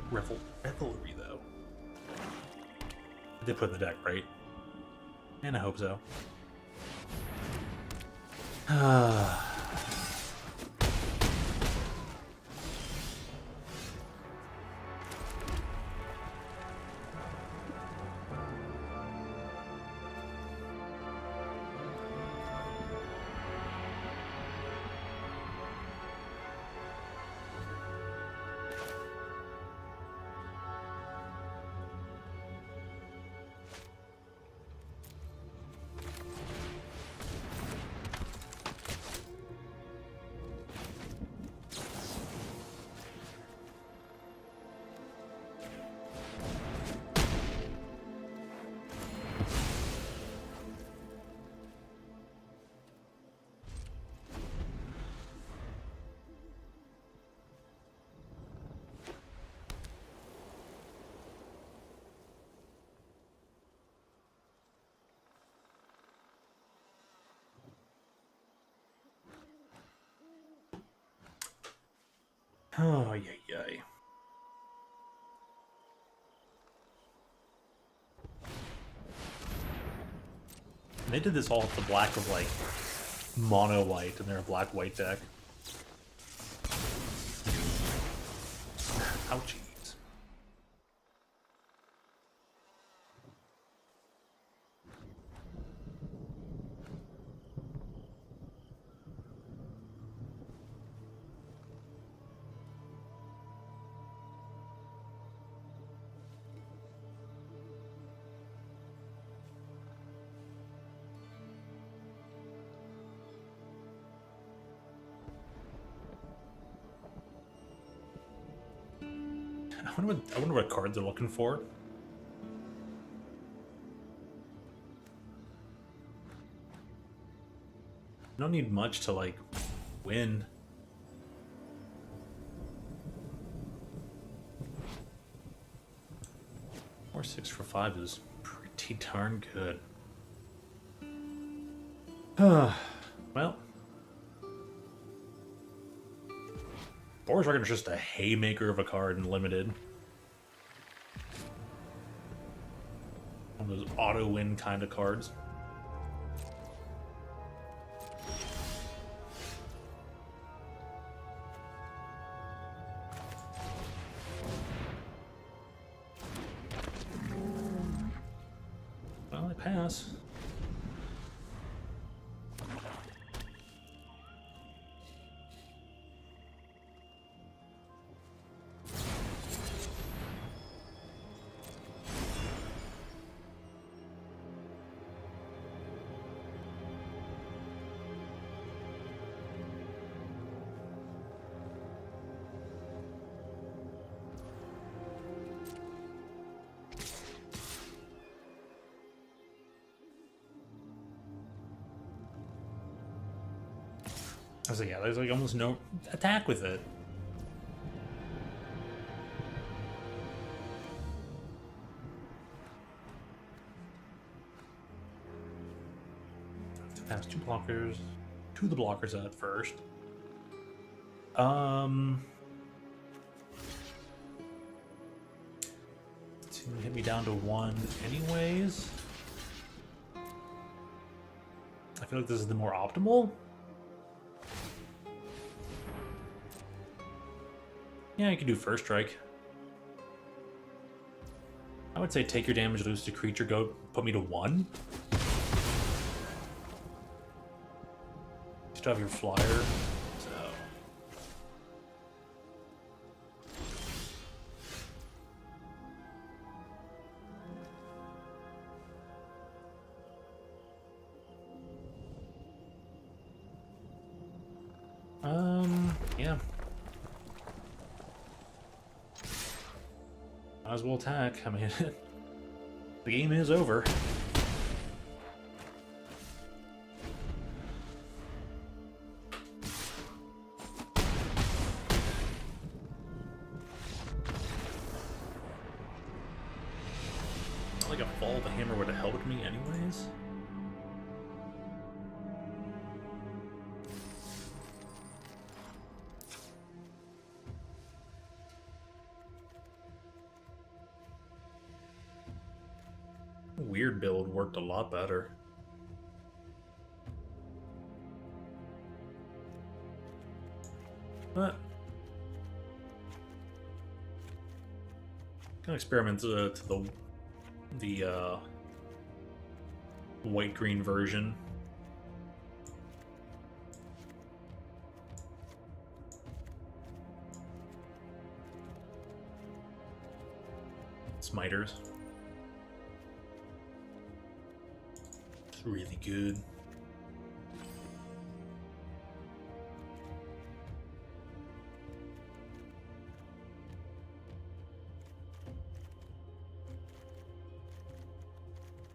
though. I did put in the deck, right? And I hope so. Oh, yay, yay. They did this all with the black of, like, mono white, and they're a black-white deck. Ouchies. I wonder what card they're looking for. You don't need much to, like, win. Or 6 for 5 is pretty darn good. Well. Boar's Reckoner's just a haymaker of a card in Limited. One of those auto-win kind of cards. Well, I pass. I was like, yeah, there's like almost no attack with it. Have to pass 2 blockers to the blockers at first. To hit me down to 1 anyways. I feel like this is the more optimal. Yeah, you can do first strike. I would say take your damage, lose to creature, go put me to 1. You still have your flyer, so. Yeah. Might as well attack. I mean, the game is over. Not like a fall of the hammer would have helped me anyways. Weird build worked a lot better. But can experiment to the white-green version. Smiters. It's really good.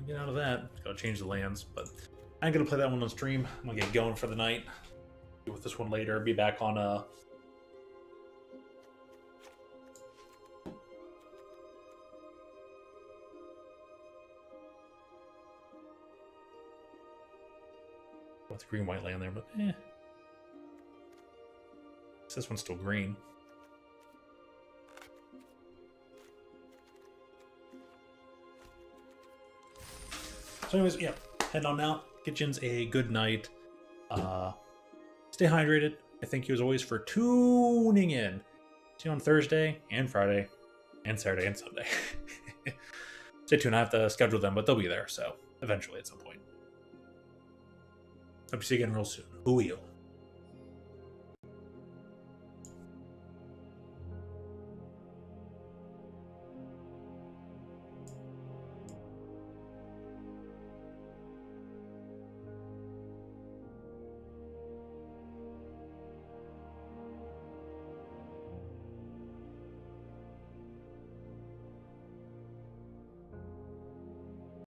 Get out of that. Gotta change the lands, but I ain't gonna play that one on stream. I'm gonna get going for the night. Deal with this one later. Be back on what's the green white land there, but this one's still green. So anyways, yeah, heading on now. Kitchen's a good night. Stay hydrated. I thank you as always for tuning in. See you on Thursday and Friday and Saturday and Sunday. Stay tuned. I have to schedule them, but they'll be there, so eventually at some point. Hope to see you again real soon. Who will?